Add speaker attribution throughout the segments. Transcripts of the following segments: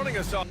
Speaker 1: joining us on.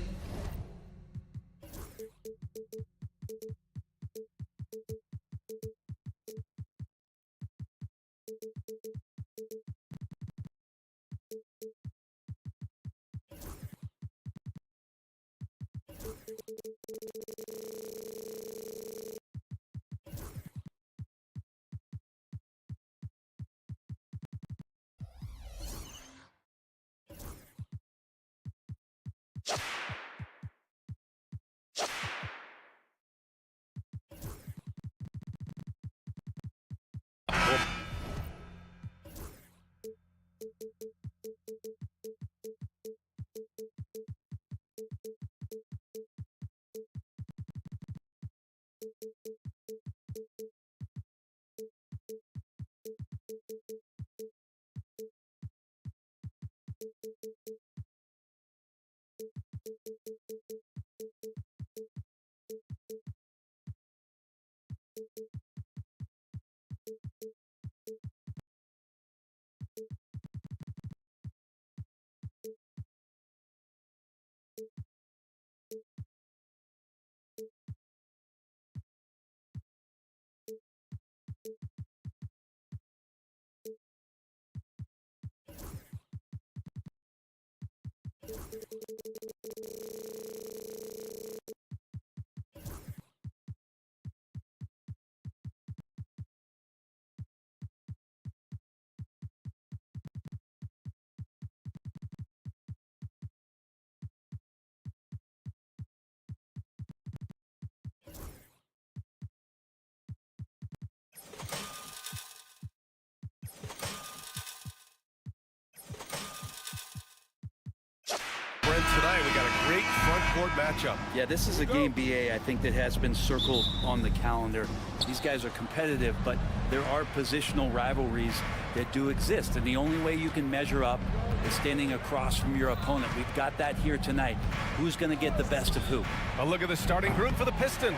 Speaker 1: Tonight we got a great front court matchup.
Speaker 2: Yeah, this is a game, BA, I think that has been circled on the calendar. These guys are competitive, but there are positional rivalries that do exist, and the only way you can measure up is standing across from your opponent. We've got that here tonight. Who's going to get the best of who?
Speaker 1: A look at the starting group for the Pistons.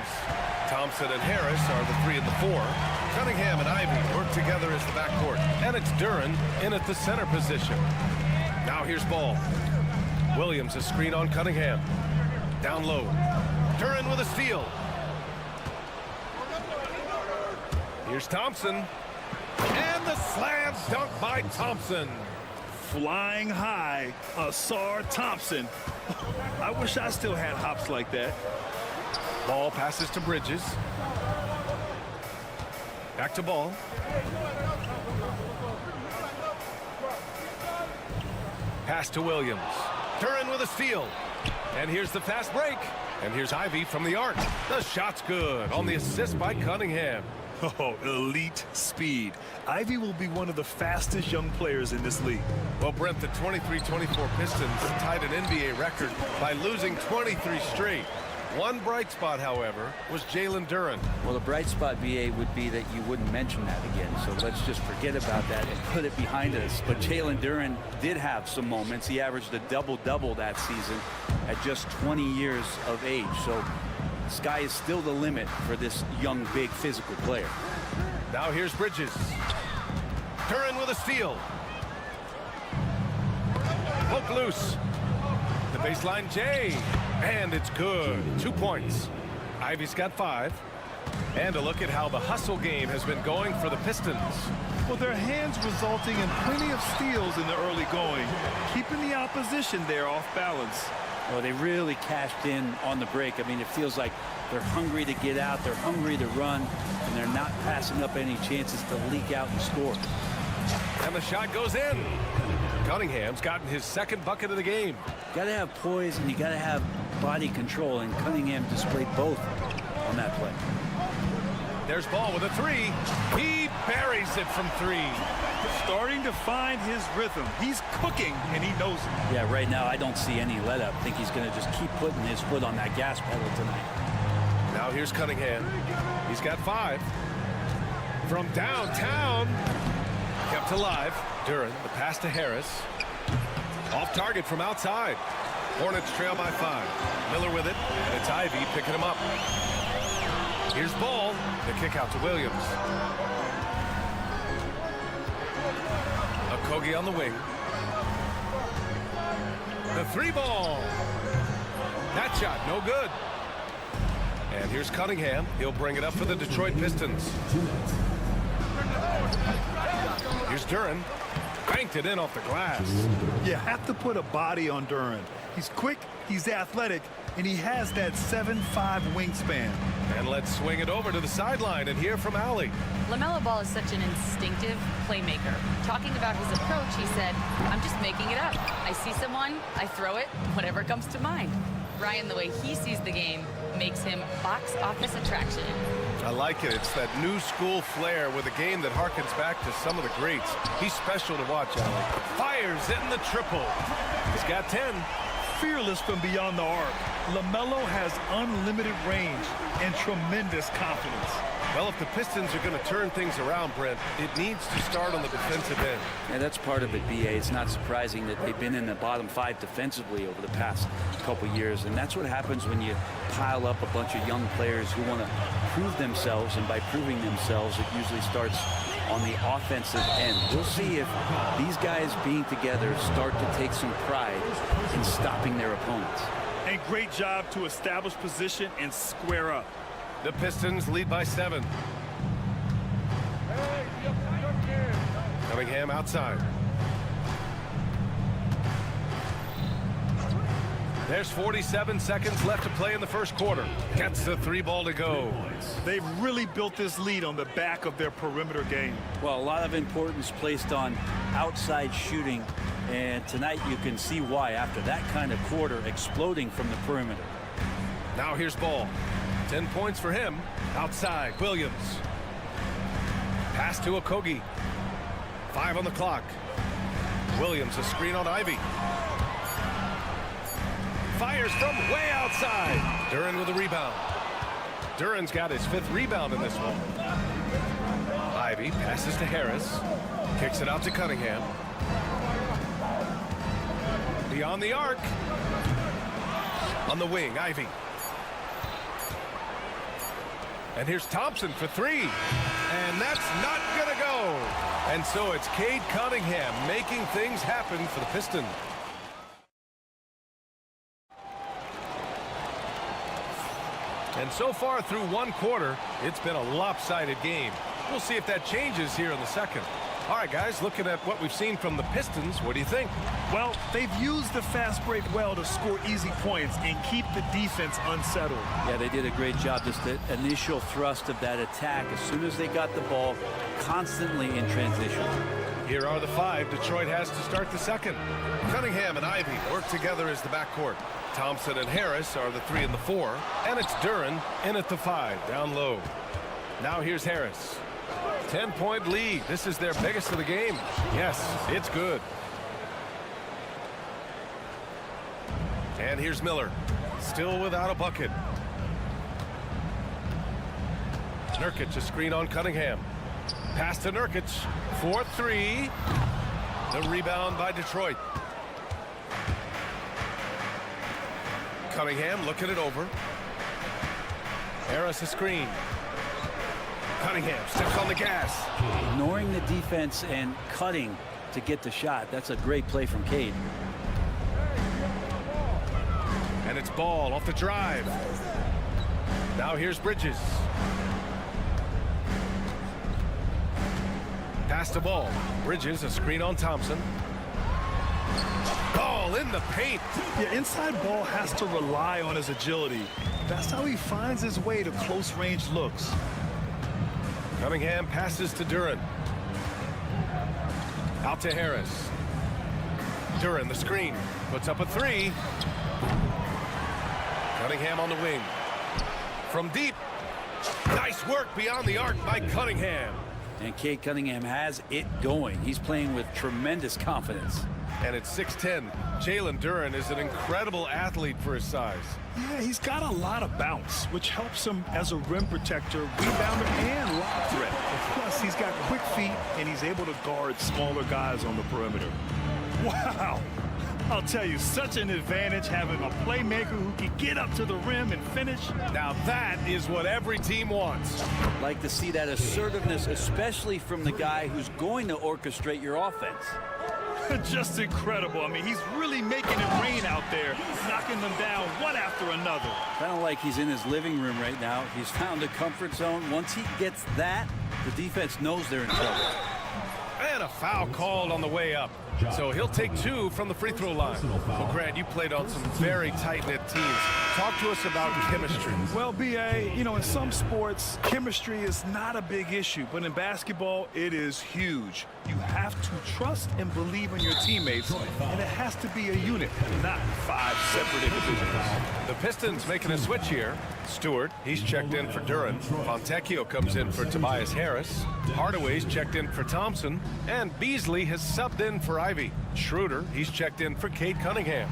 Speaker 1: Thompson and Harris are the 3 and the 4. Cunningham and Ivy work together as the backcourt, and it's Duren in at the center position. Now here's Ball. Williams a screen on Cunningham. Down low. Duren with a steal. Here's Thompson. And the slam dunk by Thompson.
Speaker 3: Flying high, Asar Thompson. I wish I still had hops like that.
Speaker 1: Ball passes to Bridges. Back to Ball. Pass to Williams. Duren with a steal. And here's the fast break. And here's Ivy from the arc. The shot's good on the assist by Cunningham.
Speaker 3: Oh, elite speed. Ivy will be one of the fastest young players in this league.
Speaker 1: Well, Brent, the 23-24 Pistons tied an NBA record by losing 23 straight. One bright spot, however, was Jalen Duren.
Speaker 2: Well, the bright spot, BA, would be that you wouldn't mention that again. So let's just forget about that and put it behind us. But Jalen Duren did have some moments. He averaged a double-double that season at just 20 years of age. So the sky is still the limit for this young, big, physical player.
Speaker 1: Now here's Bridges. Duren with a steal. Poke loose. The baseline J. And it's good. 2 points. Ivy's got 5. And a look at how the hustle game has been going for the Pistons.
Speaker 3: Well, their hands resulting in plenty of steals in the early going, keeping the opposition there off balance.
Speaker 2: Well, they really cashed in on the break. I mean, it feels like they're hungry to get out, they're hungry to run, and they're not passing up any chances to leak out and score.
Speaker 1: And the shot goes in. Cunningham's gotten his second bucket of the game.
Speaker 2: You got to have poise and you got to have body control, and Cunningham displayed both on that play.
Speaker 1: There's Ball with a 3. He buries it from 3.
Speaker 3: Starting to find his rhythm. He's cooking, and he knows it.
Speaker 2: Yeah, right now I don't see any let up. I think he's going to just keep putting his foot on that gas pedal tonight.
Speaker 1: Now here's Cunningham. He's got 5. From downtown. Kept alive. Duren, the pass to Harris. Off target from outside. Hornets trail by 5. Miller with it, and it's Ivy picking him up. Here's Ball. The kick out to Williams. Okogie on the wing. The 3 ball. That shot, no good. And here's Cunningham. He'll bring it up for the Detroit Pistons. Here's Duren. Banked it in off the glass.
Speaker 3: You have to put a body on Duren. He's quick, he's athletic, and he has that 7'5" wingspan.
Speaker 1: And let's swing it over to the sideline and hear from Allie.
Speaker 4: LaMelo Ball is such an instinctive playmaker. Talking about his approach, he said, "I'm just making it up. I see someone, I throw it, whatever comes to mind." Ryan, the way he sees the game makes him box office attraction.
Speaker 1: I like it. It's that new school flair with a game that harkens back to some of the greats. He's special to watch, Allie. Fires in the triple. He's got 10.
Speaker 3: Fearless from beyond the arc. LaMelo has unlimited range and tremendous confidence.
Speaker 1: Well, if the Pistons are going to turn things around, Brent, it needs to start on the defensive end.
Speaker 2: Yeah, that's part of it, B.A. It's not surprising that they've been in the bottom 5 defensively over the past couple years, and that's what happens when you pile up a bunch of young players who want to prove themselves, and by proving themselves, it usually starts on the offensive end. We'll see if these guys being together start to take some pride in stopping their opponents.
Speaker 3: And great job to establish position and square up.
Speaker 1: The Pistons lead by 7. Cunningham outside. There's 47 seconds left to play in the first quarter. Gets the 3 ball to go.
Speaker 3: They've really built this lead on the back of their perimeter game.
Speaker 2: Well, a lot of importance placed on outside shooting, and tonight you can see why after that kind of quarter exploding from the perimeter.
Speaker 1: Now here's Ball. 10 points for him. Outside, Williams. Pass to Okogie. 5 on the clock. Williams, a screen on Ivy. Fires from way outside. Duren with a rebound. Duren's got his 5th rebound in this one. Ivy passes to Harris. Kicks it out to Cunningham. Beyond the arc. On the wing, Ivy. And here's Thompson for 3. And that's not going to go. And so it's Cade Cunningham making things happen for the Pistons. And so far through one quarter, it's been a lopsided game. We'll see if that changes here in the second. All right, guys, looking at what we've seen from the Pistons, what do you think?
Speaker 3: Well, they've used the fast break well to score easy points and keep the defense unsettled.
Speaker 2: Yeah, they did a great job. Just the initial thrust of that attack, as soon as they got the ball, constantly in transition.
Speaker 1: Here are the 5 Detroit has to start the second. Cunningham and Ivy work together as the backcourt. Thompson and Harris are the 3 and the 4. And it's Duren in at the 5, down low. Now here's Harris. 10-point lead. This is their biggest of the game. Yes, it's good. And here's Miller. Still without a bucket. Nurkic, a screen on Cunningham. Pass to Nurkic. 4-3. The rebound by Detroit. Cunningham looking it over. Harris a screen. Cunningham steps on the gas.
Speaker 2: Ignoring the defense and cutting to get the shot. That's a great play from Cade.
Speaker 1: And it's Ball off the drive. Now here's Bridges. Pass to Ball. Bridges, a screen on Thompson. Ball in the paint.
Speaker 3: Yeah, inside Ball has to rely on his agility. That's how he finds his way to close-range looks.
Speaker 1: Cunningham passes to Duren. Out to Harris. Duren, the screen. Puts up a 3. Cunningham on the wing. From deep. Nice work beyond the arc by Cunningham.
Speaker 2: And Cade Cunningham has it going. He's playing with tremendous confidence.
Speaker 1: And at 6'10", Jalen Duren is an incredible athlete for his size.
Speaker 3: Yeah, he's got a lot of bounce, which helps him as a rim protector, rebounder, and lob threat. Plus, he's got quick feet, and he's able to guard smaller guys on the perimeter. Wow! I'll tell you, such an advantage having a playmaker who can get up to the rim and finish.
Speaker 1: Now that is what every team wants.
Speaker 2: Like to see that assertiveness, especially from the guy who's going to orchestrate your offense.
Speaker 3: Just incredible. I mean, he's really making it rain out there, knocking them down one after another.
Speaker 2: Kind of like he's in his living room right now. He's found a comfort zone. Once he gets that, the defense knows they're in trouble.
Speaker 1: And a foul called on the way up. So he'll take 2 from the free throw line. Well, Grant, you played on some very tight-knit teams. Talk to us about chemistry.
Speaker 3: Well, B.A., you know, in some sports, chemistry is not a big issue, but in basketball, it is huge. You have to trust and believe in your teammates, and it has to be a unit, not 5 separate individuals.
Speaker 1: The Pistons making a switch here. Stewart, he's checked in for Duren. Fontecchio comes in for Tobias Harris. Hardaway's checked in for Thompson. And Beasley has subbed in for Ivy. Schroeder, he's checked in for Cade Cunningham.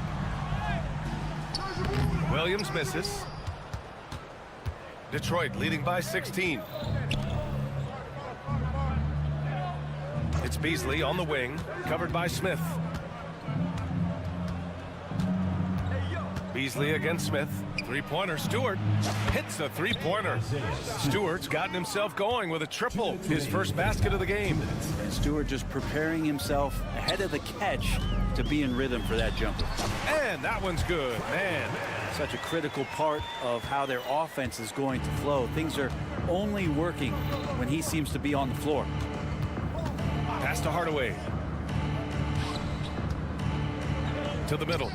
Speaker 1: Williams misses. Detroit leading by 16. It's Beasley on the wing, covered by Smith. Beasley against Smith. Three-pointer. Stewart hits the three-pointer. Stewart's gotten himself going with a triple, his first basket of the game.
Speaker 2: And Stewart just preparing himself ahead of the catch to be in rhythm for that jumper.
Speaker 1: And that one's good, man.
Speaker 2: Such a critical part of how their offense is going to flow. Things are only working when he seems to be on the floor.
Speaker 1: Pass to Hardaway. To the middle.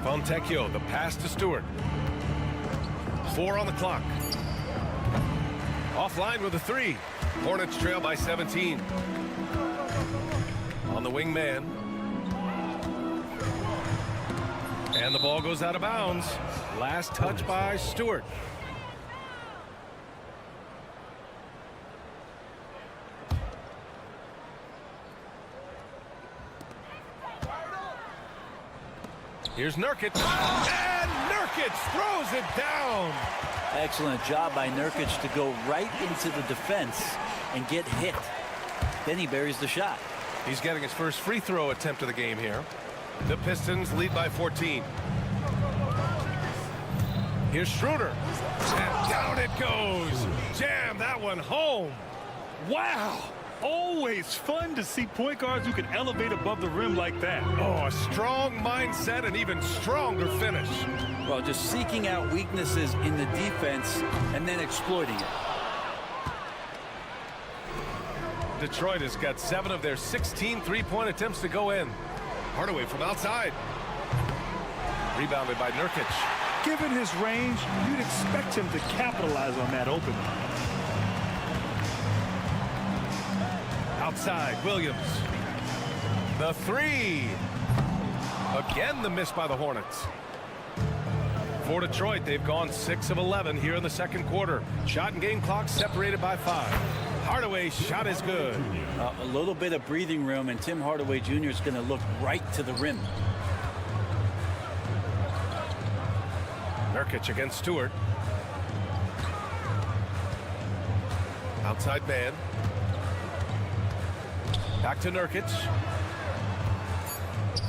Speaker 1: Fontecchio, the pass to Stewart. 4 on the clock. Offline with a 3. Hornets trail by 17. On the wing man. And the ball goes out of bounds. Last touch by Stewart. Here's Nurkic. And Nurkic throws it down.
Speaker 2: Excellent job by Nurkic to go right into the defense and get hit. Then he buries the shot.
Speaker 1: He's getting his first free throw attempt of the game here. The Pistons lead by 14. Here's Schroeder. And down it goes. Jam that one home.
Speaker 3: Wow. Always fun to see point guards who can elevate above the rim like that.
Speaker 1: Oh, a strong mindset and even stronger finish.
Speaker 2: Well, just seeking out weaknesses in the defense and then exploiting it.
Speaker 1: Detroit has got 7 of their 16 three-point attempts to go in. Hardaway from outside. Rebounded by Nurkic.
Speaker 3: Given his range, you'd expect him to capitalize on that opening.
Speaker 1: Outside, Williams. The 3. Again, the miss by the Hornets. For Detroit, they've gone 6 of 11 here in the second quarter. Shot and game clock separated by 5. Hardaway's shot is good.
Speaker 2: A little bit of breathing room, and Tim Hardaway Jr. is going to look right to the rim.
Speaker 1: Nurkic against Stewart. Outside man. Back to Nurkic.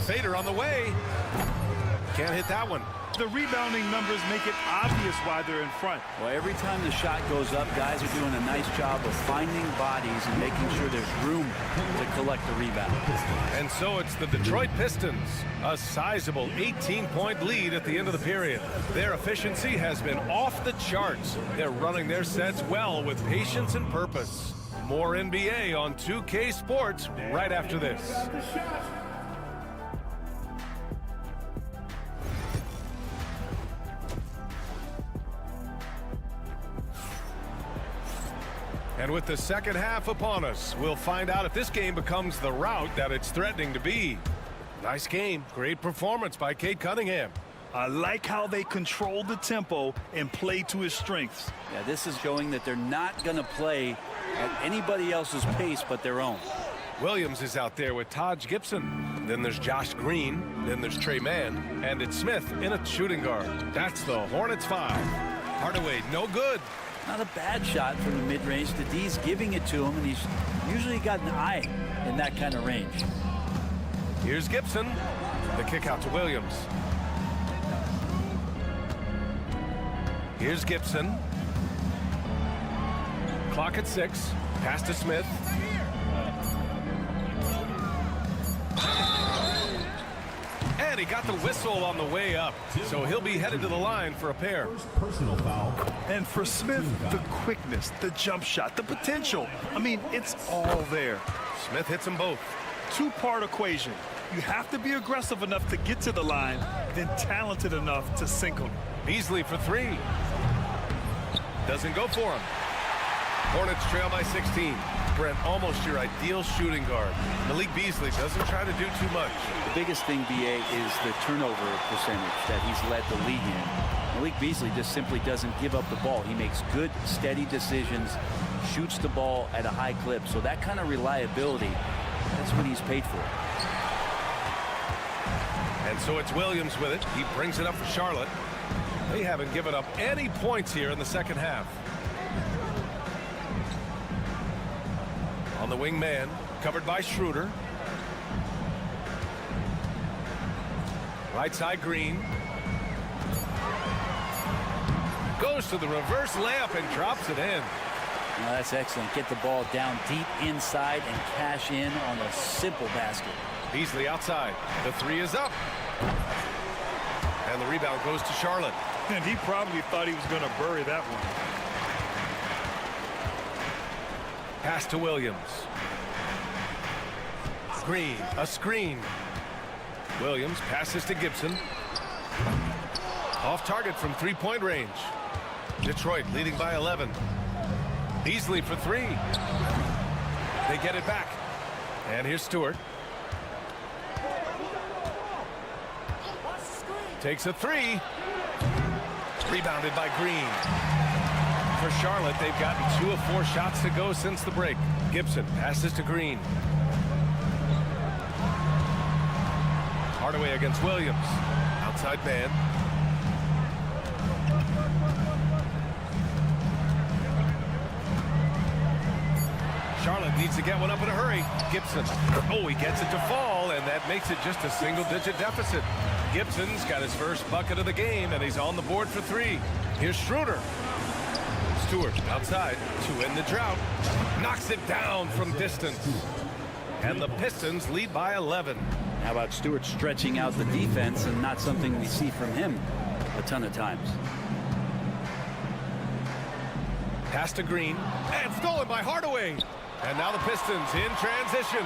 Speaker 1: Fader on the way. Can't hit that one.
Speaker 3: The rebounding numbers make it obvious why they're in front.
Speaker 2: Well, every time the shot goes up, guys are doing a nice job of finding bodies and making sure there's room to collect the rebound.
Speaker 1: And so it's the Detroit Pistons, a sizable 18-point lead at the end of the period. Their efficiency has been off the charts. They're running their sets well with patience and purpose. More NBA on 2K Sports right after this. And with the second half upon us, we'll find out if this game becomes the rout that it's threatening to be. Nice game. Great performance by Cade Cunningham.
Speaker 3: I like how they control the tempo and play to his strengths.
Speaker 2: Yeah, this is showing that they're not going to play at anybody else's pace but their own.
Speaker 1: Williams is out there with Taj Gibson. Then there's Josh Green. Then there's Trey Mann. And it's Smith in a shooting guard. That's the Hornets 5. Hardaway, no good.
Speaker 2: Not a bad shot from the mid-range. The D's giving it to him, and he's usually got an eye in that kind of range.
Speaker 1: Here's Gibson. The kick out to Williams. Here's Gibson. Clock at 6. Pass to Smith. And he got the whistle on the way up. So he'll be headed to the line for a pair.
Speaker 5: Personal foul.
Speaker 3: And for Smith, the quickness, the jump shot, the potential. I mean, it's all there.
Speaker 1: Smith hits them both.
Speaker 3: Two-part equation. You have to be aggressive enough to get to the line, then talented enough to sink them.
Speaker 1: Beasley for three. Doesn't go for him. Hornets trail by 16. Brent, almost your ideal shooting guard. Malik Beasley doesn't try to do too much.
Speaker 2: The biggest thing, BA, is the turnover percentage that he's led the league in. Malik Beasley just simply doesn't give up the ball. He makes good, steady decisions, shoots the ball at a high clip. So that kind of reliability, that's what he's paid for.
Speaker 1: And so it's Williams with it. He brings it up for Charlotte. They haven't given up any points here in the second half. On the wing man, covered by Schroeder. Right side Green. Goes to the reverse layup and drops it in.
Speaker 2: Well, that's excellent. Get the ball down deep inside and cash in on a simple basket.
Speaker 1: Beasley outside. The three is up. And the rebound goes to Charlotte.
Speaker 3: And he probably thought he was going to bury that one.
Speaker 1: Pass to Williams. Green, a screen. Williams passes to Gibson. Off target from three-point range. Detroit leading by 11. Beasley for three. They get it back. And here's Stewart. Takes a three. Rebounded by Green. For Charlotte, they've gotten 2 of 4 shots to go since the break. Gibson passes to Green. Hardaway against Williams. Outside man. Charlotte needs to get one up in a hurry. Gibson. Oh, he gets it to fall, and that makes it just a single-digit deficit. Gibson's got his first bucket of the game, and he's on the board for 3. Here's Schroeder. Stewart outside to end the drought. Knocks it down from distance. And the Pistons lead by 11.
Speaker 2: How about Stewart stretching out the defense, and not something we see from him a ton of times.
Speaker 1: Pass to Green. And stolen by Hardaway. And now the Pistons in transition.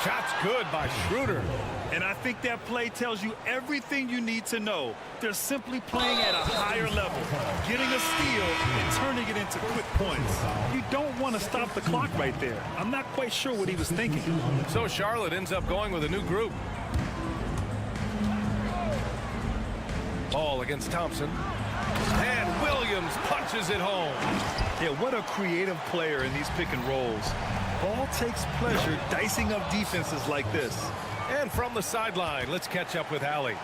Speaker 1: Shot's good by Schroeder.
Speaker 3: And I think that play tells you everything you need to know. They're simply playing at a higher level, getting a steal and turning it into quick points. You don't want to stop the clock right there. I'm not quite sure what he was thinking.
Speaker 1: So Charlotte ends up going with a new group. Ball against Thompson. And Williams punches it home.
Speaker 3: Yeah, what a creative player in these pick and rolls. Ball takes pleasure dicing up defenses like this.
Speaker 1: And from the sideline, let's catch up with Allie.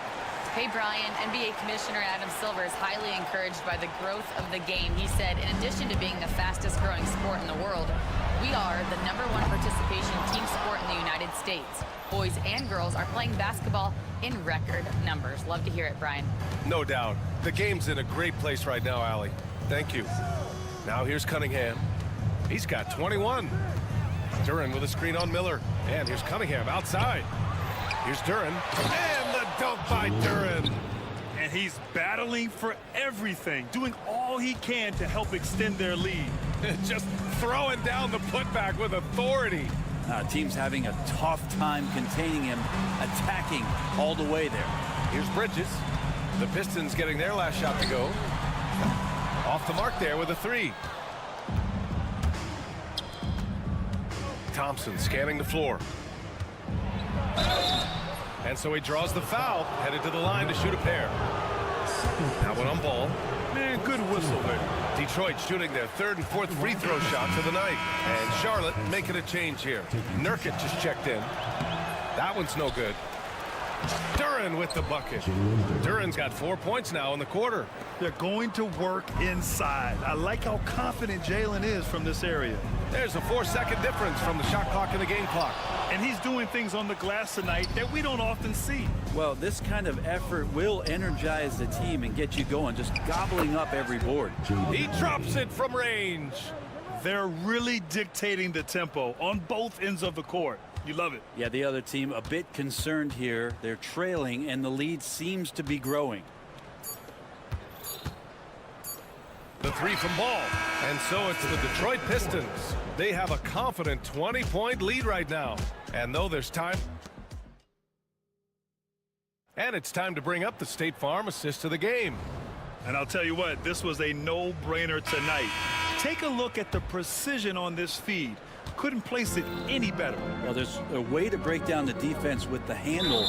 Speaker 4: Hey, Brian, NBA Commissioner Adam Silver is highly encouraged by the growth of the game. He said, in addition to being the fastest growing sport in the world, we are the #1 participation team sport in the United States. Boys and girls are playing basketball in record numbers. Love to hear it, Brian.
Speaker 1: No doubt. The game's in a great place right now, Allie. Thank you. Now here's Cunningham. He's got 21. Duren with a screen on Miller. And here's Cunningham outside. Here's Duren. And the dunk by Duren.
Speaker 3: And he's battling for everything, doing all he can to help extend their lead.
Speaker 1: Just throwing down the putback with authority.
Speaker 2: Team's having a tough time containing him, attacking all the way there.
Speaker 1: Here's Bridges. The Pistons getting their last shot to go. Off the mark there with a 3. Thompson scanning the floor. And so he draws the foul, headed to the line to shoot a pair. Now one on ball.
Speaker 3: Man, good whistle there.
Speaker 1: Detroit shooting their 3rd and 4th free throw shots of the night. And Charlotte making a change here. Nurkic just checked in. That one's no good. Duren with the bucket. Duren's got 4 points now in the quarter.
Speaker 3: They're going to work inside. I like how confident Jalen is from this area.
Speaker 1: There's a 4-second difference from the shot clock and the game clock.
Speaker 3: And he's doing things on the glass tonight that we don't often see.
Speaker 2: Well, this kind of effort will energize the team and get you going, just gobbling up every board.
Speaker 1: He drops it from range.
Speaker 3: They're really dictating the tempo on both ends of the court. You love it.
Speaker 2: Yeah, the other team a bit concerned here. They're trailing, and the lead seems to be growing.
Speaker 1: The three from Ball. And so it's the Detroit Pistons. They have a confident 20-point lead right now. And though there's time. And it's time to bring up the State Farm assist of the game.
Speaker 3: And I'll tell you what, this was a no-brainer tonight. Take a look at the precision on this feed. Couldn't place it any better.
Speaker 2: Well, there's a way to break down the defense with the handle.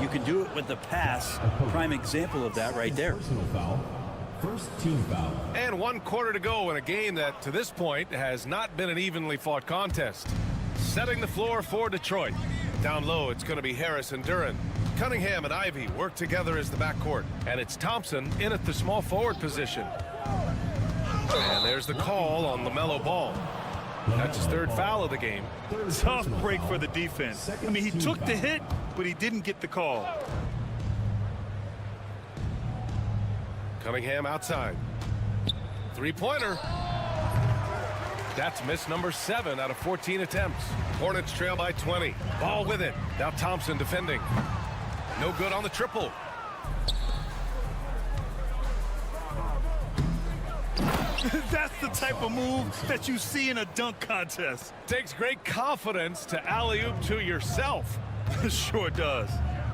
Speaker 2: You can do it with the pass. Prime example of that right there.
Speaker 5: First team foul.
Speaker 1: And 1 quarter to go in a game that, to this point, has not been an evenly fought contest. Setting the floor for Detroit. Down low, it's going to be Harris and Duren. Cunningham and Ivy work together as the backcourt. And it's Thompson in at the small forward position. And there's the call on LaMelo Ball. That's his 3rd foul of the game.
Speaker 3: Tough break for the defense. I mean, he took the hit, but he didn't get the call.
Speaker 1: Cunningham outside. 3-pointer. That's miss number 7 out of 14 attempts. Hornets trail by 20. Ball with it. Now Thompson defending. No good on the triple.
Speaker 3: That's the type of move that you see in a dunk contest.
Speaker 1: Takes great confidence to alley-oop to yourself.
Speaker 3: Sure does.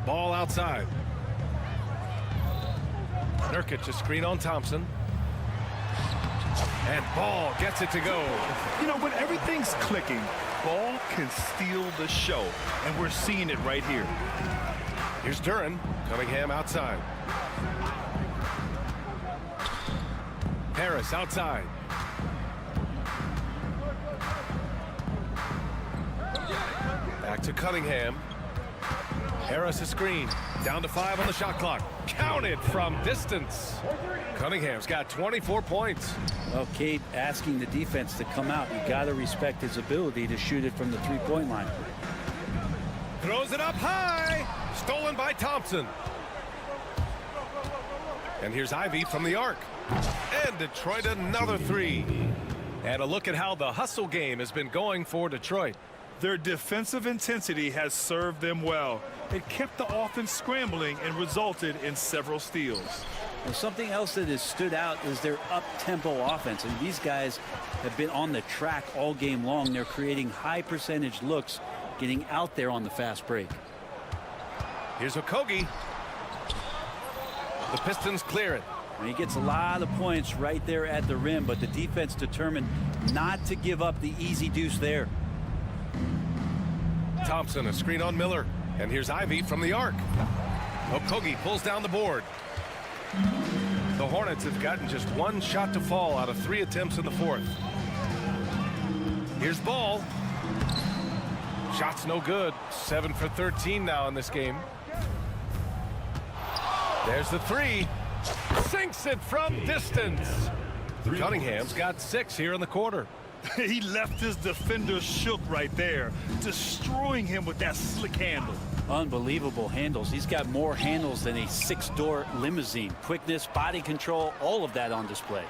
Speaker 1: Ball outside. Nurkic a screen on Thompson. And Ball gets it to go.
Speaker 3: You know, when everything's clicking, Ball can steal the show. And we're seeing it right here.
Speaker 1: Here's Duren. Cunningham outside. Harris outside. Back to Cunningham. Harris a screen. Down to 5 on the shot clock. Counted from distance. Cunningham's got 24 points.
Speaker 2: Well, Cade asking the defense to come out. You got to respect his ability to shoot it from the 3-point line.
Speaker 1: Throws it up high. Stolen by Thompson. And here's Ivy from the arc. And Detroit another 3. And a look at how the hustle game has been going for Detroit.
Speaker 3: Their defensive intensity has served them well. It kept the offense scrambling and resulted in several steals.
Speaker 2: Well, something else that has stood out is their up-tempo offense. And these guys have been on the track all game long. They're creating high percentage looks, getting out there on the fast break.
Speaker 1: Here's Okogie. The Pistons clear it.
Speaker 2: And he gets a lot of points right there at the rim, but the defense determined not to give up the easy deuce there.
Speaker 1: Thompson a screen on Miller. And here's Ivy from the arc. Okogie pulls down the board. The Hornets have gotten just 1 shot to fall out of 3 attempts in the 4th. Here's Ball. Shot's no good. 7 for 13 now in this game. There's the 3. Sinks it from distance. Cunningham's got 6 here in the quarter.
Speaker 3: He left his defender shook right there, destroying him with that slick handle.
Speaker 2: Unbelievable handles. He's got more handles than a 6-door limousine. Quickness, body control, all of that on display.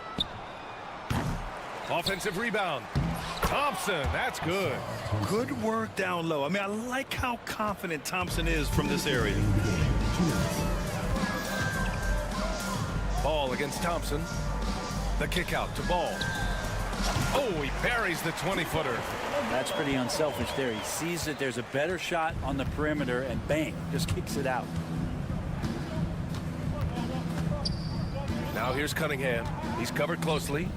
Speaker 1: Offensive rebound. Thompson, that's good.
Speaker 3: Good work down low. I mean, I like how confident Thompson is from this area.
Speaker 1: Ball against Thompson. The kick out to Ball. Oh, he buries the 20-footer.
Speaker 2: That's pretty unselfish there. He sees that there's a better shot on the perimeter and bang, just kicks it out.
Speaker 1: Now here's Cunningham. He's covered closely.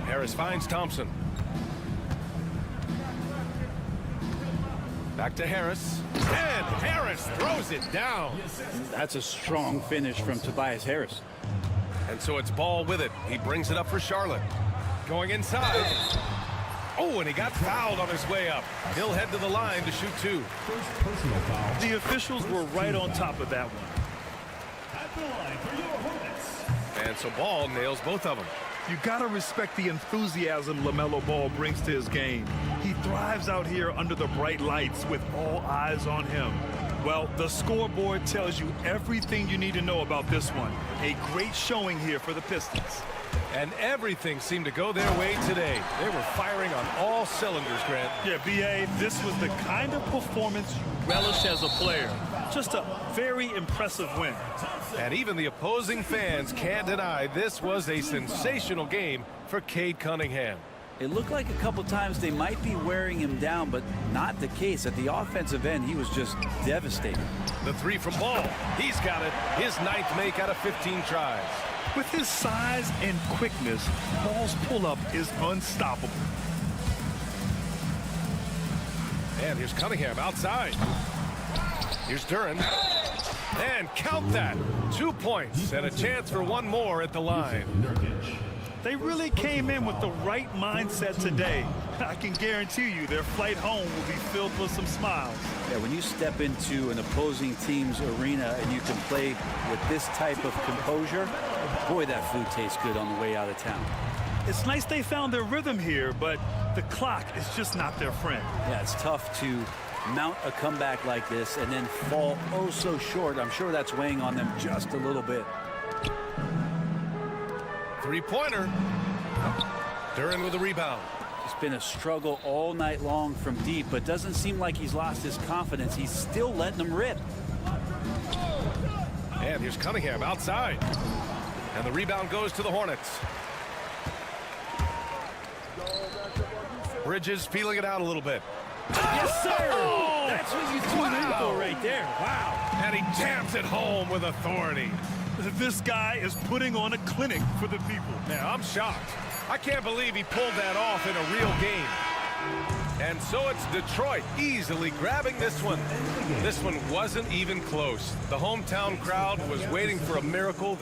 Speaker 1: Harris finds Thompson. Back to Harris. And Harris throws it down.
Speaker 2: That's a strong finish from Tobias Harris.
Speaker 1: And so it's Ball with it. He brings it up for Charlotte. Going inside. Oh, and he got fouled on his way up. He'll head to the line to shoot 2.
Speaker 5: First personal foul.
Speaker 3: The officials were right on top of that one.
Speaker 5: At the line for your Hornets.
Speaker 1: And so Ball nails both of them.
Speaker 3: You gotta respect the enthusiasm LaMelo Ball brings to his game. He thrives out here under the bright lights with all eyes on him. Well, the scoreboard tells you everything you need to know about this one. A great showing here for the Pistons.
Speaker 1: And everything seemed to go their way today. They were firing on all cylinders, Grant.
Speaker 3: Yeah, B.A., this was the kind of performance you relish as a player. Just a very impressive win.
Speaker 1: And even the opposing fans can't deny this was a sensational game for Cade Cunningham.
Speaker 2: It looked like a couple times they might be wearing him down, but not the case. At the offensive end, he was just devastating.
Speaker 1: The three from Ball. He's got it. His 9th make out of 15 tries.
Speaker 3: With his size and quickness, Ball's pull-up is unstoppable.
Speaker 1: And here's Cunningham outside. Here's Duren. And count that. 2 points and a chance for one more at the line.
Speaker 3: They really came in with the right mindset today. I can guarantee you their flight home will be filled with some smiles.
Speaker 2: Yeah, when you step into an opposing team's arena and you can play with this type of composure, boy, that food tastes good on the way out of town.
Speaker 3: It's nice they found their rhythm here, but the clock is just not their friend.
Speaker 2: Yeah, it's tough to mount a comeback like this and then fall oh so short. I'm sure that's weighing on them just a little bit.
Speaker 1: Three-pointer. Duren with a rebound.
Speaker 2: It's been a struggle all night long from deep, but doesn't seem like he's lost his confidence. He's still letting them rip.
Speaker 1: And here's Cunningham outside. And the rebound goes to the Hornets. Bridges feeling it out a little bit.
Speaker 2: Yes, sir!
Speaker 1: Oh!
Speaker 2: That's what you tune in for right there. Wow.
Speaker 1: And he jams it home with authority.
Speaker 3: This guy is putting on a clinic for the people.
Speaker 1: Yeah, I'm shocked. I can't believe he pulled that off in a real game. And so it's Detroit easily grabbing this one. This one wasn't even close. The hometown crowd was waiting for a miracle.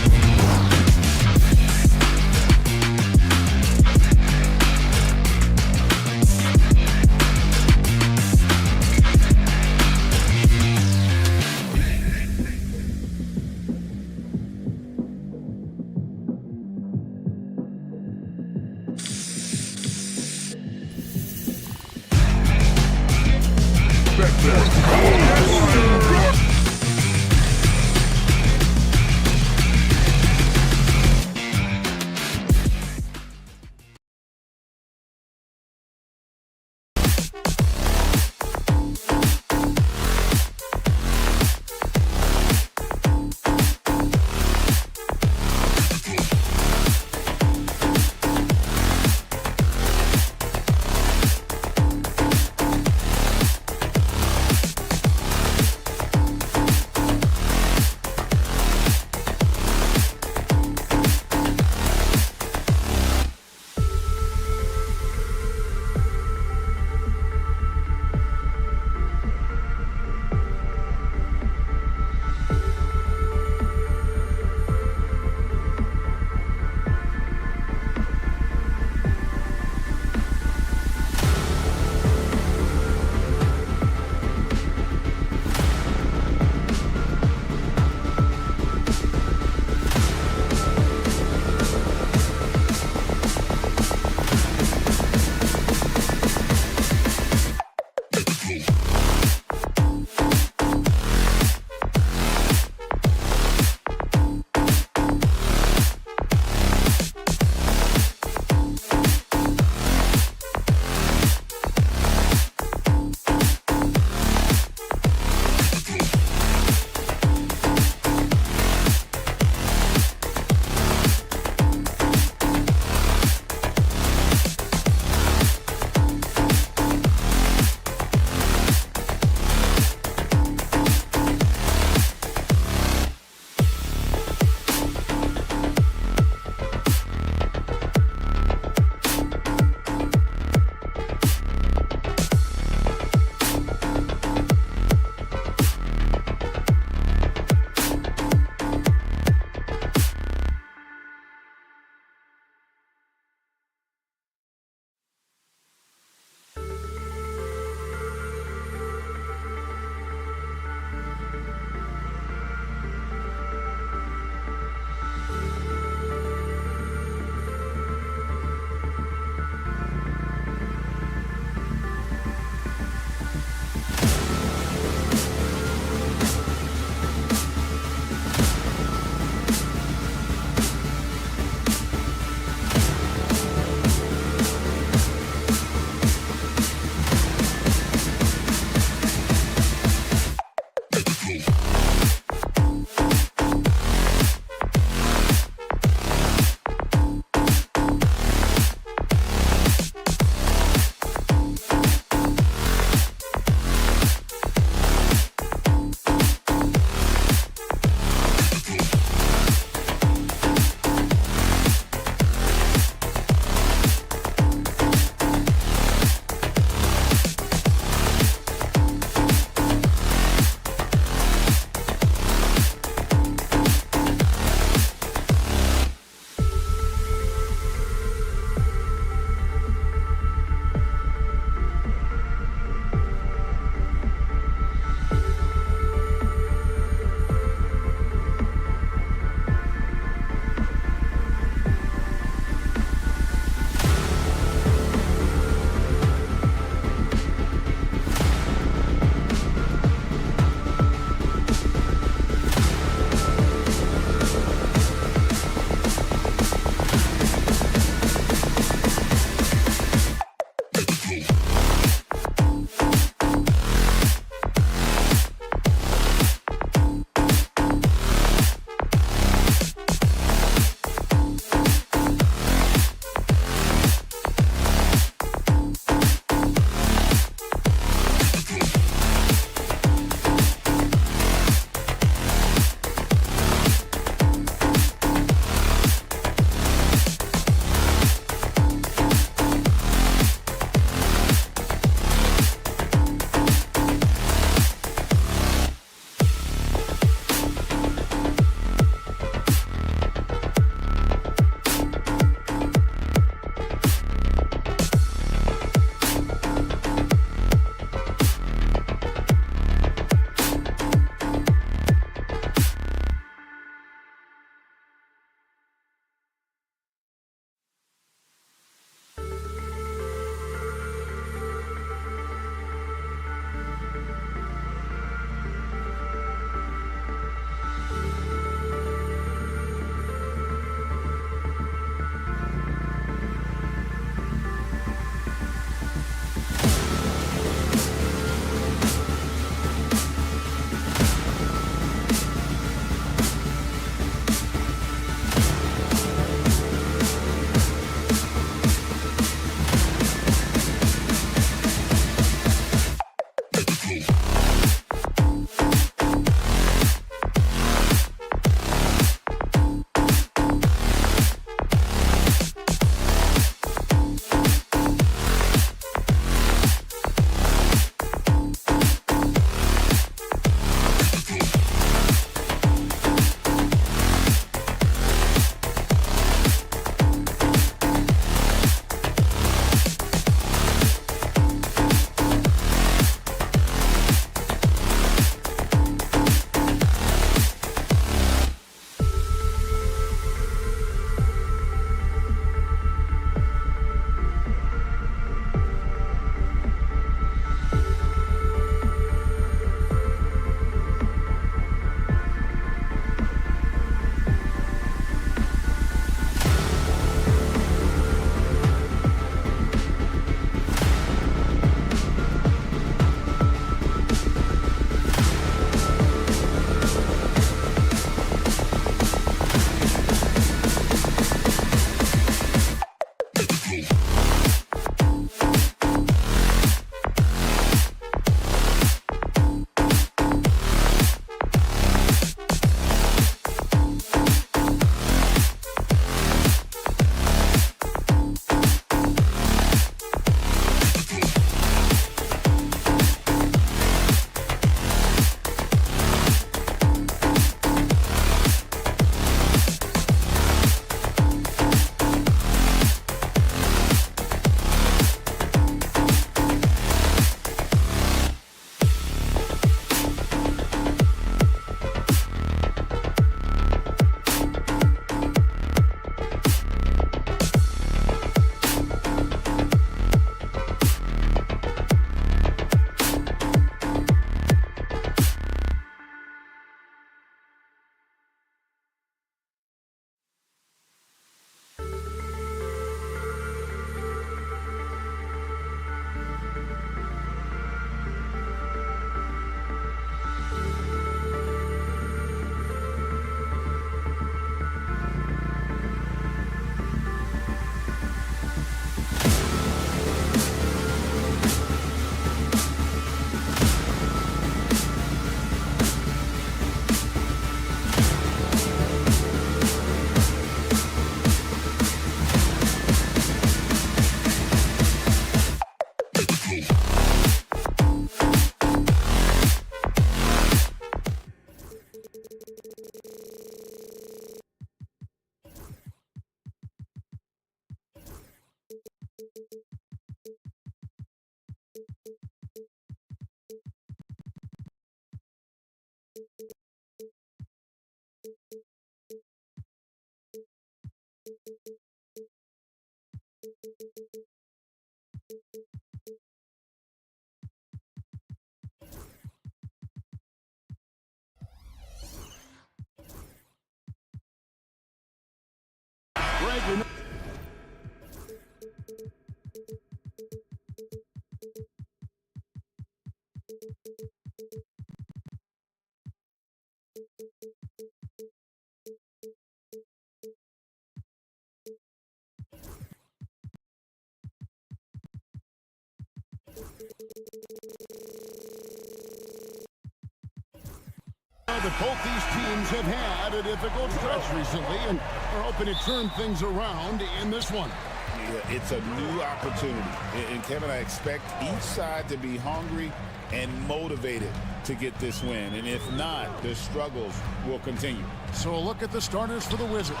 Speaker 6: That both these teams have had a difficult stretch recently and are hoping to turn things around in this one.
Speaker 7: Yeah, it's a new opportunity. And Kevin, I expect each side to be hungry and motivated to get this win. And if not, the struggles will continue.
Speaker 6: So a look at the starters for the Wizards.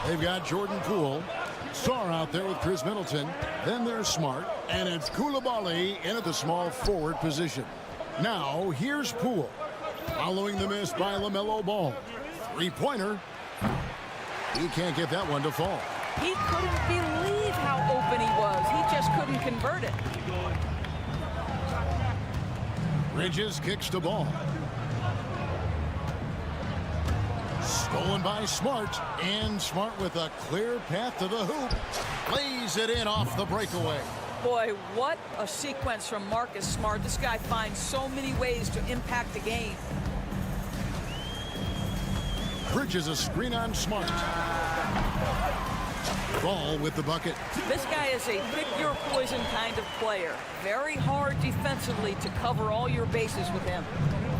Speaker 6: They've got Jordan Poole, Sarr out there with Chris Middleton. Then there's Smart, and it's Koulibaly in at the small forward position. Now, here's Poole. Following the miss by LaMelo Ball. Three-pointer. He can't get that one to fall.
Speaker 8: He couldn't believe how open he was. He just couldn't convert it.
Speaker 6: Bridges kicks the ball. Stolen by Smart. And Smart with a clear path to the hoop. Lays it in off the breakaway.
Speaker 8: Boy, what a sequence from Marcus Smart. This guy finds so many ways to impact the game.
Speaker 6: Bridges a screen on Smart. Ball with the bucket.
Speaker 8: This guy is a pick your poison kind of player. Very hard defensively to cover all your bases with him.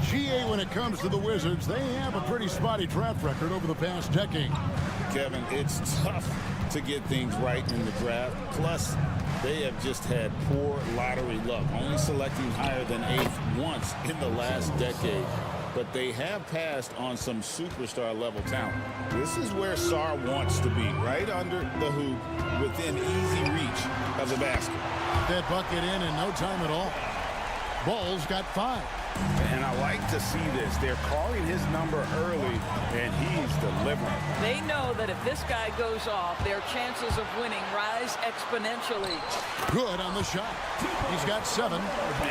Speaker 6: GA, when it comes to the Wizards, they have a pretty spotty draft record over the past decade.
Speaker 7: Kevin, it's tough to get things right in the draft. Plus, they have just had poor lottery luck, only selecting higher than 8th once in the last decade. But they have passed on some superstar-level talent. This is where Sarr wants to be, right under the hoop, within easy reach of the basket.
Speaker 6: That bucket in no time at all. Ball's got 5.
Speaker 7: And I like to see this. They're calling his number early, and he's delivering.
Speaker 8: They know that if this guy goes off, their chances of winning rise exponentially.
Speaker 6: Good on the shot. He's got 7.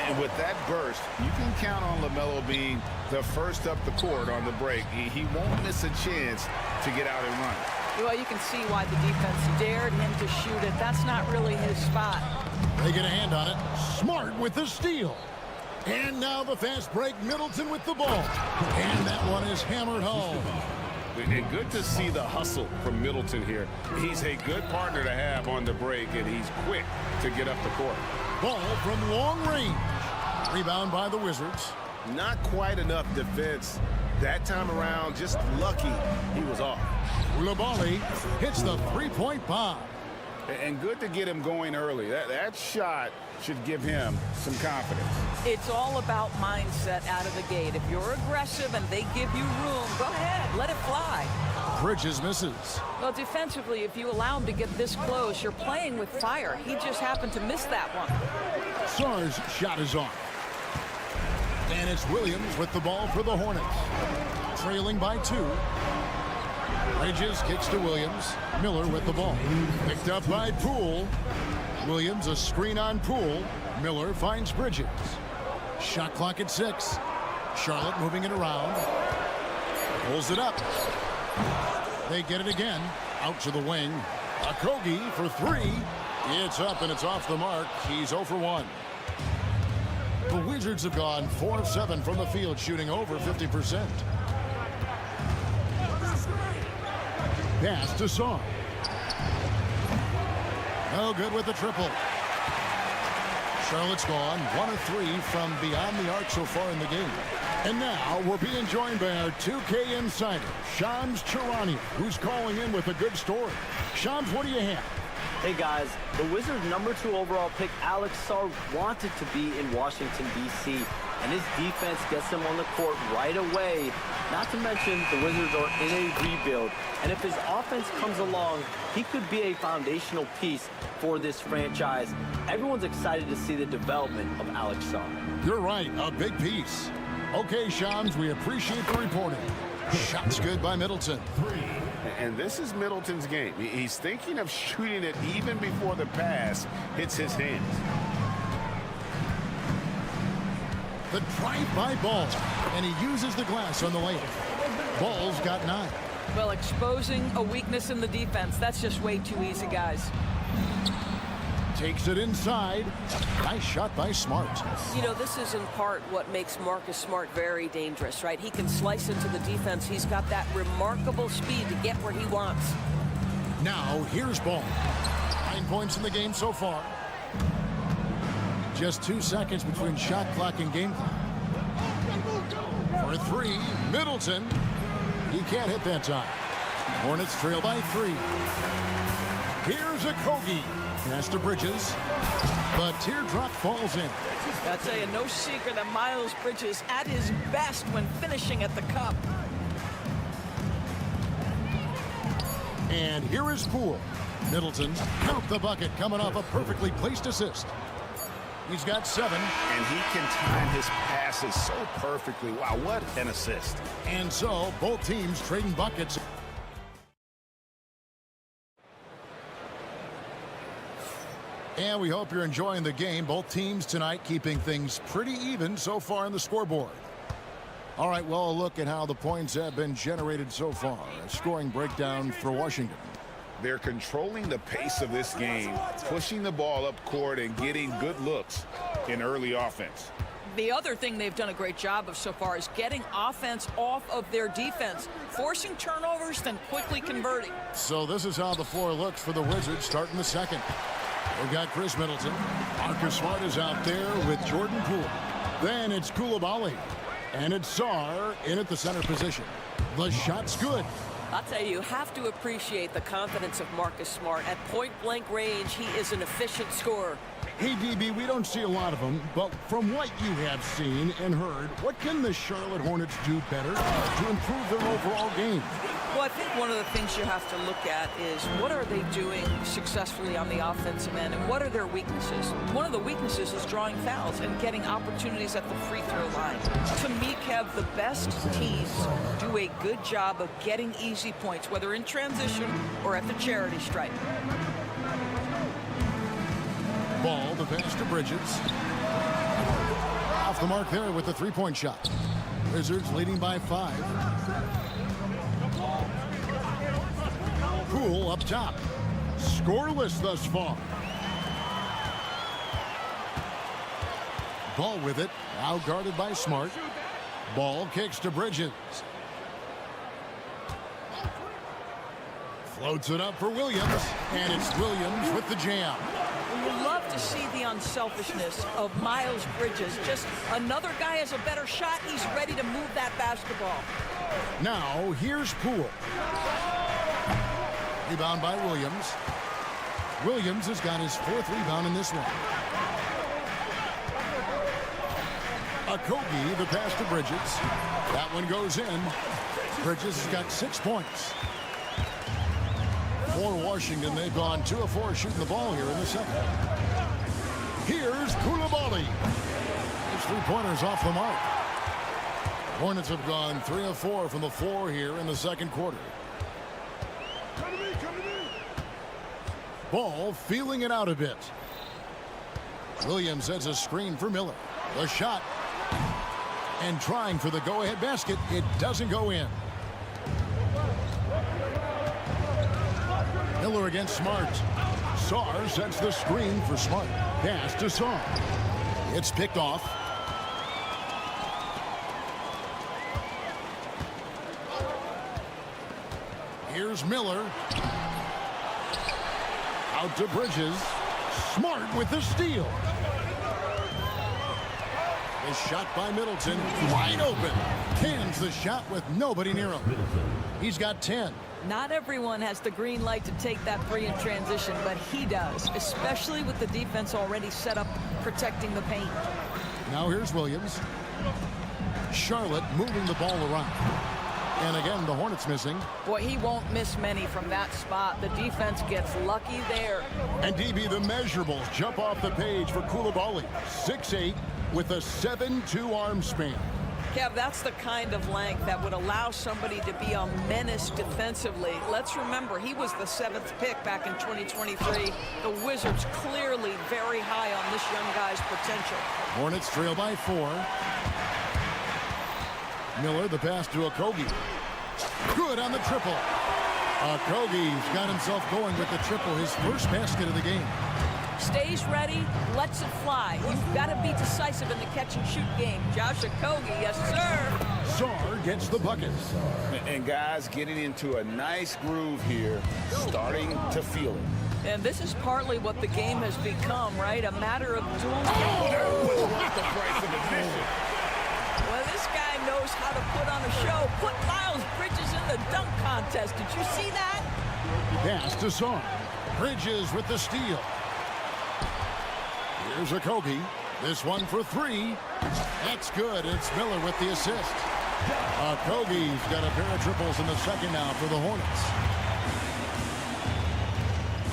Speaker 7: And with that burst, you can count on LaMelo being the first up the court on the break. He won't miss a chance to get out and run.
Speaker 8: Well, you can see why the defense dared him to shoot it. That's not really his spot.
Speaker 6: They get a hand on it. Smart with the steal. And now the fast break, Middleton with the ball. And that one is hammered home.
Speaker 7: And good to see the hustle from Middleton here. He's a good partner to have on the break, and he's quick to get up the court.
Speaker 6: Ball from long range. Rebound by the Wizards.
Speaker 1: Not quite enough defense that time around. Just lucky he was off.
Speaker 6: Koulibaly hits the three-point bomb.
Speaker 7: And good to get him going early. That shot should give him some confidence.
Speaker 8: It's all about mindset out of the gate. If you're aggressive and they give you room, go ahead, let it fly.
Speaker 6: Bridges misses.
Speaker 8: Well, defensively, if you allow him to get this close, you're playing with fire. He just happened to miss that one.
Speaker 6: Sarr's shot is off. And it's Williams with the ball for the Hornets. Trailing by 2. Bridges kicks to Williams. Miller with the ball. Picked up by Poole. Williams a screen on Poole. Miller finds Bridges. Shot clock at 6. Charlotte moving it around. Pulls it up. They get it again. Out to the wing. Okogie for 3. It's up and it's off the mark. He's 0 for 1. The Wizards have gone 4 of 7 from the field, shooting over 50%. Pass to Sarr. No good with the triple. Charlotte's gone 1 of 3 from beyond the arc so far in the game. And now we're being joined by our 2K insider, Shams Charania, who's calling in with a good story. Shams, what do you have?
Speaker 9: Hey guys, the Wizards' #2 overall pick, Alex Sarr, wanted to be in Washington, D.C., and his defense gets him on the court right away. Not to mention, the Wizards are in a rebuild, and if his offense comes along, he could be a foundational piece for this franchise. Everyone's excited to see the development of Alex Sarr.
Speaker 6: You're right, a big piece. Okay, Shams, we appreciate the reporting. Shots good by Middleton.
Speaker 7: And this is Middleton's game. He's thinking of shooting it even before the pass hits his hands.
Speaker 6: The drive-by Ball, and he uses the glass on the layup. Ball's got 9.
Speaker 8: Well, exposing a weakness in the defense, that's just way too easy, guys.
Speaker 6: Takes it inside. Nice shot by Smart.
Speaker 10: You know, this is in part what makes Marcus Smart very dangerous, right? He can slice into the defense. He's got that remarkable speed to get where he wants.
Speaker 6: Now, here's Ball. 9 points in the game so far. Just 2 seconds between shot clock and game clock. For 3, Middleton. He can't hit that time. Hornets trail by 3. Here's a Kogi. Pass to Bridges. The teardrop falls in.
Speaker 8: I'll tell you, no secret that Miles Bridges at his best when finishing at the cup.
Speaker 6: And here is Poole. Middleton, count the bucket, coming off a perfectly placed assist. He's got 7.
Speaker 7: And he can time his passes so perfectly. Wow, what an assist.
Speaker 6: And so, both teams trading buckets. And we hope you're enjoying the game. Both teams tonight keeping things pretty even so far in the scoreboard. All right, well, a look at how the points have been generated so far. A scoring breakdown for Washington.
Speaker 7: They're controlling the pace of this game, pushing the ball up court and getting good looks in early offense.
Speaker 8: The other thing they've done a great job of so far is getting offense off of their defense, forcing turnovers, then quickly converting.
Speaker 6: So this is how the floor looks for the Wizards starting the second. We've got Chris Middleton. Marcus Smart is out there with Jordan Poole. Then it's Coulibaly. And it's Sarr in at the center position. The shot's good.
Speaker 10: I'll tell you have to appreciate the confidence of Marcus Smart. At point-blank range, he is an efficient scorer.
Speaker 6: Hey, DB, we don't see a lot of them, but from what you have seen and heard, what can the Charlotte Hornets do better to improve their overall game?
Speaker 8: Well, I think one of the things you have to look at is what are they doing successfully on the offensive end and what are their weaknesses? One of the weaknesses is drawing fouls and getting opportunities at the free throw line. To me, Kev, the best teams do a good job of getting easy points, whether in transition or at the charity stripe.
Speaker 6: Ball, the pass to Bridges. Off the mark there with the three-point shot. Wizards leading by 5. Poole up top. Scoreless thus far. Ball with it. Now guarded by Smart. Ball kicks to Bridges. Floats it up for Williams. And it's Williams with the jam.
Speaker 8: You love to see the unselfishness of Miles Bridges. Just another guy has a better shot. He's ready to move that basketball.
Speaker 6: Now here's Poole. Rebound by Williams. Williams has got his 4th rebound in this one. Okogie, the pass to Bridges. That one goes in. Bridges has got 6 points. For Washington, they've gone 2 of 4 shooting the ball here in the second. Here's Coulibaly. His 3-pointers off the mark. Hornets have gone 3 of 4 from the floor here in the second quarter. Ball feeling it out a bit. Williams has a screen for Miller. The shot. And trying for the go-ahead basket. It doesn't go in. Miller against Smart. Sarr sets the screen for Smart. Pass to Sarr. It's picked off. Here's Miller. Out to Bridges. Smart with the steal. The shot by Middleton. Wide open. Cans the shot with nobody near him. He's got 10.
Speaker 8: Not everyone has the green light to take that 3 in transition, but he does, especially with the defense already set up protecting the paint.
Speaker 6: Now here's Williams. Charlotte moving the ball around. And again, the Hornets missing.
Speaker 8: Boy, he won't miss many from that spot. The defense gets lucky there.
Speaker 6: And DB, the measurables jump off the page for Coulibaly. 6'8" with a 7'2" arm span.
Speaker 8: Kev, that's the kind of length that would allow somebody to be a menace defensively. Let's remember, he was the 7th pick back in 2023. The Wizards clearly very high on this young guy's potential.
Speaker 6: Hornets trail by 4. Miller, the pass to Okogie. Good on the triple. Okogie's got himself going with the triple, his first basket of the game.
Speaker 8: Stays ready, lets it fly. You've got to be decisive in the catch-and-shoot game. Josh Okogie, yes, sir.
Speaker 6: Sarr gets the bucket.
Speaker 7: And guys getting into a nice groove here, starting to feel it.
Speaker 8: And this is partly what the game has become, right? A matter of dual.
Speaker 7: Worth the price of admission.
Speaker 8: Well, this guy knows how to put on a show. Put Miles Bridges in the dunk contest. Did you see that?
Speaker 6: Pass to Sarr. Bridges with the steal. Here's Okogie. This one for 3. That's good. It's Miller with the assist. Okogie's got a pair of triples in the second now for the Hornets.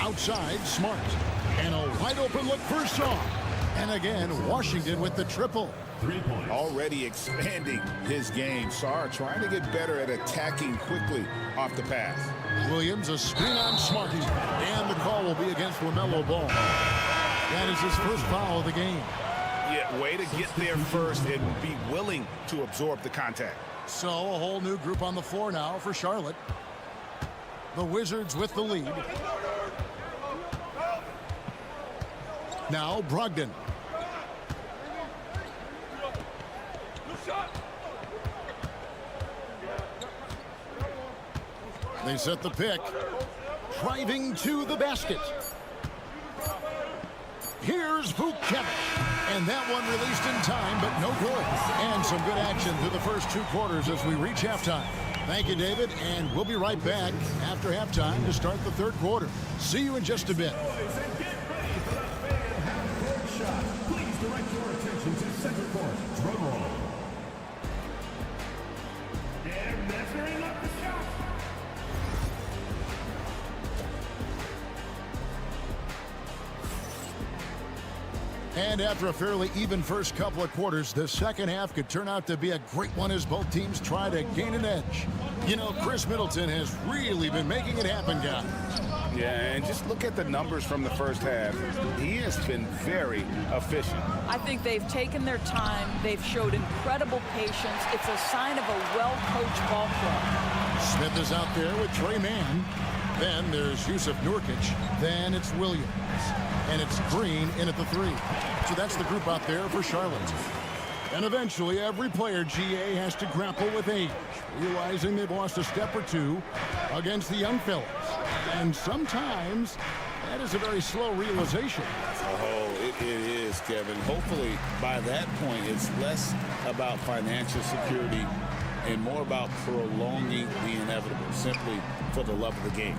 Speaker 6: Outside, Smart. And a wide open look for Sarr. And again, Washington with the triple.
Speaker 5: 3 points.
Speaker 7: Already expanding his game. Sarr trying to get better at attacking quickly off the pass.
Speaker 6: Williams, a screen on Smart. And the call will be against LaMelo Ball. That is his first foul of the game.
Speaker 7: Yeah, way to get there first and be willing to absorb the contact.
Speaker 6: So a whole new group on the floor now for Charlotte. The Wizards with the lead. Now Brogdon. They set the pick. Driving to the basket. Here's Vucevic. And that one released in time, but no good. And some good action through the first 2 quarters as we reach halftime. Thank you, David, and we'll be right back after halftime to start the 3rd quarter. See you in just a bit.
Speaker 5: Please direct your attention to center court. Drum roll. And measuring up the shot.
Speaker 6: And after a fairly even first couple of quarters, the second half could turn out to be a great one as both teams try to gain an edge. You know, Chris Middleton has really been making it happen, guys.
Speaker 7: Yeah, and just look at the numbers from the first half. He has been very efficient.
Speaker 8: I think they've taken their time. They've showed incredible patience. It's a sign of a well-coached ball club.
Speaker 6: Smith is out there with Trey Mann. Then there's Yusuf Nurkic. Then it's Williams. And it's Green in at the 3. So that's the group out there for Charlotte. And eventually, every player, GA, has to grapple with age, realizing they've lost a step or 2 against the young fellas. And sometimes, that is a very slow realization.
Speaker 7: Oh, it is, Kevin. Hopefully, by that point, it's less about financial security and more about prolonging the inevitable, simply for the love of the game.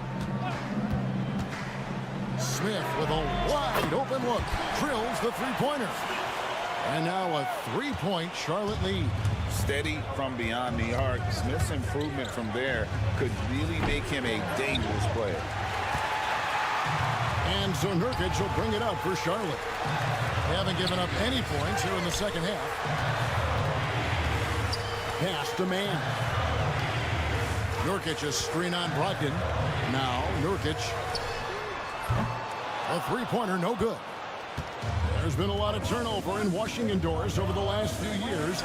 Speaker 6: Smith with a wide open look, drills the 3-pointer. And now a 3-point Charlotte lead.
Speaker 7: Steady from beyond the arc. Smith's improvement from there could really make him a dangerous player.
Speaker 6: And so Nurkic will bring it up for Charlotte. They haven't given up any points here in the second half. Pass to Mann. Nurkic a screen on Brogdon. Now Nurkic. A 3-pointer, no good. There's been a lot of turnover in Washington doors over the last few years.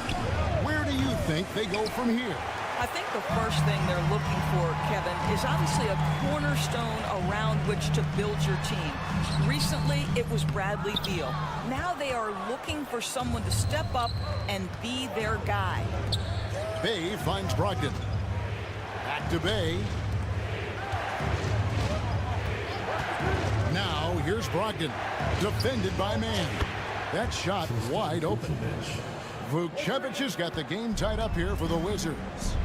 Speaker 6: Where do you think they go from here?
Speaker 8: I think the first thing they're looking for, Kevin, is obviously a cornerstone around which to build your team. Recently, it was Bradley Beal. Now they are looking for someone to step up and be their guy.
Speaker 6: Bay finds Brogdon. Back to Bay. Now, here's Brogdon, defended by Mann. That shot wide open. Vucevic has got the game tied up here for the Wizards.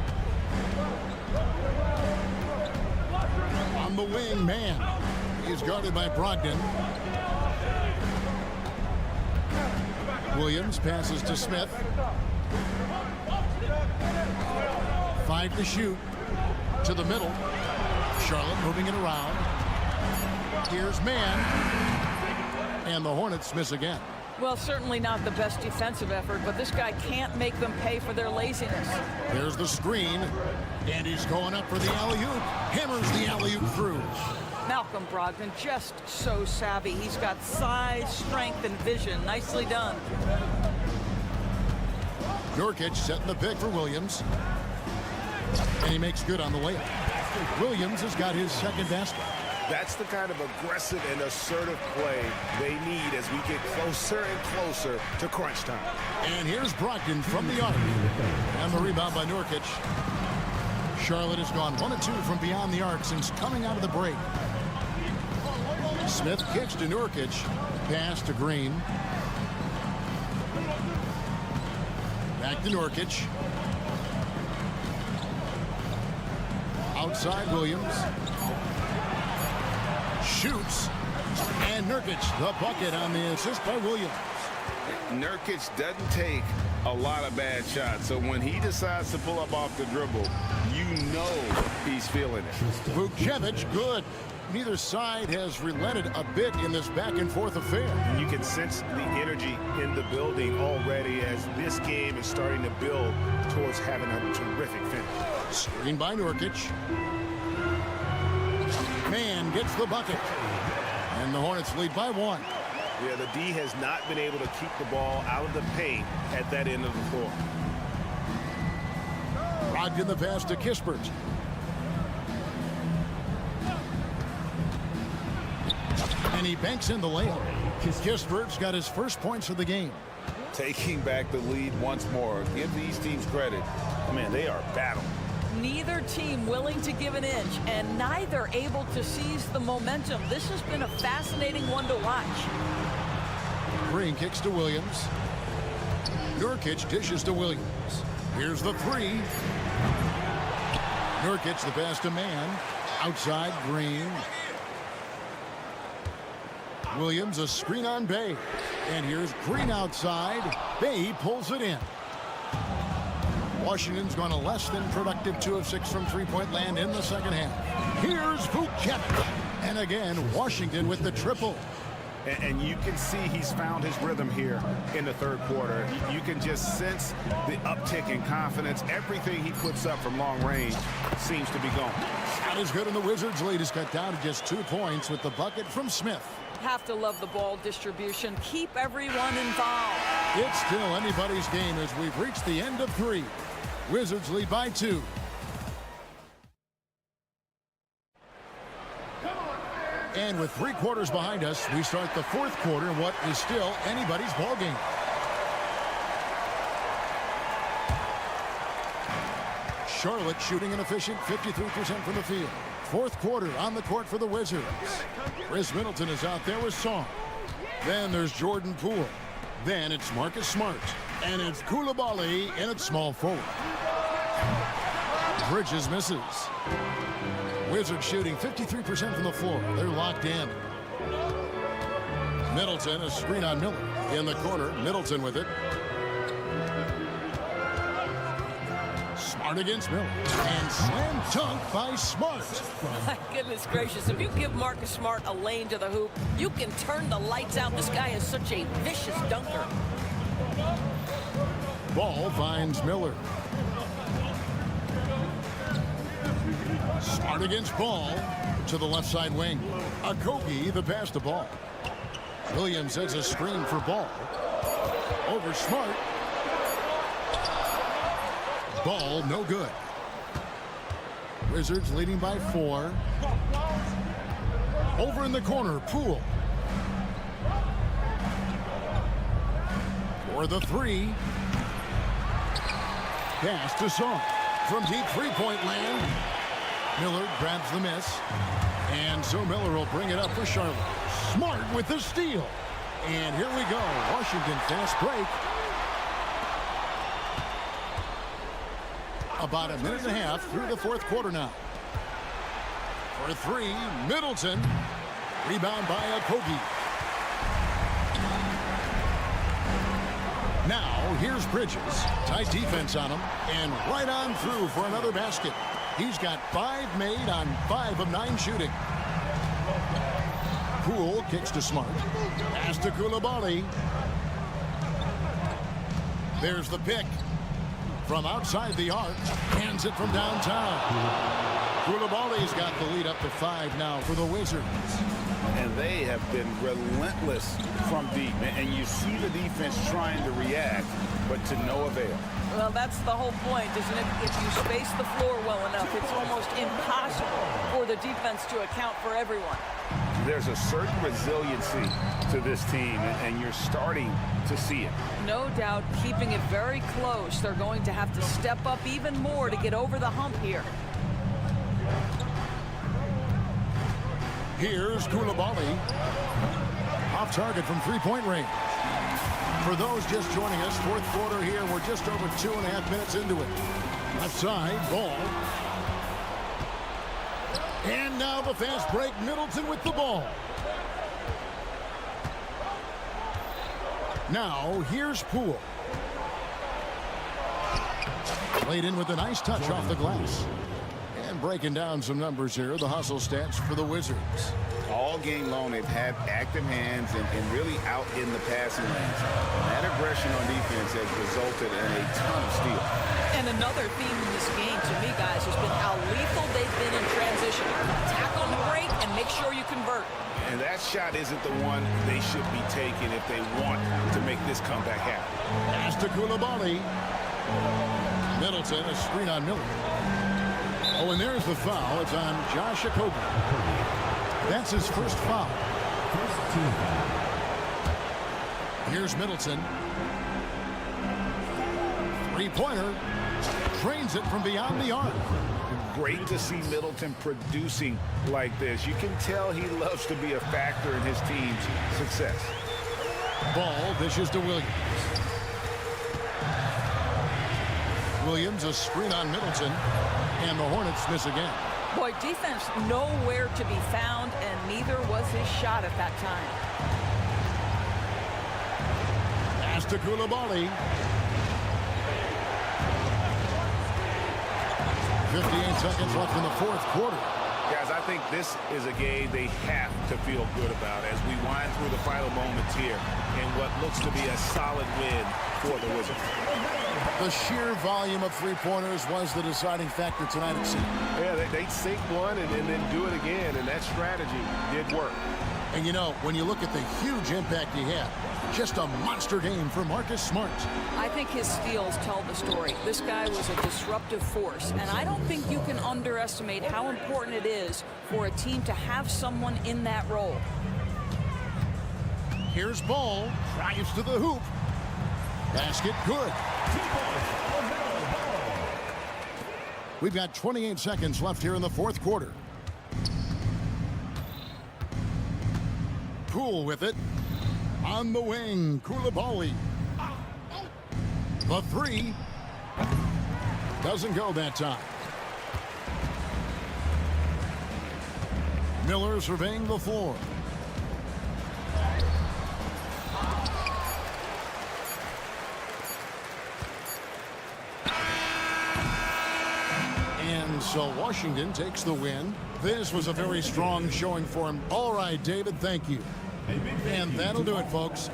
Speaker 6: On the wing, Mann. He's guarded by Brogdon. Williams passes to Smith. 5 to shoot. To the middle. Charlotte moving it around. Here's Mann. And the Hornets miss again.
Speaker 8: Well, certainly not the best defensive effort, but this guy can't make them pay for their laziness.
Speaker 6: There's the screen, and he's going up for the alley-oop. Hammers the alley-oop through.
Speaker 8: Malcolm Brogdon just so savvy. He's got size, strength, and vision. Nicely done.
Speaker 6: Nurkic setting the pick for Williams. And he makes good on the layup. Williams has got his second basket.
Speaker 7: That's the kind of aggressive and assertive play they need as we get closer and closer to crunch time.
Speaker 6: And here's Brogdon from the arc. And the rebound by Nurkic. Charlotte has gone 1 of 2 from beyond the arc since coming out of the break. Smith kicks to Nurkic. Pass to Green. Back to Nurkic. Outside Williams. Shoots. And Nurkic, the bucket on the assist by Williams.
Speaker 7: Nurkic doesn't take a lot of bad shots, so when he decides to pull up off the dribble, you know he's feeling it.
Speaker 6: Vukcevic, good. Neither side has relented a bit in this back-and-forth affair.
Speaker 3: You can sense the energy in the building already as this game is starting to build towards having a terrific finish.
Speaker 6: Screen by Nurkic. Man gets the bucket. And the Hornets lead by 1.
Speaker 3: Yeah, the D has not been able to keep the ball out of the paint at that end of the floor.
Speaker 6: Brogdon the pass to Kispert. And he banks in the layup. Kispert's got his first points of the game.
Speaker 7: Taking back the lead once more. Give these teams credit.
Speaker 3: Man, they are battling.
Speaker 8: Neither team willing to give an inch, and neither able to seize the momentum. This has been a fascinating one to watch.
Speaker 6: Green kicks to Williams. Nurkic dishes to Williams. Here's the three. Nurkic the pass to Man. Outside Green. Williams a screen on Bay. And here's Green outside. Bay pulls it in. Washington's gone a less than productive 2 of 6 from three-point land in the second half. Here's Vukcevic. And again, Washington with the triple.
Speaker 3: And you can see he's found his rhythm here in the third quarter. You can just sense the uptick in confidence. Everything he puts up from long range seems to be going.
Speaker 6: Shot is good, and the Wizards' lead is cut down to just 2 points with the bucket from Smith.
Speaker 8: Have to love the ball distribution. Keep everyone involved.
Speaker 6: It's still anybody's game as we've reached the end of 3. Wizards lead by 2. And with 3 quarters behind us, we start the 4th quarter in what is still anybody's ball game. Charlotte shooting an efficient 53% from the field. 4th quarter on the court for the Wizards. Chris Middleton is out there with Song. Then there's Jordan Poole. Then it's Marcus Smart. And it's Koulibaly in at small forward. Bridges misses. Wizards shooting 53% from the floor. They're locked in. Middleton, a screen on Miller. In the corner, Middleton with it. Smart against Miller. And slam dunk by Smart.
Speaker 10: My goodness gracious, if you give Marcus Smart a lane to the hoop, you can turn the lights out. This guy is such a vicious dunker.
Speaker 6: Ball finds Miller. Smart against Ball to the left side wing. Okogie the pass to Ball. Williams has a screen for Ball. Over Smart. Ball no good. Wizards leading by 4. Over in the corner, Poole. For the 3. Pass to Song. From deep three-point land. Miller grabs the miss. And so Miller will bring it up for Charlotte. Smart with the steal. And here we go. Washington fast break. About a minute and a half through the 4th quarter now. For 3, Middleton. Rebound by Okogie. Now, here's Bridges. Tight defense on him. And right on through for another basket. He's got 5 made on 5 of 9 shooting. Poole kicks to Smart. Pass to Koulibaly. There's the pick. From outside the arc, hands it from downtown. Koulibaly's got the lead up to 5 now for the Wizards.
Speaker 7: And they have been relentless from deep. And you see the defense trying to react, but to no avail.
Speaker 8: Well, that's the whole point, isn't it? If you space the floor well enough, it's almost impossible for the defense to account for everyone.
Speaker 7: There's a certain resiliency to this team, and you're starting to see it.
Speaker 8: No doubt, keeping it very close. They're going to have to step up even more to get over the hump here.
Speaker 6: Here's Koulibaly. Off target from three-point range. For those just joining us, fourth quarter here. We're just over 2.5 minutes into it. Left side, ball. And now the fast break. Middleton with the ball. Now, here's Poole. Played in with a nice touch off the glass. And breaking down some numbers here, the hustle stats for the Wizards.
Speaker 7: All game long, they've had active hands and really out in the passing lanes. That aggression on defense has resulted in a ton of steals.
Speaker 8: And another theme in this game, to me, guys, has been how lethal they've been in transition. Attack on the break and make sure you convert.
Speaker 7: And that shot isn't the one they should be taking if they want to make this comeback happen.
Speaker 6: Pass to Koulibaly. Middleton, a screen on Miller. Oh, and there's the foul. It's on Josh Okogie. That's his first foul. Here's Middleton. Three-pointer. Drains it from beyond the arc.
Speaker 7: Great to see Middleton producing like this. You can tell he loves to be a factor in his team's success.
Speaker 6: Ball dishes to Williams. Williams, a screen on Middleton. And the Hornets miss again.
Speaker 8: Boy, defense nowhere to be found, and neither was his shot at that time.
Speaker 6: Pass to Koulibaly. 58 seconds left in the fourth quarter.
Speaker 7: Guys, I think this is a game they have to feel good about as we wind through the final moments here in what looks to be a solid win for the Wizards.
Speaker 6: The sheer volume of three-pointers was the deciding factor tonight, it seemed.
Speaker 1: Yeah, they sink one and then do it again, and that strategy did work.
Speaker 6: And you know, when you look at the huge impact he had, just a monster game for Marcus Smart.
Speaker 8: I think his steals tell the story. This guy was a disruptive force, and I don't think you can underestimate how important it is for a team to have someone in that role.
Speaker 6: Here's Ball, drives to the hoop. Basket good. We've got 28 seconds left here in the fourth quarter. Poole with it. On the wing, Koulibaly. The three. Doesn't go that time. Miller surveying the floor. And so Washington takes the win. This was a very strong showing for him. All right, David, thank you. And that'll do it, folks.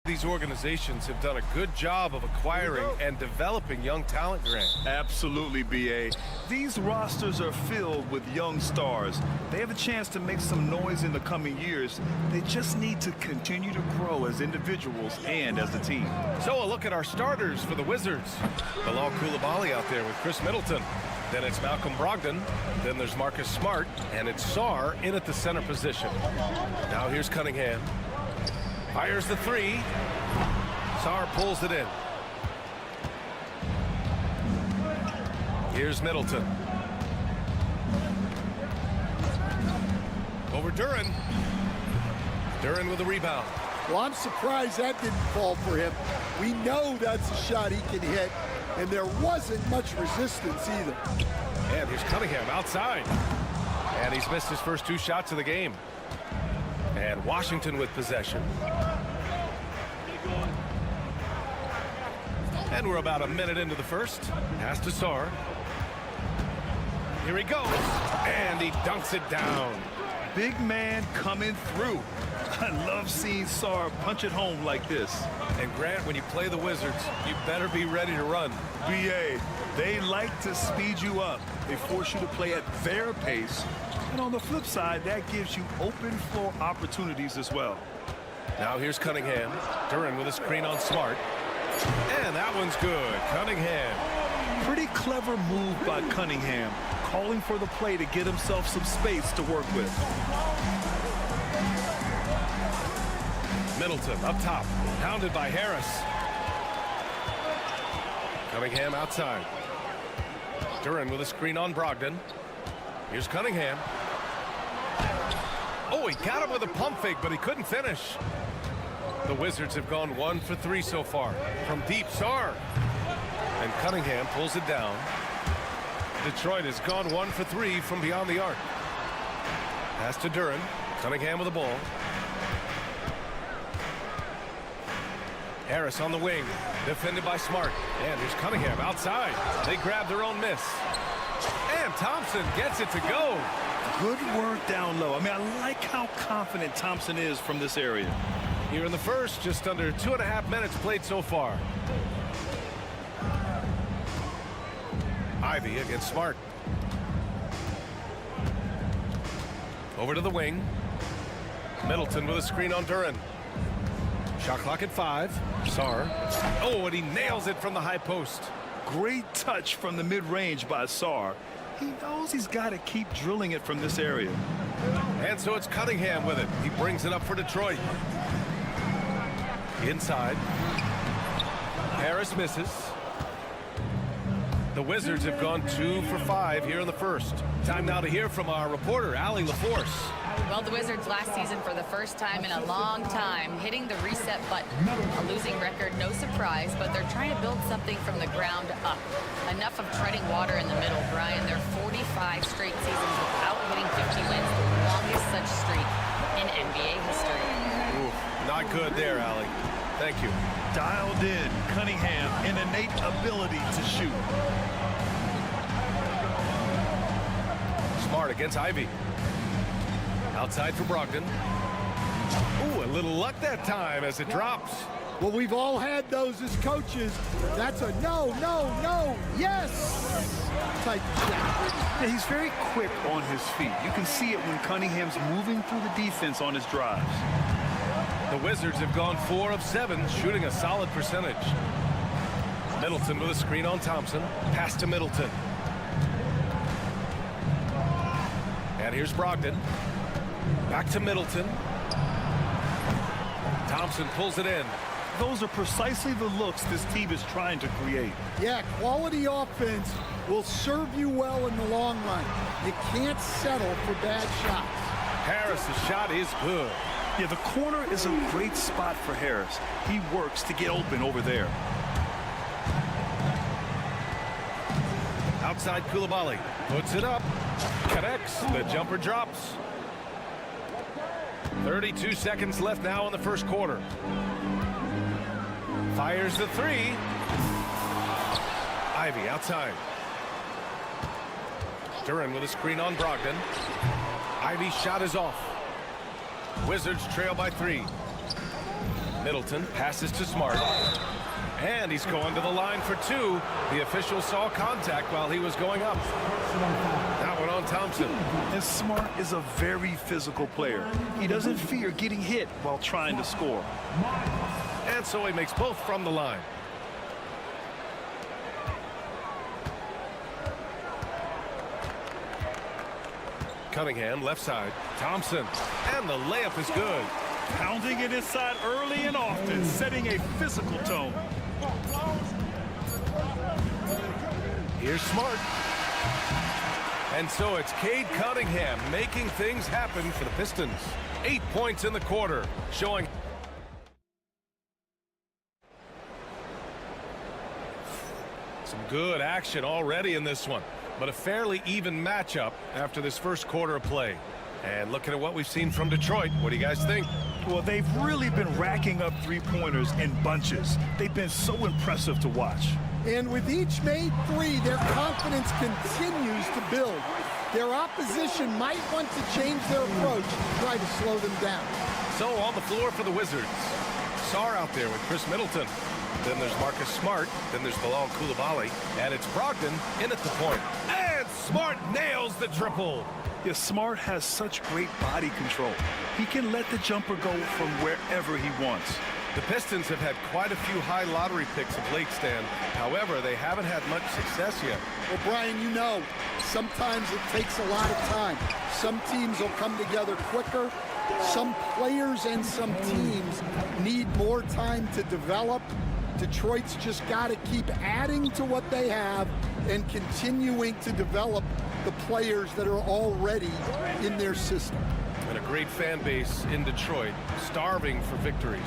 Speaker 1: These organizations have done a good job of acquiring and developing young talent, Grant.
Speaker 3: Absolutely, B.A. These rosters are filled with young stars. They have a chance to make some noise in the coming years. They just need to continue to grow as individuals and as a team.
Speaker 1: So a look at our starters for the Wizards. Bilal Coulibaly out there with Chris Middleton. Then it's Malcolm Brogdon. Then there's Marcus Smart. And it's Sarr in at the center position. Now here's Cunningham. Fires the three. Sarr pulls it in. Here's Middleton. Over Duren. Duren with a rebound.
Speaker 11: Well, I'm surprised that didn't fall for him. We know that's a shot he can hit, and there wasn't much resistance either.
Speaker 1: And here's Cunningham outside. And he's missed his first 2 shots of the game. And Washington with possession. And we're about a minute into the first. Pass to Sarr. Here he goes. And he dunks it down.
Speaker 3: Big man coming through. I love seeing Sarr punch it home like this.
Speaker 1: And Grant, when you play the Wizards, you better be ready to run.
Speaker 3: B.A., they like to speed you up. They force you to play at their pace. And on the flip side, that gives you open floor opportunities as well.
Speaker 1: Now here's Cunningham. Duren with a screen on Smart. And that one's good. Cunningham.
Speaker 3: Pretty clever move by Cunningham, calling for the play to get himself some space to work with.
Speaker 1: Middleton up top. Pounded by Harris. Cunningham outside. Duren with a screen on Brogdon. Here's Cunningham. Oh, he got him with a pump fake, but he couldn't finish. The Wizards have gone 1 for 3 so far. From deep, Sarr. And Cunningham pulls it down. Detroit has gone 1 for 3 from beyond the arc. Pass to Duren. Cunningham with the ball. Harris on the wing. Defended by Smart. And here's Cunningham outside. They grab their own miss. And Thompson gets it to go.
Speaker 3: Good work down low. I mean, I like how confident Thompson is from this area.
Speaker 1: Here in the first, just under 2.5 minutes played so far. Ivy against Smart. Over to the wing. Middleton with a screen on Duren. Shot clock at 5. Sarr. Oh, and he nails it from the high post.
Speaker 3: Great touch from the mid-range by Sarr. He knows he's got to keep drilling it from this area.
Speaker 1: And so it's Cunningham with it. He brings it up for Detroit. Inside. Harris misses. The Wizards have gone 2 for 5 here in the first. Time now to hear from our reporter, Allie LaForce.
Speaker 4: Well, the Wizards last season for the first time in a long time hitting the reset button. A losing record, no surprise, but they're trying to build something from the ground up. Enough of treading water in the middle, Brian. They're 45 straight seasons without hitting 50 wins, the longest such streak in NBA history.
Speaker 1: Ooh, not good there, Allie. Thank you.
Speaker 3: Dialed in. Cunningham, an innate ability to shoot.
Speaker 1: Smart against Ivy. Outside for Brogdon. Ooh, a little luck that time as it drops.
Speaker 11: Well, we've all had those as coaches. That's a no, no, no, yes type shot.
Speaker 3: Yeah, he's very quick on his feet. You can see it when Cunningham's moving through the defense on his drives.
Speaker 1: The Wizards have gone 4 of 7, shooting a solid percentage. Middleton with a screen on Thompson. Pass to Middleton. And here's Brogdon. Back to Middleton. Thompson pulls it in.
Speaker 3: Those are precisely the looks this team is trying to create.
Speaker 11: Yeah, quality offense will serve you well in the long run. You can't settle for bad shots.
Speaker 1: Harris' shot is good.
Speaker 3: Yeah, the corner is a great spot for Harris. He works to get open over there.
Speaker 1: Outside Coulibaly. Puts it up. Connects. The jumper drops. 32 seconds left now in the first quarter. Fires the three. Ivy outside. Duren with a screen on Brogdon. Ivy's shot is off. Wizards trail by 3. Middleton passes to Smart. And he's going to the line for 2. The official saw contact while he was going up. That one on Thompson.
Speaker 3: And Smart is a very physical player. He doesn't fear getting hit while trying to score.
Speaker 1: And so he makes both from the line. Cunningham left side. Thompson. And the layup is good.
Speaker 3: Pounding it inside early and often, setting a physical tone.
Speaker 1: Here's Smart. And so it's Cade Cunningham making things happen for the Pistons. 8 points in the quarter, showing some good action already in this one, but a fairly even matchup after this first quarter of play. And looking at what we've seen from Detroit, what do you guys think?
Speaker 3: Well, they've really been racking up three-pointers in bunches. They've been so impressive to watch.
Speaker 11: And with each made 3, their confidence continues to build. Their opposition might want to change their approach, try to slow them down.
Speaker 1: So on the floor for the Wizards, Sarr out there with Chris Middleton. Then there's Marcus Smart. Then there's Bilal Coulibaly. And it's Brogdon in at the point. And Smart nails the triple.
Speaker 3: Yeah, Smart has such great body control. He can let the jumper go from wherever he wants.
Speaker 1: The Pistons have had quite a few high lottery picks of late, Stan. However, they haven't had much success yet.
Speaker 11: Well, Brian, you know, sometimes it takes a lot of time. Some teams will come together quicker. Some players and some teams need more time to develop. Detroit's just got to keep adding to what they have and continuing to develop the players that are already in their system.
Speaker 1: And a great fan base in Detroit, starving for victories.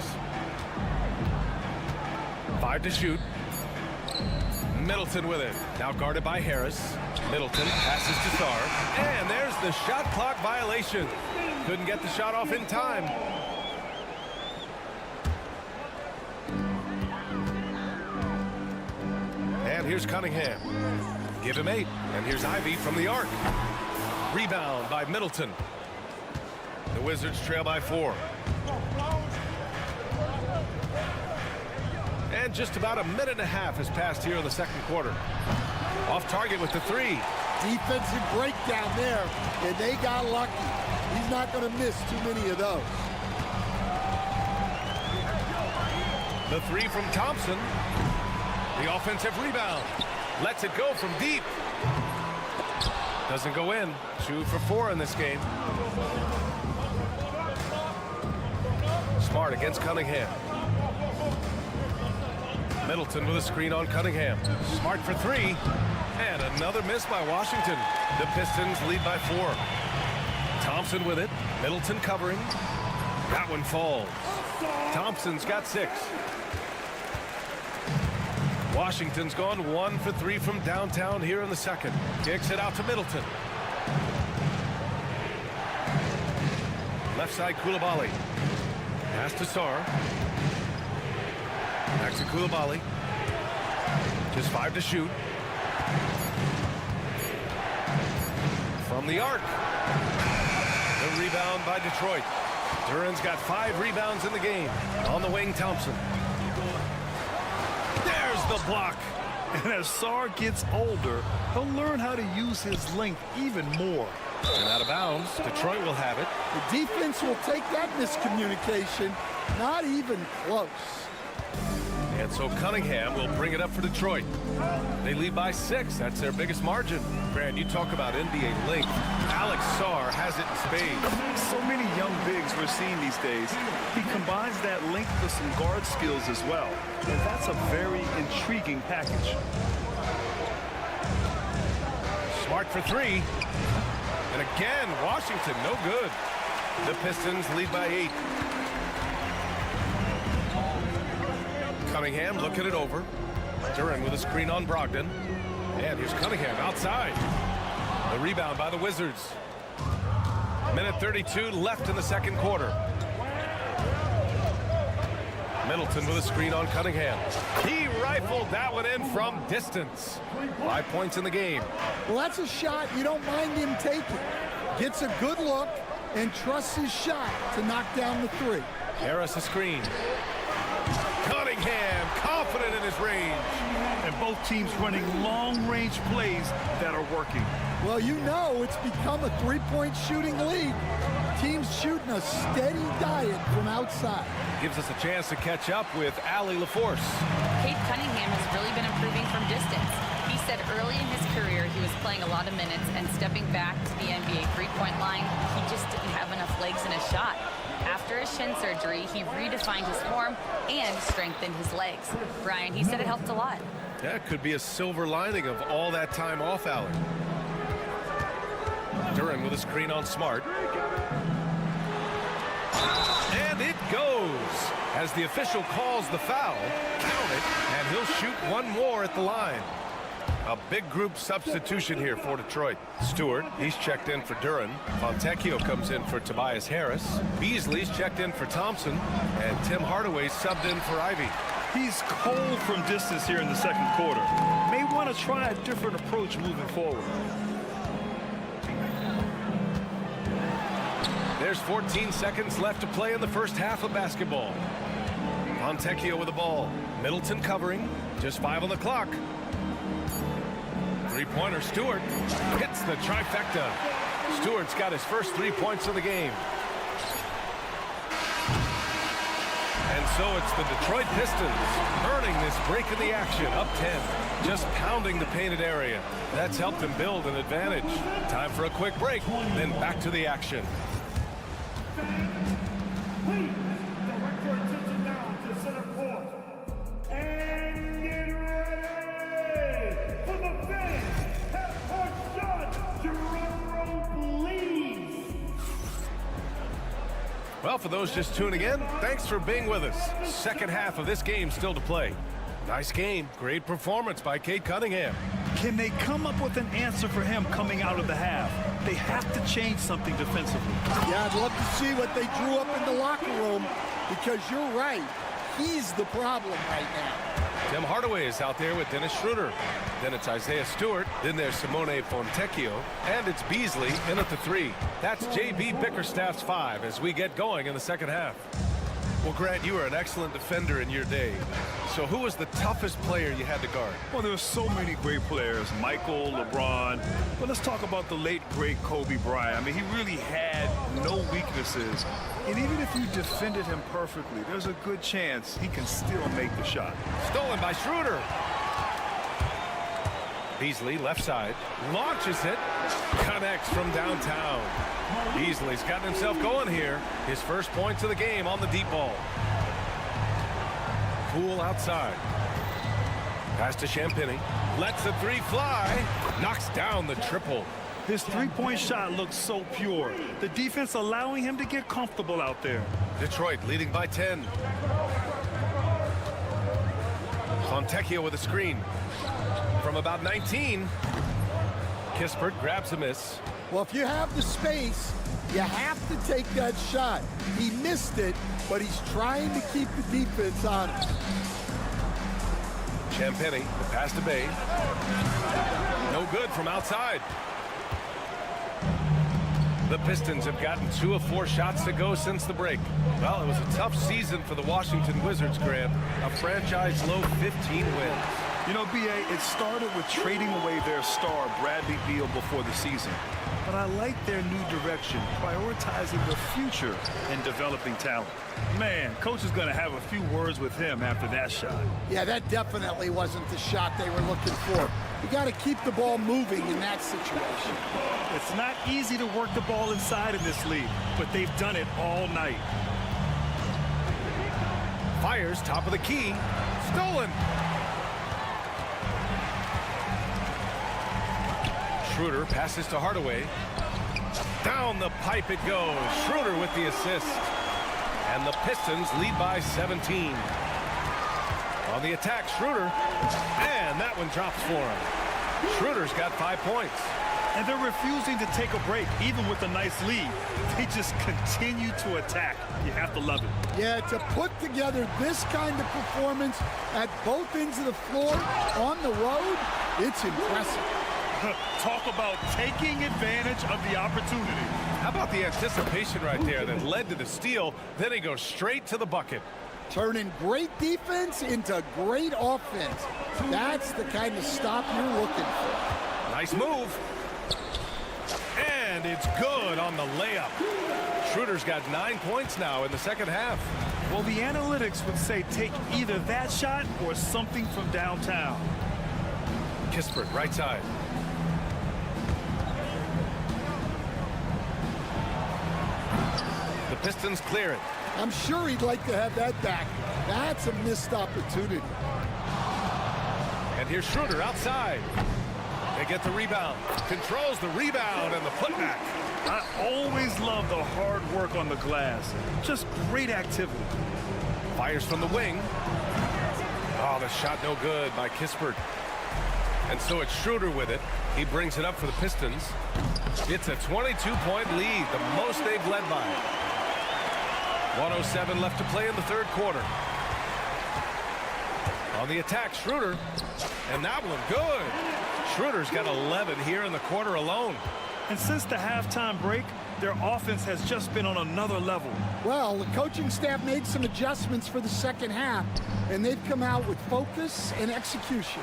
Speaker 1: 5 to shoot. Middleton with it. Now guarded by Harris. Middleton passes to Sarr. And there's the shot clock violation. Couldn't get the shot off in time. And here's Cunningham. Give him 8. And here's Ivy from the arc. Rebound by Middleton. The Wizards trail by 4. And just about a minute and a half has passed here in the second quarter. Off target with the 3.
Speaker 11: Defensive breakdown there, and they got lucky. He's not going to miss too many of those.
Speaker 1: The 3 from Thompson. The offensive rebound. Lets it go from deep. Doesn't go in. 2 for 4 in this game. Smart against Cunningham. Middleton with a screen on Cunningham. Smart for 3. And another miss by Washington. The Pistons lead by 4. Thompson with it. Middleton covering. That one falls. Thompson's got 6. Washington's gone 1 for 3 from downtown here in the second. Kicks it out to Middleton. Left side Coulibaly. Pass to Sarr. Back to Coulibaly. Just 5 to shoot. From the arc. The rebound by Detroit. Duren's got 5 rebounds in the game. On the wing, Thompson. There's the block.
Speaker 3: And as Sarr gets older, he'll learn how to use his length even more.
Speaker 1: And out of bounds. Detroit will have it.
Speaker 11: The defense will take that miscommunication. Not even close.
Speaker 1: And so Cunningham will bring it up for Detroit. They lead by 6. That's their biggest margin. Grant, you talk about NBA length. Alex Sarr has it in spades.
Speaker 3: So many young bigs we're seeing these days. He combines that length with some guard skills as well. And that's a very intriguing package.
Speaker 1: Smart for 3. And again, Washington, no good. The Pistons lead by 8. Cunningham looking it over. Duren with a screen on Brogdon. And here's Cunningham outside. The rebound by the Wizards. Minute 32 left in the second quarter. Middleton with a screen on Cunningham. He rifled that one in from distance. 5 points in the game.
Speaker 11: Well, that's a shot you don't mind him taking. Gets a good look and trusts his shot to knock down the three.
Speaker 1: Harris a screen. Cunningham confident in his range.
Speaker 3: And both teams running long-range plays that are working.
Speaker 11: Well, you know it's become a three-point shooting league. Teams shooting a steady diet from outside.
Speaker 1: Gives us a chance to catch up with Allie LaForce.
Speaker 4: Cade Cunningham has really been improving from distance. He said early in his career he was playing a lot of minutes, and stepping back to the NBA three-point line, he just didn't have enough legs in his shot. After his shin surgery, he redefined his form and strengthened his legs. Brian, he said it helped a lot.
Speaker 1: Yeah, it could be a silver lining of all that time off, Allie. Duren with a screen on Smart. And it goes as the official calls the foul. Count it, and he'll shoot one more at the line. A big group substitution here for Detroit. Stewart, he's checked in for Duren. Fontecchio comes in for Tobias Harris. Beasley's checked in for Thompson. And Tim Hardaway subbed in for Ivy.
Speaker 3: He's cold from distance here in the second quarter. May want to try a different approach moving forward.
Speaker 1: There's 14 seconds left to play in the first half of basketball. Fontecchio with the ball. Middleton covering. Just 5 on the clock. Three-pointer, Stewart hits the trifecta. Stewart's got his first 3 points of the game. And so it's the Detroit Pistons earning this break in the action, up 10. Just pounding the painted area. That's helped them build an advantage. Time for a quick break, then back to the action.
Speaker 5: Please direct your attention now to center court. And get ready for the finish. Half-court shot. Drum roll, please.
Speaker 1: Well, for those just tuning in, thanks for being with us. Second half of this game still to play. Nice game. Great performance by Cade Cunningham.
Speaker 3: Can they come up with an answer for him coming out of the half? They have to change something defensively.
Speaker 11: Yeah, I'd love to see what they drew up in the locker room, because you're right. He's the problem right now.
Speaker 1: Tim Hardaway is out there with Dennis Schroeder. Then it's Isaiah Stewart. Then there's Simone Fontecchio. And it's Beasley in at the 3. That's J.B. Bickerstaff's 5 as we get going in the second half. Well, Grant, you were an excellent defender in your day. So who was the toughest player you had to guard?
Speaker 3: Well, there were so many great players, Michael, LeBron. But let's talk about the late, great Kobe Bryant. I mean, he really had no weaknesses. And even if you defended him perfectly, there's a good chance he can still make the shot.
Speaker 1: Stolen by Schroeder. Beasley, left side, launches it, connects from downtown. Beasley's gotten himself going here. His first points of the game on the deep ball. Poole outside. Pass to Champagny. Lets the 3 fly. Knocks down the triple.
Speaker 3: His three-point shot looks so pure. The defense allowing him to get comfortable out there.
Speaker 1: Detroit leading by 10. Fontecchio with a screen. From about 19. Kispert grabs a miss.
Speaker 11: Well, if you have the space, you have to take that shot. He missed it, but he's trying to keep the defense on it.
Speaker 1: Champagny, the pass to Bay. No good from outside. The Pistons have gotten 2 of 4 shots to go since the break. Well, it was a tough season for the Washington Wizards, Grant. A franchise low 15 wins.
Speaker 3: You know, B.A., it started with trading away their star, Bradley Beal, before the season. But I like their new direction, prioritizing the future and developing talent. Man, coach is going to have a few words with him after that shot.
Speaker 11: Yeah, that definitely wasn't the shot they were looking for. You got to keep the ball moving in that situation.
Speaker 3: It's not easy to work the ball inside in this league, but they've done it all night.
Speaker 1: Fires top of the key. Stolen. Schroeder passes to Hardaway. Down the pipe it goes. Schroeder with the assist. And the Pistons lead by 17. On the attack, Schroeder. And that one drops for him. Schroeder's got 5 points.
Speaker 3: And they're refusing to take a break, even with a nice lead. They just continue to attack. You have to love it.
Speaker 11: Yeah, to put together this kind of performance at both ends of the floor on the road, it's impressive.
Speaker 3: Talk about taking advantage of the opportunity.
Speaker 1: How about the anticipation right there that led to the steal? Then he goes straight to the bucket.
Speaker 11: Turning great defense into great offense. That's the kind of stop you're looking for.
Speaker 1: Nice move. And it's good on the layup. Schroeder's got 9 points now in the second half.
Speaker 3: Well, the analytics would say take either that shot or something from downtown.
Speaker 1: Kispert, right side. The Pistons clear it.
Speaker 11: I'm sure he'd like to have that back. That's a missed opportunity.
Speaker 1: And here's Schroeder outside. They get the rebound. Controls the rebound and the putback.
Speaker 3: I always love the hard work on the glass. Just great activity.
Speaker 1: Fires from the wing. Oh, the shot no good by Kispert. And so it's Schroeder with it. He brings it up for the Pistons. It's a 22-point lead, the most they've led by. 1:07 left to play in the third quarter. On the attack, Schroeder. And that one good. Schroeder's got 11 here in the quarter alone.
Speaker 3: And since the halftime break, their offense has just been on another level.
Speaker 11: Well, the coaching staff made some adjustments for the second half, and they've come out with focus and execution.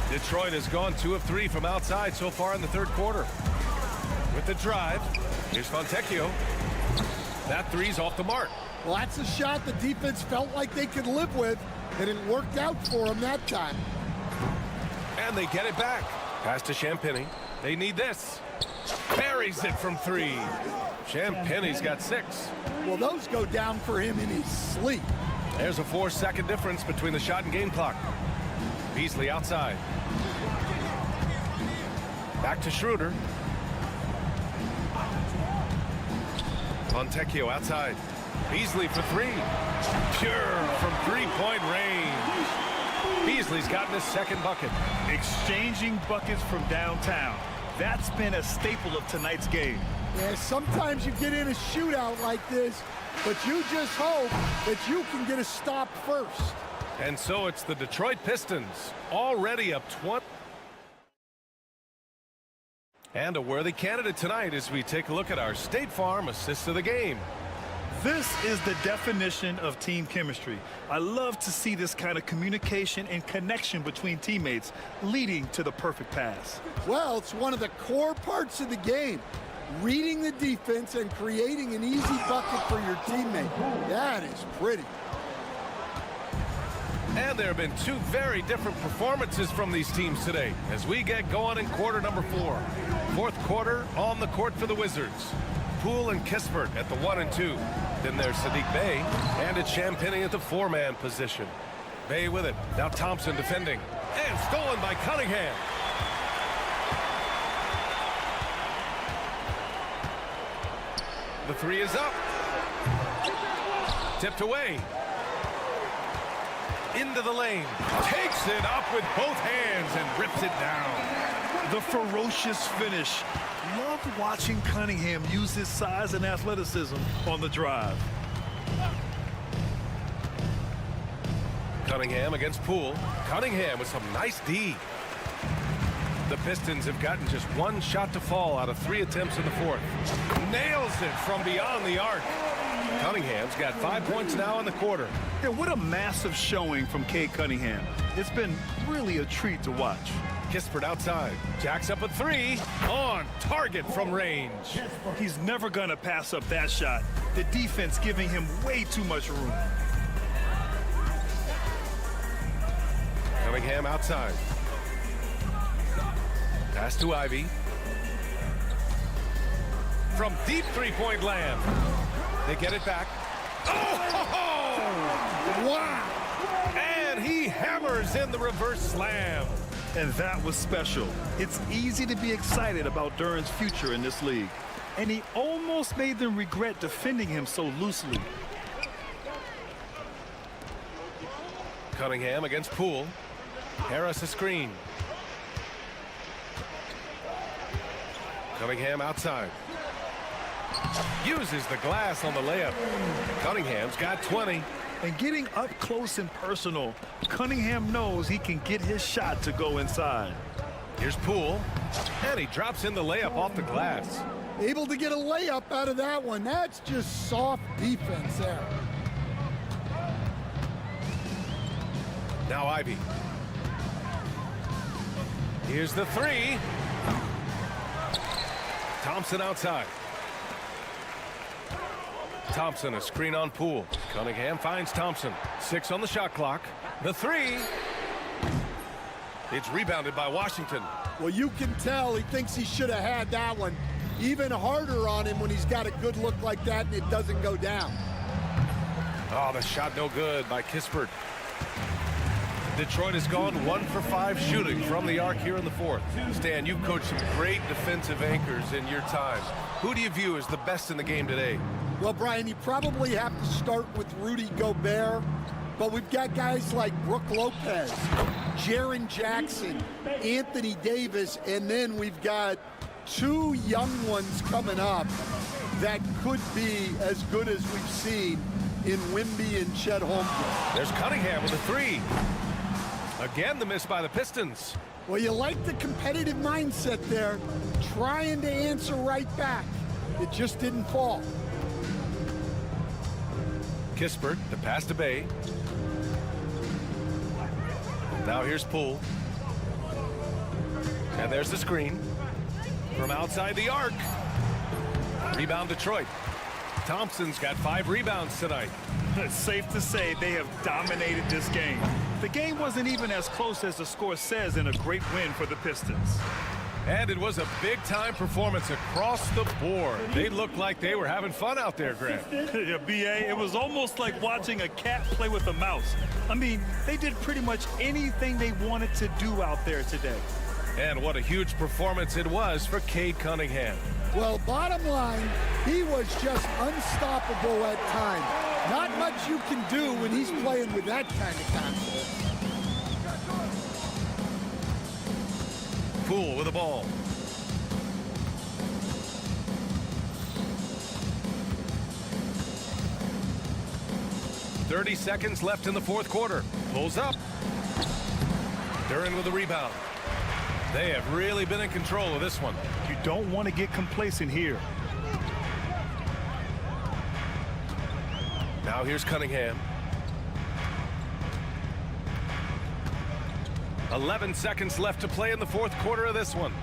Speaker 1: Detroit has gone 2 of 3 from outside so far in the third quarter. With the drive, here's Fontecchio. That three's off the mark.
Speaker 11: Well, that's a shot the defense felt like they could live with, and it worked out for them that time.
Speaker 1: And they get it back. Pass to Champagny. They need this. Buries it from 3. Champagny's got 6.
Speaker 11: Well, those go down for him in his sleep.
Speaker 1: There's a 4-second difference between the shot and game clock. Beasley outside. Back to Schroeder. Fontecchio outside. Beasley for 3. Pure from 3-point range. Beasley's gotten his second bucket.
Speaker 3: Exchanging buckets from downtown. That's been a staple of tonight's game.
Speaker 11: Yeah, sometimes you get in a shootout like this, but you just hope that you can get a stop first.
Speaker 1: And so it's the Detroit Pistons, already up 20. And a worthy candidate tonight as we take a look at our State Farm assist of the game.
Speaker 3: This is the definition of team chemistry. I love to see this kind of communication and connection between teammates leading to the perfect pass.
Speaker 11: Well, it's one of the core parts of the game. Reading the defense and creating an easy bucket for your teammate. That is pretty.
Speaker 1: And there have been 2 very different performances from these teams today as we get going in quarter number 4. Fourth quarter on the court for the Wizards. Poole and Kispert at the 1 and 2. Then there's Sadiq Bey, and it's Champagny at the 4-man position. Bey with it. Now Thompson defending. And stolen by Cunningham. The 3 is up. Tipped away. Into the lane. Takes it up with both hands and rips it down.
Speaker 3: The ferocious finish. Loved watching Cunningham use his size and athleticism on the drive.
Speaker 1: Cunningham against Poole. Cunningham with some nice D. The Pistons have gotten just 1 shot to fall out of 3 attempts in the fourth. Nails it from beyond the arc. Cunningham's got 5 points now in the quarter.
Speaker 3: Yeah, what a massive showing from Cade Cunningham. It's been really a treat to watch.
Speaker 1: Kispert outside. Jacks up a 3. On target from range.
Speaker 3: He's never going to pass up that shot. The defense giving him way too much room.
Speaker 1: Cunningham outside. Pass to Ivy. From deep 3-point land. They get it back. Oh!
Speaker 11: Wow!
Speaker 1: And he hammers in the reverse slam.
Speaker 3: And that was special. It's easy to be excited about Duren's future in this league. And he almost made them regret defending him so loosely.
Speaker 1: Cunningham against Poole. Harris a screen. Cunningham outside. Uses the glass on the layup. Cunningham's got 20.
Speaker 3: And getting up close and personal, Cunningham knows he can get his shot to go inside.
Speaker 1: Here's Poole, and he drops in the layup off the glass.
Speaker 11: Able to get a layup out of that one. That's just soft defense there.
Speaker 1: Now Ivy. Here's the three. Thompson outside. Thompson, a screen on Poole. Cunningham finds Thompson. 6 on the shot clock. The three. It's rebounded by Washington.
Speaker 11: Well, you can tell he thinks he should have had that one. Even harder on him when he's got a good look like that and it doesn't go down.
Speaker 1: Oh, the shot no good by Kispert. Detroit has gone 1 for 5 shooting from the arc here in the fourth. Stan, you've coached some great defensive anchors in your time. Who do you view as the best in the game today?
Speaker 11: Well, Brian, you probably have to start with Rudy Gobert, but we've got guys like Brook Lopez, Jaren Jackson, Anthony Davis, and then we've got 2 young ones coming up that could be as good as we've seen in Wemby and Chet Holmgren.
Speaker 1: There's Cunningham with a three. Again, the miss by the Pistons.
Speaker 11: Well, you like the competitive mindset there, trying to answer right back. It just didn't fall.
Speaker 1: Kispert, the pass to Bay. Now here's Poole. And there's the screen. From outside the arc. Rebound Detroit. Thompson's got 5 rebounds tonight.
Speaker 3: It's safe to say they have dominated this game. The game wasn't even as close as the score says in a great win for the Pistons.
Speaker 1: And it was a big-time performance across the board. They looked like they were having fun out there, Grant.
Speaker 3: Yeah, B.A., it was almost like watching a cat play with a mouse. I mean, they did pretty much anything they wanted to do out there today.
Speaker 1: And what a huge performance it was for Cade Cunningham.
Speaker 11: Well, bottom line, he was just unstoppable at times. Not much you can do when he's playing with that kind of confidence.
Speaker 1: Poole with the ball. .30 seconds left in the fourth quarter. Pulls up. Duren with the rebound. They have really been in control of this one.
Speaker 3: You don't want to get complacent here.
Speaker 1: Now here's Cunningham. 11 seconds left to play in the fourth quarter of this one.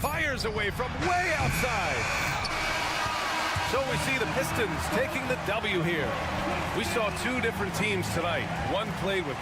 Speaker 1: Fires away from way outside. So we see the Pistons taking the W here. We saw 2 different teams tonight. One played with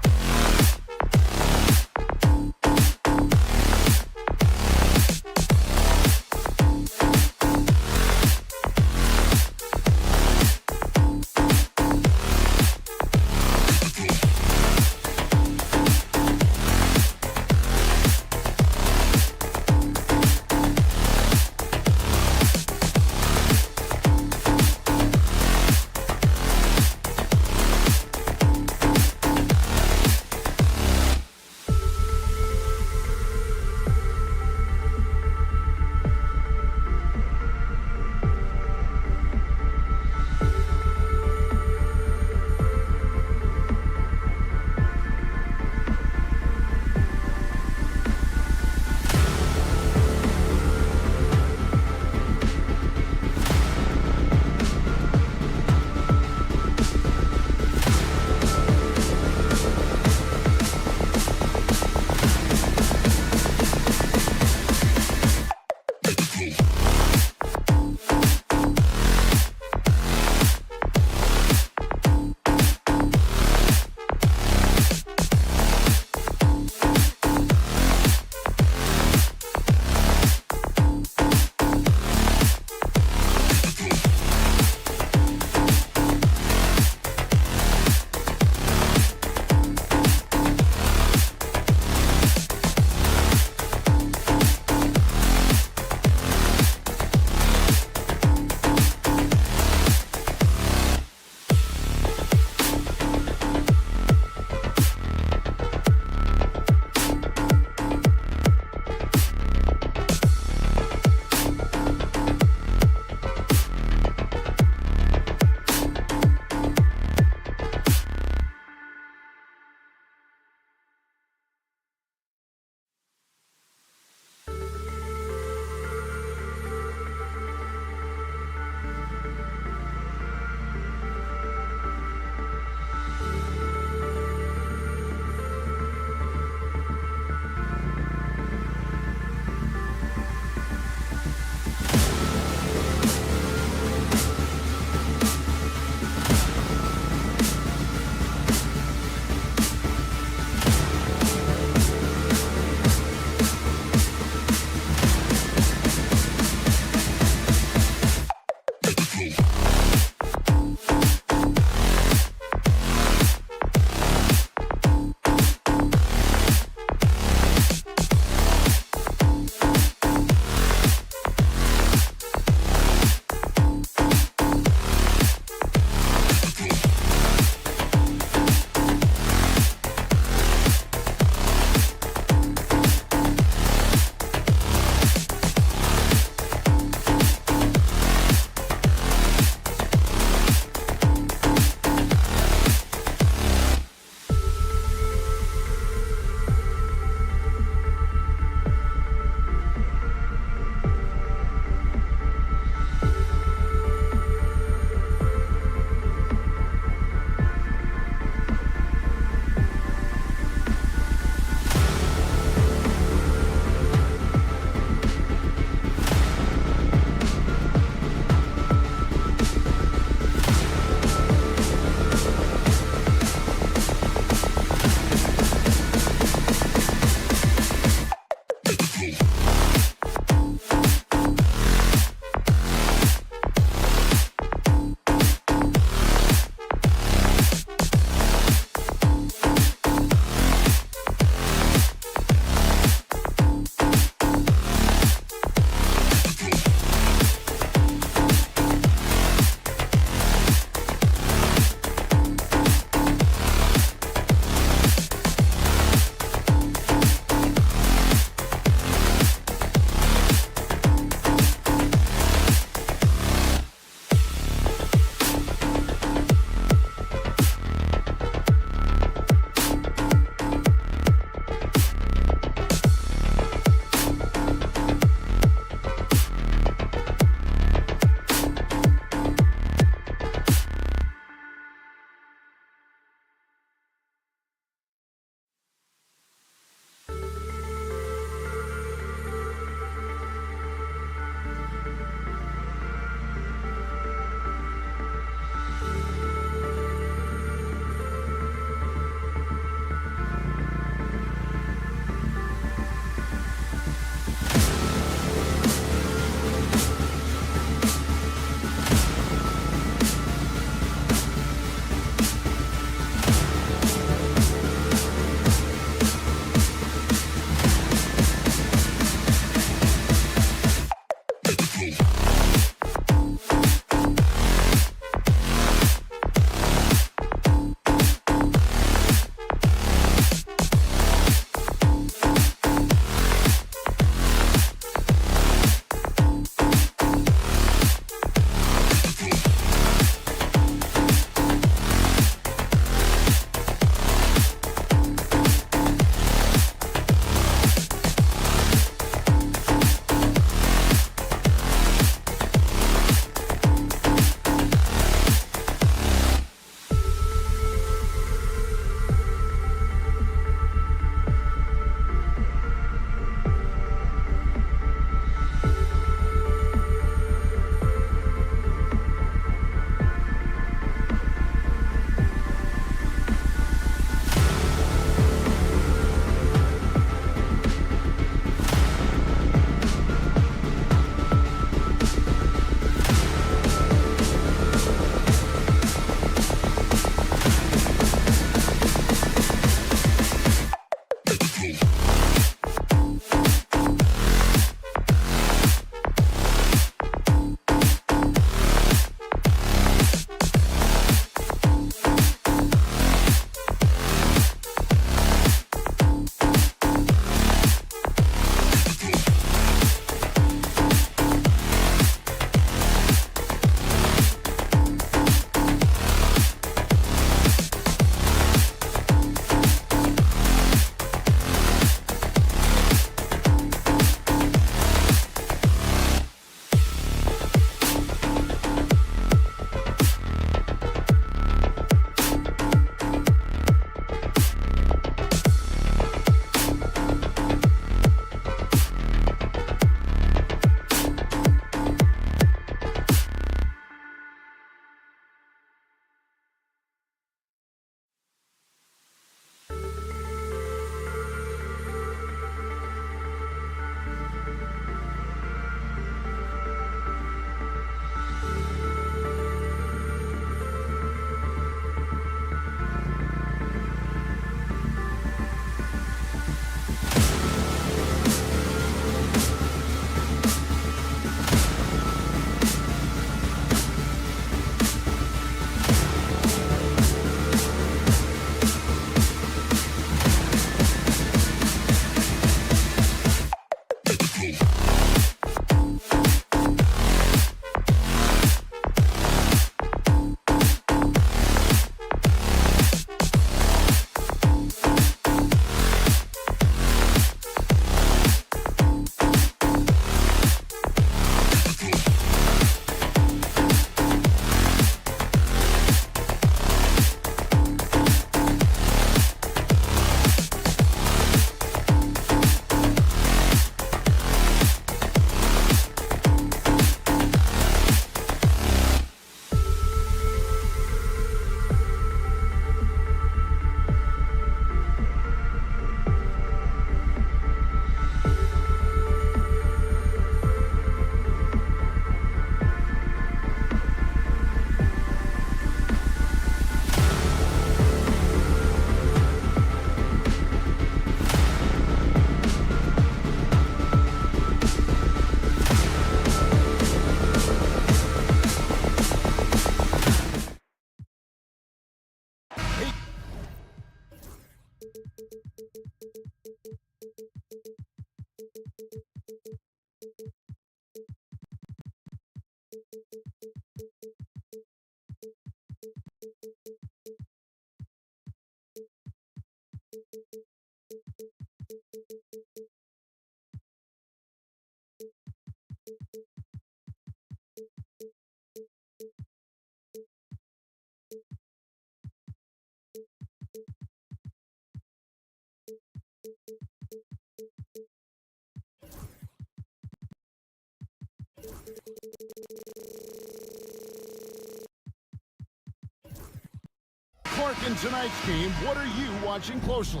Speaker 6: Clark, in tonight's game, what are you watching closely?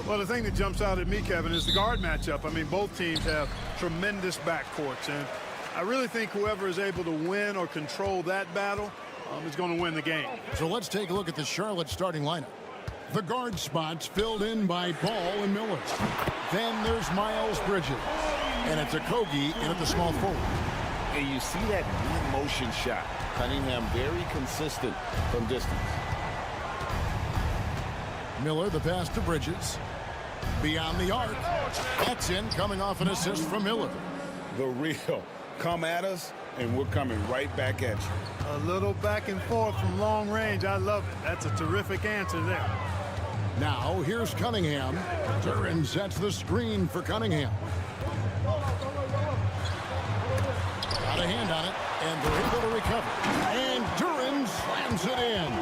Speaker 3: Well, the thing that jumps out at me, Kevin, is the guard matchup. I mean, both teams have tremendous backcourts, and I really think whoever is able to win or control that battle is going to win the game.
Speaker 6: So let's take a look at the Charlotte starting lineup. The guard spots filled in by Ball and Miller. Then there's Miles Bridges, and it's Okogie in at the small forward.
Speaker 7: And you see that in-motion shot. Cunningham very consistent from distance.
Speaker 6: Miller, the pass to Bridges. Beyond the arc. That's in, coming off an assist from Miller.
Speaker 7: The real. Come at us, and we're coming right back at you.
Speaker 3: A little back and forth from long range. I love it. That's a terrific answer there.
Speaker 6: Now, here's Cunningham. Duren sets the screen for Cunningham. Got a hand on it, and they're able to recover. And Duren slams it in.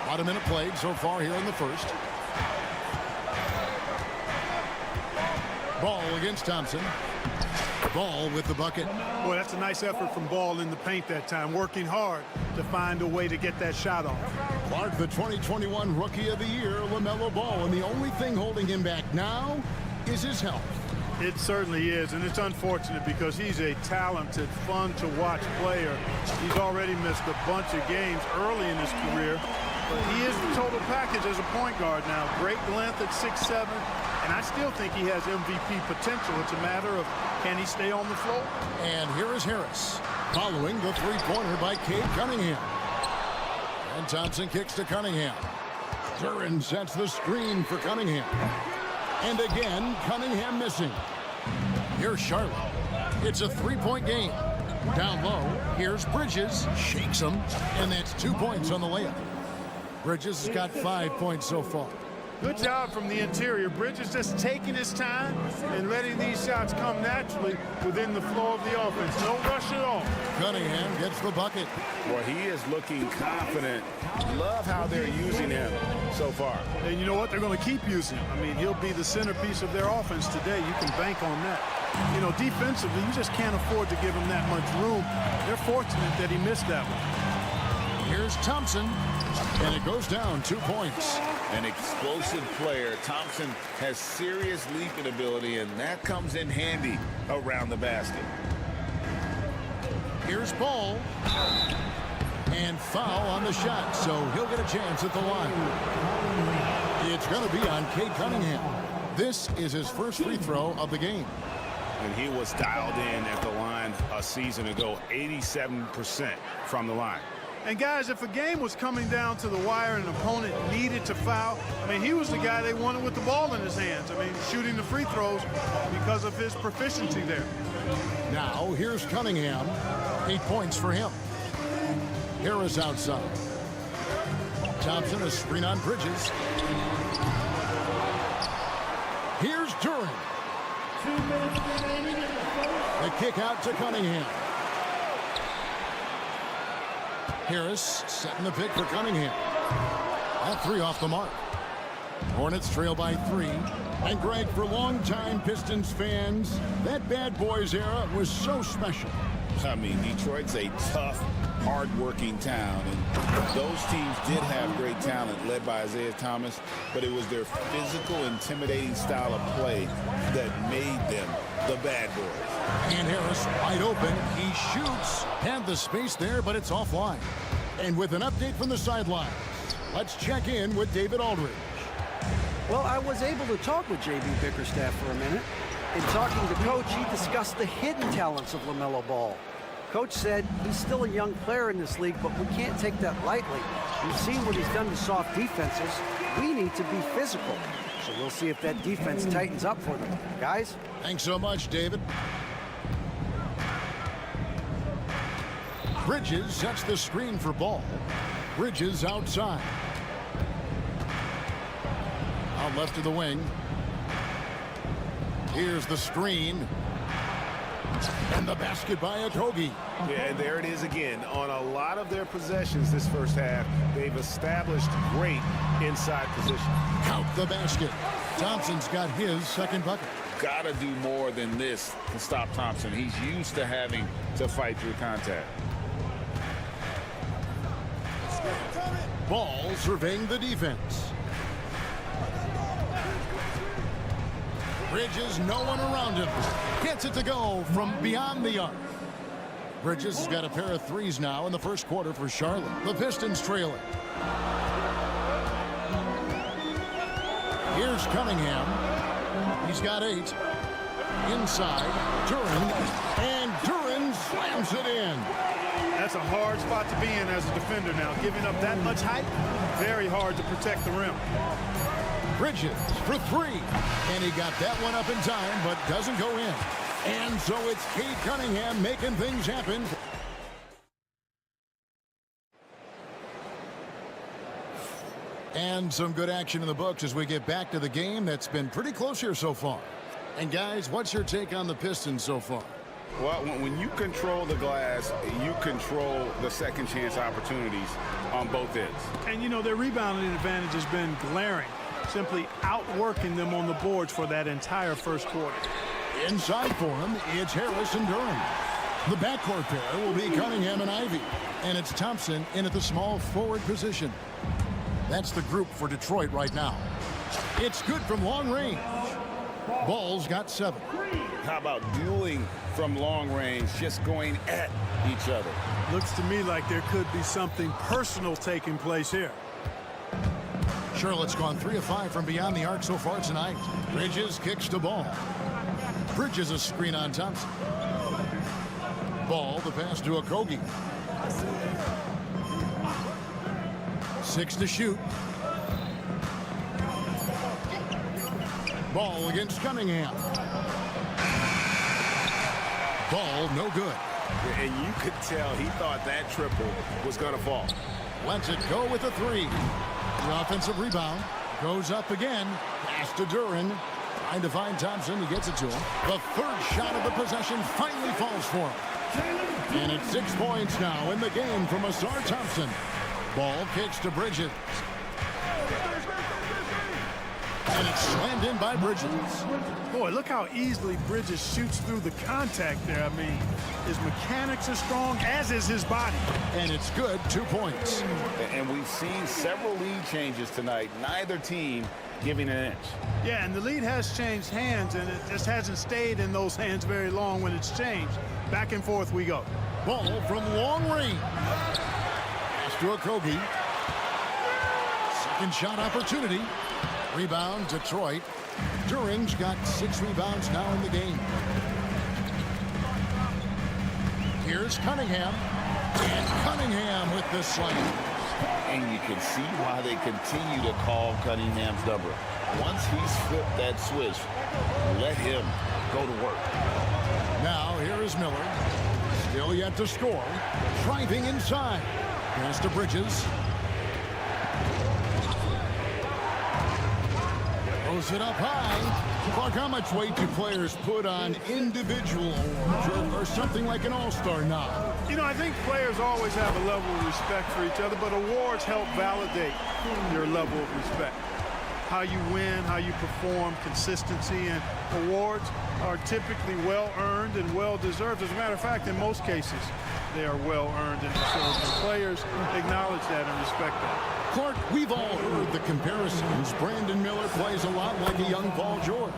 Speaker 6: About a minute played so far here in the first. Ball against Thompson. Ball with the bucket.
Speaker 3: Boy, that's a nice effort from Ball in the paint that time, working hard to find a way to get that shot off.
Speaker 6: Clark, the 2021 Rookie of the Year, LaMelo Ball, and the only thing holding him back now is his health.
Speaker 3: It certainly is, and it's unfortunate because he's a talented, fun-to-watch player. He's already missed a bunch of games early in his career, but he is the total package as a point guard now. Great length at 6'7", and I still think he has MVP potential. It's a matter of can he stay on the floor?
Speaker 6: And here is Harris, following the three-pointer by Cade Cunningham. And Thompson kicks to Cunningham. Duren sets the screen for Cunningham. And again, Cunningham missing. Here's Charlotte. It's a three-point game. Down low, here's Bridges. Shakes him, and that's 2 points on the layup. Bridges has got 5 points so far.
Speaker 3: Good job from the interior. Bridges just taking his time and letting these shots come naturally within the flow of the offense. No rush at all.
Speaker 6: Cunningham gets the bucket.
Speaker 7: Well, he is looking confident. Love how they're using him so far.
Speaker 3: And you know what? They're going to keep using him. I mean, he'll be the centerpiece of their offense today. You can bank on that. You know, defensively, you just can't afford to give him that much room. They're fortunate that he missed that one.
Speaker 6: Here's Thompson, and it goes down 2 points.
Speaker 7: An explosive player. Thompson has serious leaping ability, and that comes in handy around the basket.
Speaker 6: Here's Ball. And foul on the shot, so he'll get a chance at the line. It's going to be on Cade Cunningham. This is his first free throw of the game.
Speaker 7: And he was dialed in at the line a season ago, 87% from the line.
Speaker 3: And guys, if a game was coming down to the wire and an opponent needed to foul, I mean, he was the guy they wanted with the ball in his hands. I mean, shooting the free throws because of his proficiency there.
Speaker 6: Now, here's Cunningham. 8 points for him. Harris outside. Thompson, a screen on Bridges. Here's Duren.
Speaker 5: 2 minutes remaining in the first.
Speaker 6: The kick out to Cunningham. Harris setting the pick for Cunningham. That three off the mark. Hornets trail by 3. And Greg, for longtime Pistons fans, that bad boys era was so special.
Speaker 7: I mean, Detroit's a tough, hard-working town, and those teams did have great talent led by Isaiah Thomas, but it was their physical, intimidating style of play that made them the bad boys.
Speaker 6: And Harris wide open. He shoots. Had the space there, but it's offline. And with an update from the sidelines, let's check in with David Aldridge.
Speaker 12: Well, I was able to talk with J.B. Bickerstaff for a minute. In talking to Coach, he discussed the hidden talents of LaMelo Ball. Coach said he's still a young player in this league, but we can't take that lightly. We've seen what he's done to soft defenses. We need to be physical. So we'll see if that defense tightens up for them. Guys?
Speaker 6: Thanks so much, David. Bridges sets the screen for Ball. Bridges outside. Out left to the wing. Here's the screen. And the basket by Okogie.
Speaker 1: Yeah, and there it is again. On a lot of their possessions this first half, they've established great inside position.
Speaker 6: Count the basket. Thompson's got his second bucket.
Speaker 7: Gotta do more than this to stop Thompson. He's used to having to fight through contact.
Speaker 6: Ball surveying the defense. Bridges, no one around him. Gets it to go from beyond the arc. Bridges has got a pair of threes now in the first quarter for Charlotte. The Pistons trailing. Here's Cunningham. He's got 8. Inside, Duren. And Duren slams it in.
Speaker 5: That's a hard spot to be in as a defender now. Giving up that much height, very hard to protect the rim.
Speaker 6: Bridges for 3. And he got that one up in time, but doesn't go in. And so it's Cade Cunningham making things happen. And some good action in the books as we get back to the game that's been pretty close here so far. And guys, what's your take on the Pistons so far?
Speaker 7: Well, when you control the glass, you control the second chance opportunities on both ends.
Speaker 5: And, you know, their rebounding advantage has been glaring, simply outworking them on the boards for that entire first quarter.
Speaker 6: Inside for him, it's Harris and Durham. The backcourt pair will be Cunningham and Ivy. And it's Thompson in at the small forward position. That's the group for Detroit right now. It's good from long range. Ball's got 7.
Speaker 7: How about dueling from long range, just going at each other?
Speaker 5: Looks to me like there could be something personal taking place here.
Speaker 6: Charlotte's gone 3 of 5 from beyond the arc so far tonight. Bridges kicks to Ball. Bridges a screen on Thompson. Ball, the pass to Okogie. 6 to shoot. Ball against Cunningham. Ball no good.
Speaker 1: And you could tell he thought that triple was going to fall.
Speaker 6: Lets it go with a 3. The offensive rebound goes up again. Pass to Duren. Trying to find Thompson. He gets it to him. The third shot of the possession finally falls for him. And it's 6 points now in the game from Asar Thompson. Ball kicks to Bridges. And it's slammed in by Bridges.
Speaker 5: Boy, look how easily Bridges shoots through the contact there. I mean, his mechanics are strong, as is his body.
Speaker 6: And it's good, 2 points.
Speaker 7: And we've seen several lead changes tonight. Neither team giving an inch.
Speaker 5: Yeah, and the lead has changed hands, and it just hasn't stayed in those hands very long when it's changed. Back and forth we go.
Speaker 6: Ball from long range. Pass to Okogie. Second shot opportunity. Rebound, Detroit. Duren's got 6 rebounds now in the game. Here's Cunningham. And Cunningham with the slam.
Speaker 7: And you can see why they continue to call Cunningham's number. Once he's flipped that switch, let him go to work.
Speaker 6: Now here is Miller. Still yet to score. Driving inside. Pass to Bridges. Throws it up high. Clark, how much weight do players put on individual awards or something like an all-star nod?
Speaker 5: You know, I think players always have a level of respect for each other, but awards help validate your level of respect. How you win, how you perform, consistency, and awards are typically well-earned and well-deserved. As a matter of fact, in most cases, they are well-earned and deserved. And players acknowledge that and respect that.
Speaker 6: Clark, we've all heard the comparisons. Brandon Miller plays a lot like a young Paul George.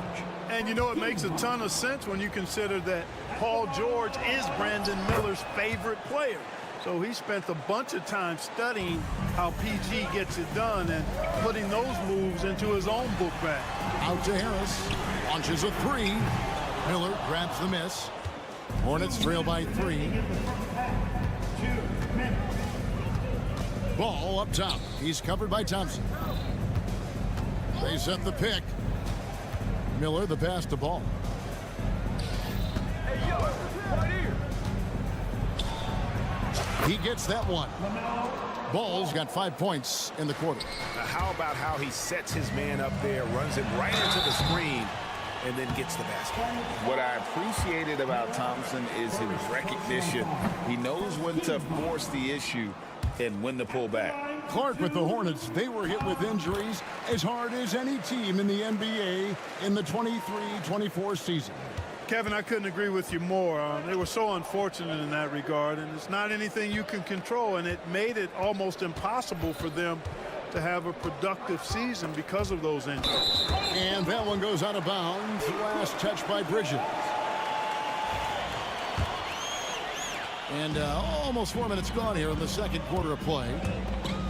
Speaker 5: And you know, it makes a ton of sense when you consider that Paul George is Brandon Miller's favorite player. So he spent a bunch of time studying how PG gets it done and putting those moves into his own book bag.
Speaker 6: Out to Harris. Launches a 3. Miller grabs the miss. Hornets trail by 3. Ball up top. He's covered by Thompson. They set the pick. Miller the pass to Ball. He gets that one. Ball's got 5 points in the quarter.
Speaker 3: Now how about how he sets his man up there, runs it right into the screen, and then gets the basket.
Speaker 7: What I appreciated about Thompson is his recognition. He knows when to force the issue and when to pull back.
Speaker 6: Clark with the Hornets, they were hit with injuries as hard as any team in the NBA in the 23-24 season.
Speaker 5: Kevin, I couldn't agree with you more. They were so unfortunate in that regard, and it's not anything you can control, and it made it almost impossible for them to have a productive season because of those injuries.
Speaker 6: And that one goes out of bounds. Last touch by Bridges. And almost 4 minutes gone here in the second quarter of play.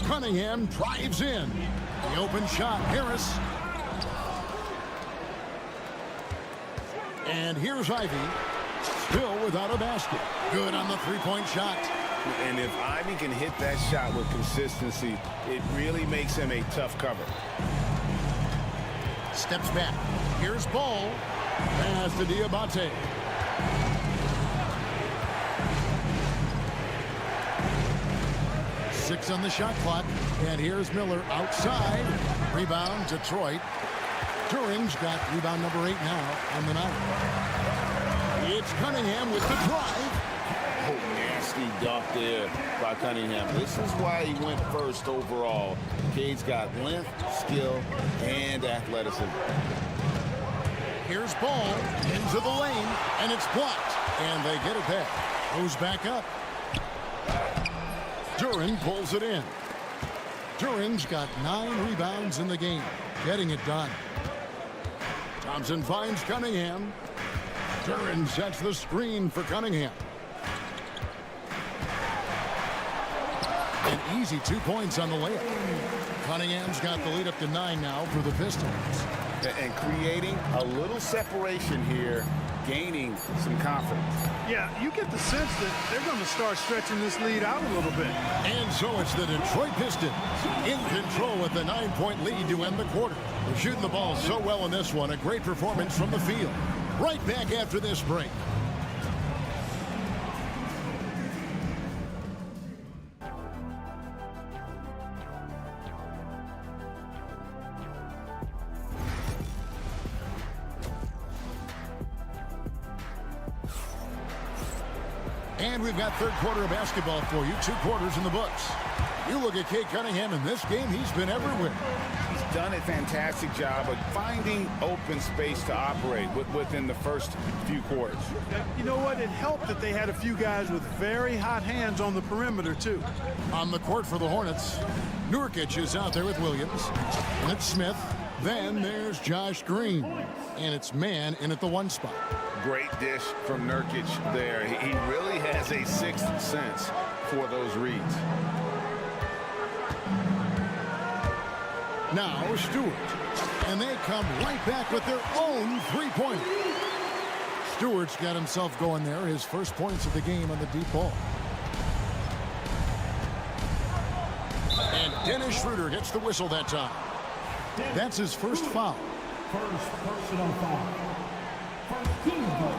Speaker 6: Cunningham drives in. The open shot, Harris. And here's Ivy, still without a basket. Good on the three-point shot.
Speaker 7: And if Ivy can hit that shot with consistency, it really makes him a tough cover.
Speaker 6: Steps back. Here's Ball. Pass to Diabate. Six on the shot clock. And here's Miller outside. Rebound, Detroit. Turing's got rebound number 8 now on the night. It's Cunningham with the drive.
Speaker 7: Oh, nasty dunk there by Cunningham. This is why he went first overall. Cade's got length, skill, and athleticism.
Speaker 6: Here's Ball into the lane, and it's blocked. And they get it back. Goes back up. Duren pulls it in. Duren's got 9 rebounds in the game, getting it done. Thompson finds Cunningham. Duren sets the screen for Cunningham. An easy 2 points on the layup. Cunningham's got the lead up to 9 now for the Pistons.
Speaker 7: And creating a little separation here, gaining some confidence.
Speaker 5: Yeah, you get the sense that they're going to start stretching this lead out a little bit.
Speaker 6: And so it's the Detroit Pistons in control with the 9-point lead to end the quarter. They're shooting the ball so well in this one. A great performance from the field. Right back after this break. And we've got third quarter of basketball for you. 2 quarters in the books. You look at Cade Cunningham in this game, he's been everywhere.
Speaker 7: He's done a fantastic job of finding open space to operate within the first few quarters.
Speaker 5: You know what? It helped that they had a few guys with very hot hands on the perimeter, too.
Speaker 6: On the court for the Hornets, Nurkic is out there with Williams. And it's Smith. Then there's Josh Green. And it's man in at the 1 spot.
Speaker 7: Great dish from Nurkic there. He really has a 6th sense for those reads.
Speaker 6: Now Stewart. And they come right back with their own 3-pointer. Stewart's got himself going there. His first points of the game on the deep ball. And Dennis Schroeder gets the whistle that time. That's his first foul.
Speaker 5: First personal foul. First team foul.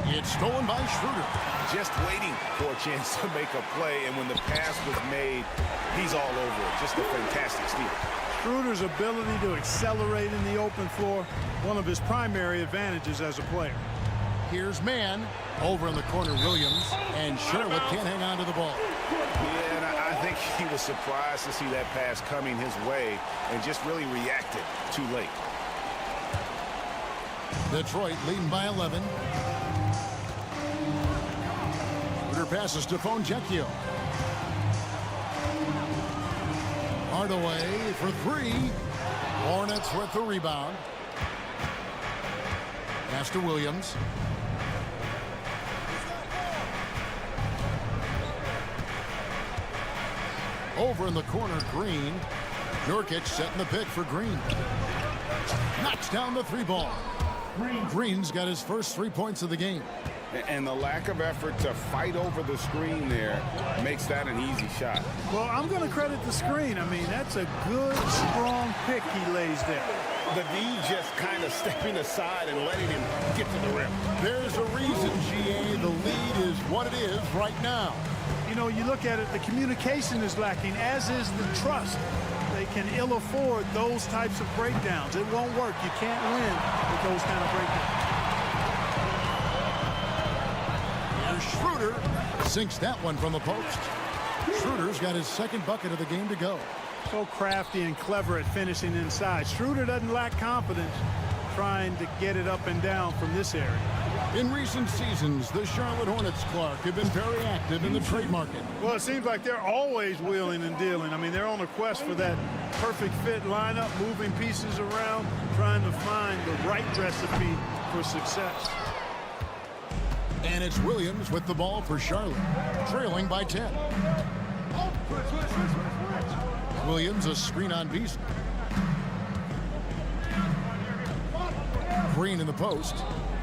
Speaker 6: It's stolen by Schroeder.
Speaker 3: Just waiting for a chance to make a play, and when the pass was made, he's all over it. Just a fantastic steal. Schroeder's ability to accelerate in the open floor, one of his primary advantages as a player.
Speaker 6: Here's man. Over in the corner, Williams. And Charlotte can't hang on to the ball.
Speaker 3: Yeah, and I think he was surprised to see that pass coming his way and just really reacted too late.
Speaker 6: Detroit leading by 11. Schroeder passes to Fonjecchio. Hardaway for 3. Hornets with the rebound. Pass to Williams. Over in the corner, Green. Nurkic setting the pick for Green. Knocks down the 3 ball. Green's got his first 3 points of the game.
Speaker 7: And the lack of effort to fight over the screen there makes that an easy shot.
Speaker 5: Well, I'm going to credit the screen. I mean, that's a good, strong pick he lays there.
Speaker 7: The D just kind of stepping aside and letting him get to the rim.
Speaker 6: There's a reason, GA. The lead is what it is right now.
Speaker 3: You know, you look at it, the communication is lacking, as is the trust. They can ill afford those types of breakdowns. It won't work. You can't win with those kind of breakdowns.
Speaker 6: Here's Schroeder. Sinks that one from the post. Schroeder's got his second bucket of the game to go.
Speaker 3: So crafty and clever at finishing inside. Schroeder doesn't lack confidence trying to get it up and down from this area.
Speaker 6: In recent seasons, the Charlotte Hornets, Clark, have been very active in the trade market.
Speaker 3: Well, it seems like they're always wheeling and dealing. I mean, they're on a quest for that perfect fit lineup, moving pieces around, trying to find the right recipe for success.
Speaker 6: And it's Williams with the ball for Charlotte, trailing by 10. Williams, a screen on Beasley. Green in the post.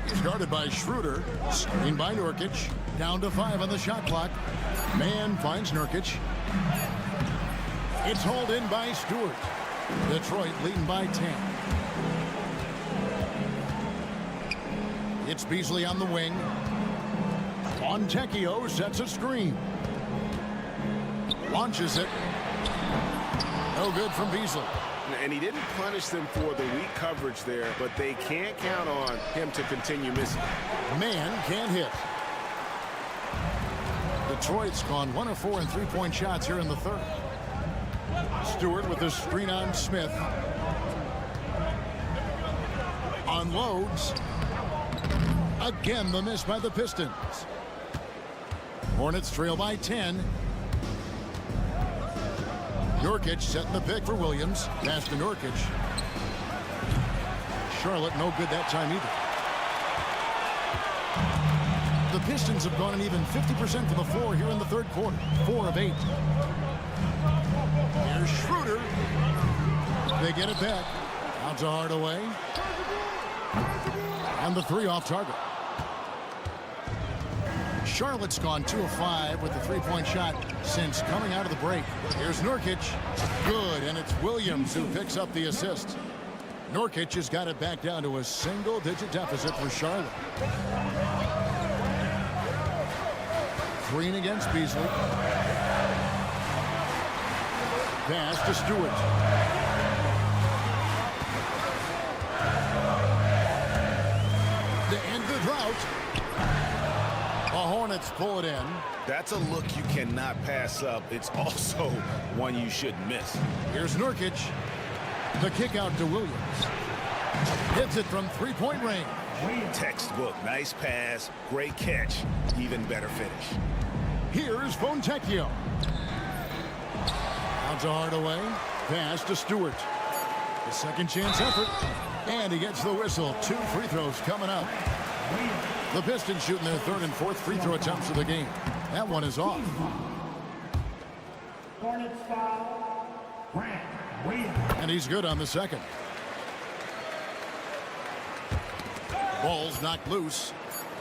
Speaker 6: He's guarded by Schroeder. Screen by Nurkic. Down to 5 on the shot clock. Man finds Nurkic. It's hauled in by Stewart. Detroit leading by 10. It's Beasley on the wing. Fontecchio sets a screen. Launches it. No good from Beasley.
Speaker 7: And he didn't punish them for the weak coverage there, but they can't count on him to continue missing.
Speaker 6: Man can't hit. Detroit's gone 1 of 4 in three-point shots here in the third. Stewart with the screen on Smith. Unloads. Again, the miss by the Pistons. Hornets trail by 10. Nurkic setting the pick for Williams. Pass to Nurkic. Charlotte no good that time either. The Pistons have gone an even 50% from the floor here in the third quarter. 4 of 8. Here's Schroeder. They get it back. Out to Hardaway. And the 3 off target. Charlotte's gone 2 of 5 with the three-point shot since coming out of the break. Here's Nurkic. Good, and it's Williams who picks up the assist. Nurkic has got it back down to a single-digit deficit for Charlotte. Green against Beasley. Pass to Stewart. To end the drought. The Hornets pull it in.
Speaker 7: That's a look you cannot pass up. It's also one you shouldn't miss.
Speaker 6: Here's Nurkic. The kick out to Williams. Hits it from three-point range.
Speaker 7: Textbook. Nice pass. Great catch. Even better finish.
Speaker 6: Here's Fontecchio. Out to Hardaway. Pass to Stewart. The second chance effort. And he gets the whistle. 2 free throws coming up. The Pistons shooting their third and fourth free throw attempts of the game. That one is off.
Speaker 5: Hornets foul. Grant Williams.
Speaker 6: And he's good on the second. Ball's knocked loose.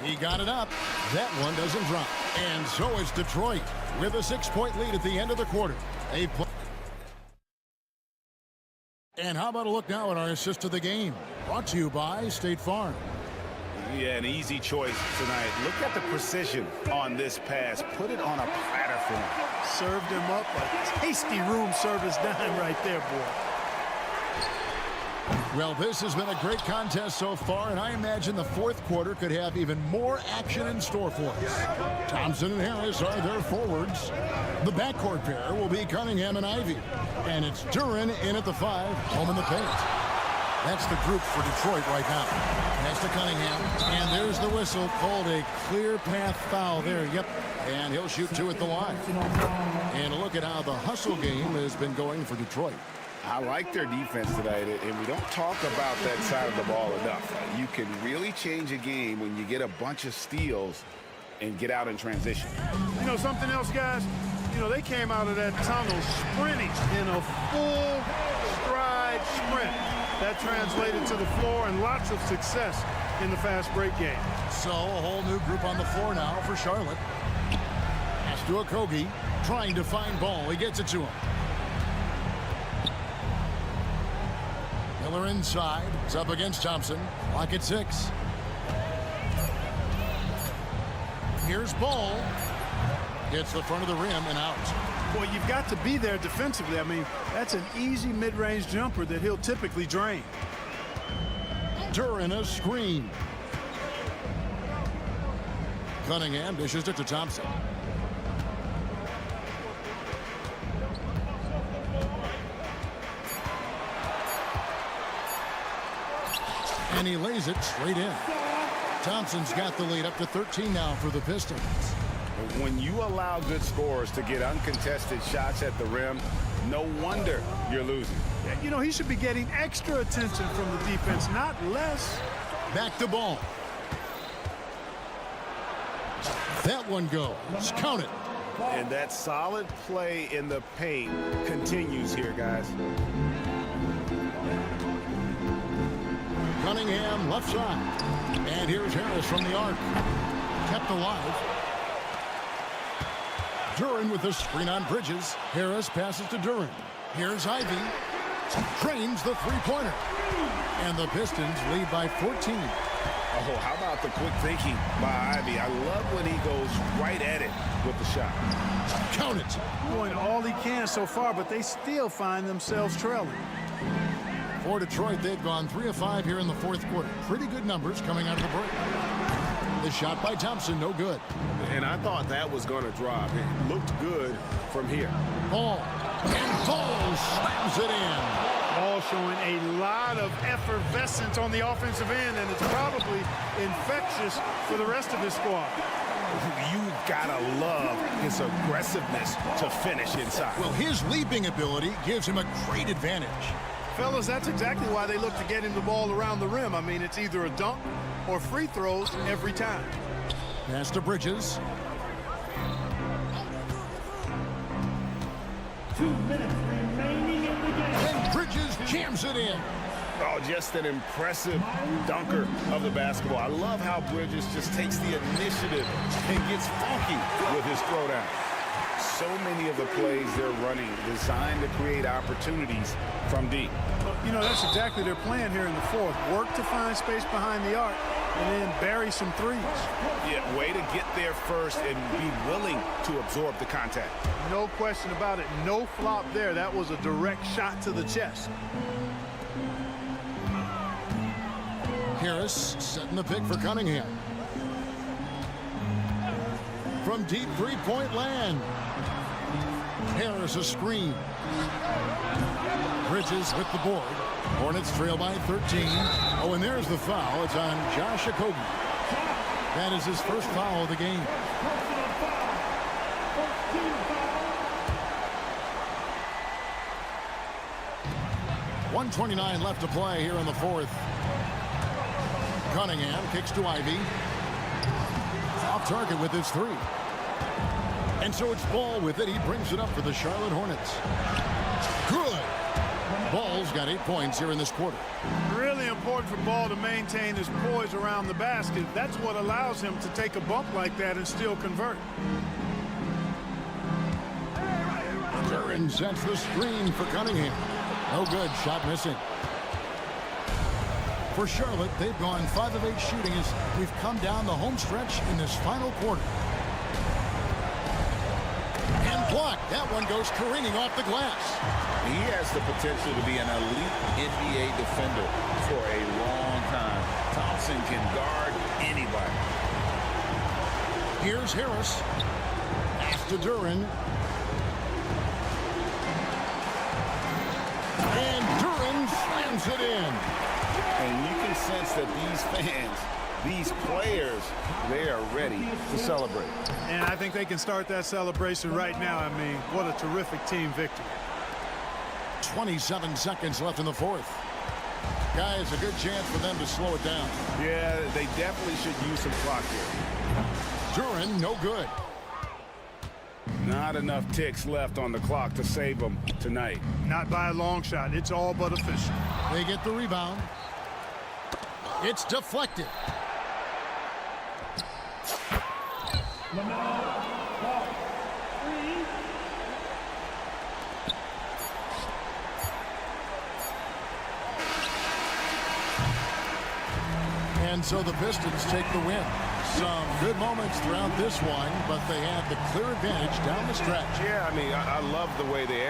Speaker 6: He got it up. That one doesn't drop. And so is Detroit with a 6-point lead at the end of the quarter. And how about a look now at our assist of the game? Brought to you by State Farm.
Speaker 7: Yeah, an easy choice tonight. Look at the precision on this pass. Put it on a platter for him.
Speaker 3: Served him up a tasty room service dime right there, boy.
Speaker 6: Well, this has been a great contest so far, and I imagine the fourth quarter could have even more action in store for us. Thompson and Harris are their forwards. The backcourt pair will be Cunningham and Ivy. And it's Duren in at the 5, home in the paint. That's the group for Detroit right now. Pass to Cunningham, and there's the whistle. Called a clear path foul there. Yep, and he'll shoot 2 at the line. And look at how the hustle game has been going for Detroit.
Speaker 7: I like their defense tonight, and we don't talk about that side of the ball enough. You can really change a game when you get a bunch of steals and get out in transition.
Speaker 3: You know something else, guys? You know, they came out of that tunnel sprinting in a full stride sprint. That translated to the floor and lots of success in the fast break game.
Speaker 6: So a whole new group on the floor now for Charlotte. Pass to Okogie, trying to find ball. He gets it to him. Miller inside. It's up against Thompson. Clock at 6. Here's Ball. Hits the front of the rim and out.
Speaker 3: Boy, you've got to be there defensively. I mean, that's an easy mid-range jumper that he'll typically drain.
Speaker 6: Duren a screen. Cunningham dishes it to Thompson. And he lays it straight in. Thompson's got the lead up to 13 now for the Pistons.
Speaker 7: When you allow good scorers to get uncontested shots at the rim, no wonder you're losing.
Speaker 3: You know, he should be getting extra attention from the defense, not less.
Speaker 6: Back to Ball. That one goes. Count it.
Speaker 7: And that solid play in the paint continues here, guys.
Speaker 6: Cunningham left side. And here's Harris from the arc. Kept alive. Duren with the screen on Bridges. Harris passes to Duren. Here's Ivy. Drains the three-pointer. And the Pistons lead by 14.
Speaker 7: Oh, how about the quick thinking by Ivy? I love when he goes right at it with the shot.
Speaker 6: Count it.
Speaker 3: Doing all he can so far, but they still find themselves trailing.
Speaker 6: For Detroit, they've gone 3 of 5 here in the fourth quarter. Pretty good numbers coming out of the break. The shot by Thompson, no good.
Speaker 7: And I thought that was going to drop. It looked good from here.
Speaker 6: Ball. And Ball slams it in.
Speaker 3: Ball showing a lot of effervescence on the offensive end, and it's probably infectious for the rest of his squad.
Speaker 7: You gotta love his aggressiveness to finish inside.
Speaker 6: Well, his leaping ability gives him a great advantage.
Speaker 3: Fellas, that's exactly why they look to get him the ball around the rim. I mean, it's either a dunk or free throws every time.
Speaker 6: Pass to Bridges.
Speaker 5: 2 minutes remaining in the game.
Speaker 6: And Bridges jams it in.
Speaker 7: Oh, just an impressive dunker of the basketball. I love how Bridges just takes the initiative and gets funky with his throwdown. So many of the plays they're running designed to create opportunities from deep.
Speaker 3: You know, that's exactly their plan here in the fourth. Work to find space behind the arc and then bury some threes.
Speaker 7: Yeah, way to get there first and be willing to absorb the contact.
Speaker 3: No question about it. No flop there. That was a direct shot to the chest.
Speaker 6: Harris setting the pick for Cunningham. From deep three-point land. Harris a screen. Bridges with the board. Hornets trail by 13. Oh, and there's the foul. It's on Josh Okogie. That is his first foul of the game. .129 left to play here in the fourth. Cunningham kicks to Ivy. Off target with his three. And so it's Ball with it. He brings it up for the Charlotte Hornets. Good. Ball's got 8 points here in this quarter.
Speaker 3: Really important for Ball to maintain his poise around the basket. That's what allows him to take a bump like that and still convert.
Speaker 6: Duren sets the screen for Cunningham. No good. Shot missing. For Charlotte, they've gone 5 of 8 shooting as we've come down the home stretch in this final quarter. And blocked. That one goes careening off the glass.
Speaker 7: He has the potential to be an elite NBA defender for a long time. Thompson can guard anybody.
Speaker 6: Here's Harris. Pass to Duren. And Duren slams it in.
Speaker 7: And you can sense that these fans, these players, they are ready to celebrate.
Speaker 3: And I think they can start that celebration right now. I mean, what a terrific team victory.
Speaker 6: 27 seconds left in the fourth. Guys, a good chance for them to slow it down.
Speaker 7: Yeah, they definitely should use some clock here.
Speaker 6: Duren, no good.
Speaker 7: Not enough ticks left on the clock to save them tonight.
Speaker 3: Not by a long shot. It's all but official.
Speaker 6: They get the rebound. It's deflected. so the Pistons take the win. Some good moments throughout this one, but they had the clear advantage down the stretch.
Speaker 1: Yeah, I mean, I love the way they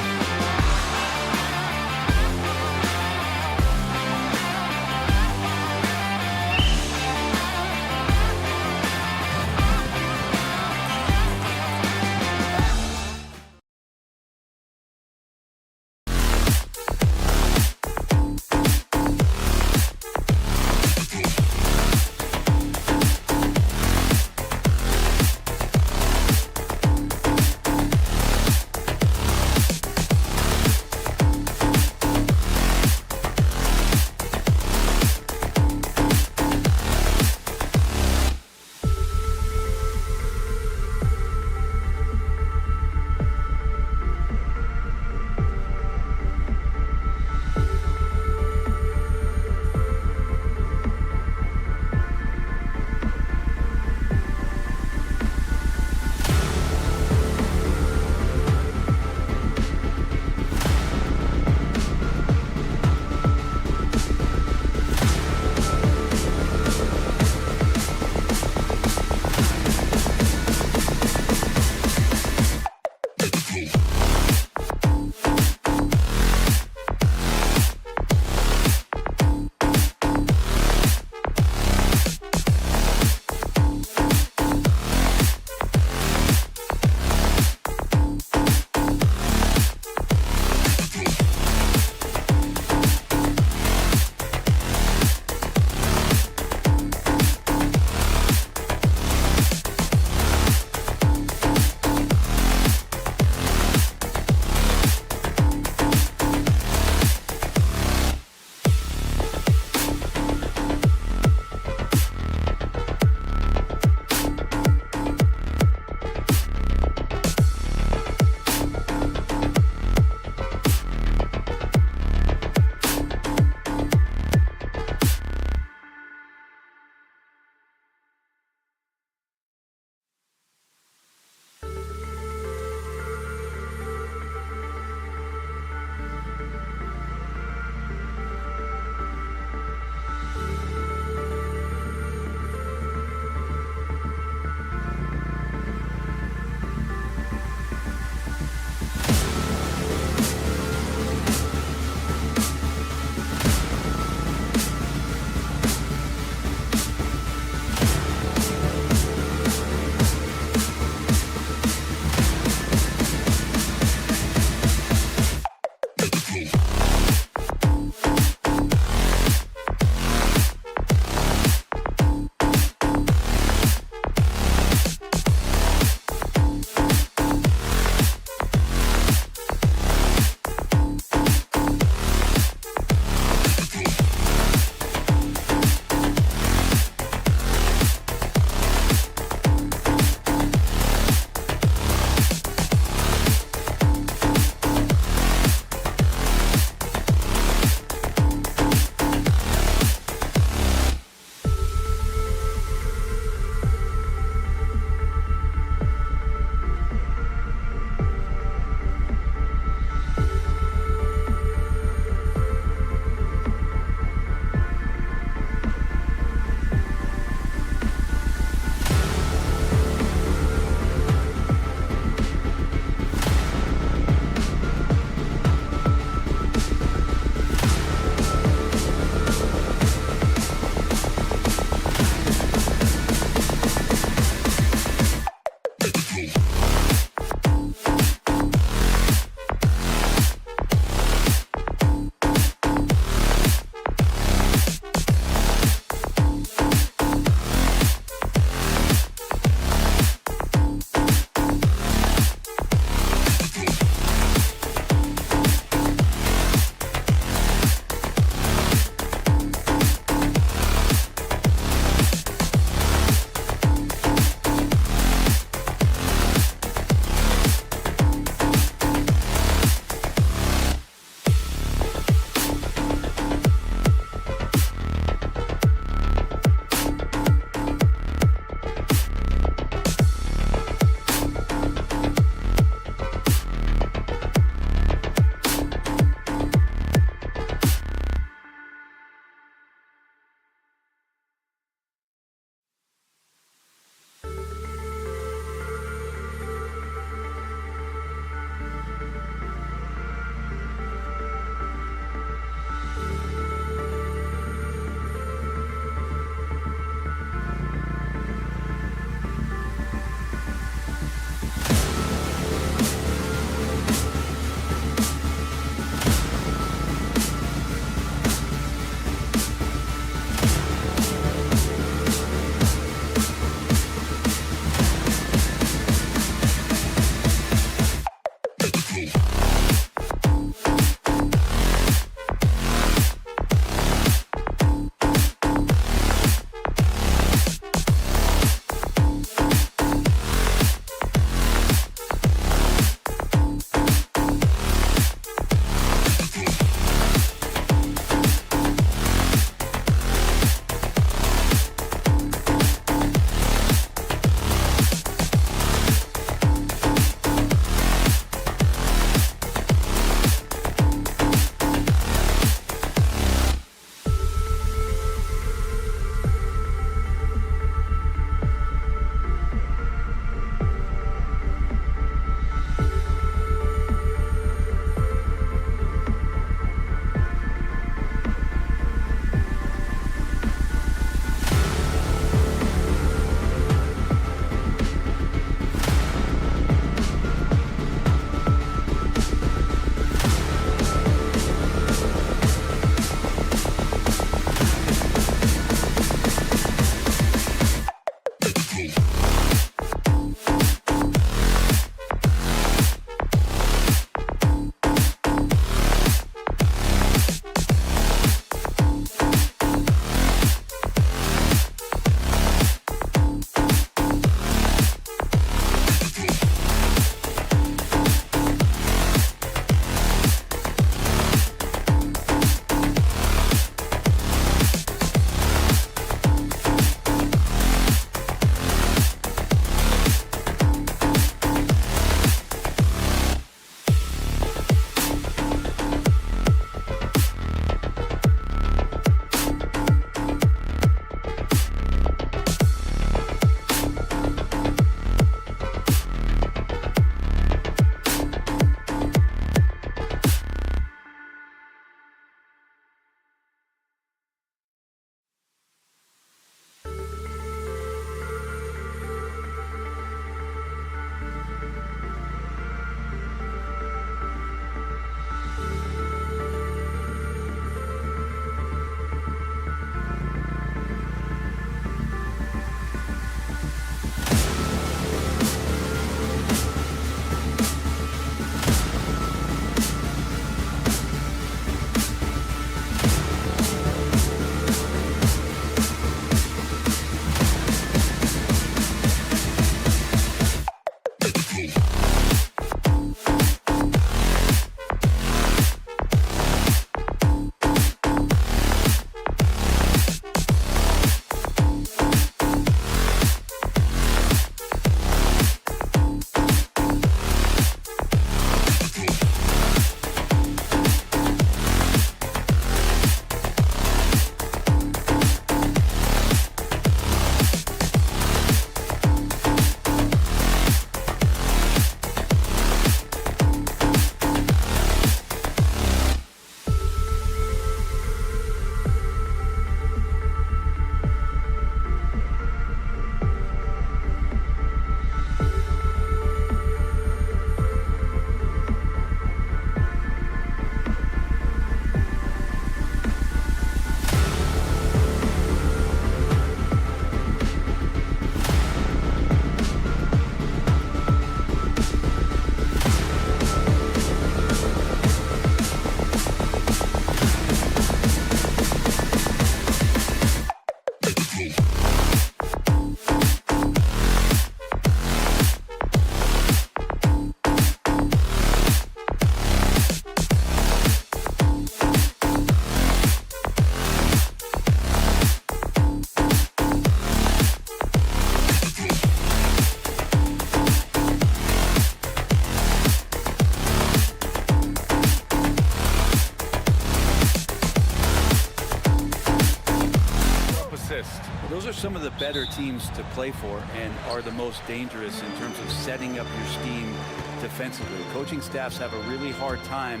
Speaker 2: some of the better teams to play for and are the most dangerous in terms of setting up your scheme defensively. Coaching staffs have a really hard time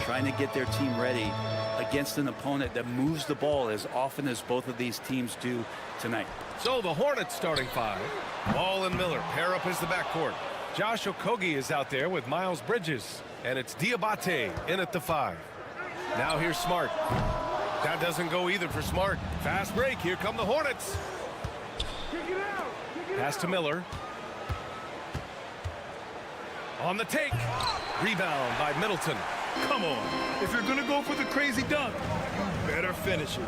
Speaker 2: trying to get their team ready against an opponent that moves the ball as often as both of these teams do tonight.
Speaker 1: So the Hornets starting 5. Ball and Miller pair up as the backcourt. Josh Okogie is out there with Miles Bridges, and it's Diabate in at the 5. Now here's Smart. That doesn't go either for Smart. Fast break. Here come the Hornets. Pass to Miller. On the take. Rebound by Middleton.
Speaker 3: Come on. If you're going to go for the crazy dunk, you better finish it.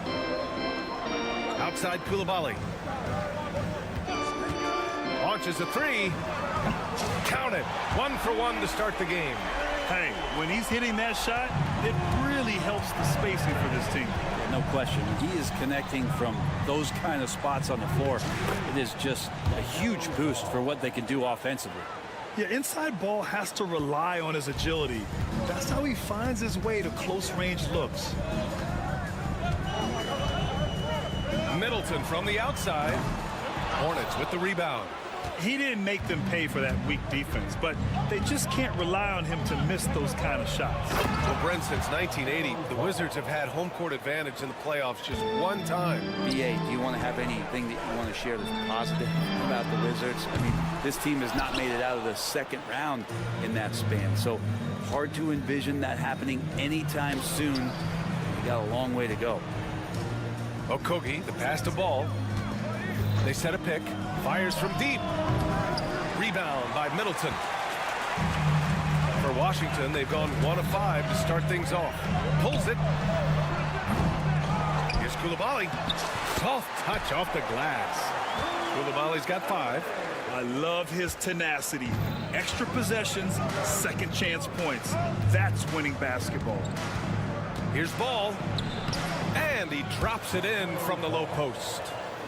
Speaker 1: Outside Koulibaly. Launches a 3. Count it. 1 for 1 to start the game.
Speaker 3: Hey, when he's hitting that shot, it really helps the spacing for this team.
Speaker 2: Yeah, no question. When he is connecting from those kind of spots on the floor, it is just a huge boost for what they can do offensively.
Speaker 3: Yeah, inside ball has to rely on his agility. That's how he finds his way to close-range looks.
Speaker 1: Middleton from the outside. Hornets with the rebound.
Speaker 3: He didn't make them pay for that weak defense, but they just can't rely on him to miss those kind of shots.
Speaker 1: Well, Brent, since 1980, the Wizards have had home court advantage in the playoffs just one time.
Speaker 2: BA, do you want to have anything that you want to share that's positive about the Wizards? I mean, this team has not made it out of the second round in that span, so hard to envision that happening anytime soon. We got a long way to go.
Speaker 1: Okogie, the pass to Ball. They set a pick. Fires from deep. Rebound by Middleton. For Washington, they've gone 1 of 5 to start things off. Pulls it. Here's Koulibaly. Soft touch off the glass. Koulibaly's got 5.
Speaker 3: I love his tenacity. Extra possessions, second chance points. That's winning basketball.
Speaker 1: Here's Ball. And he drops it in from the low post.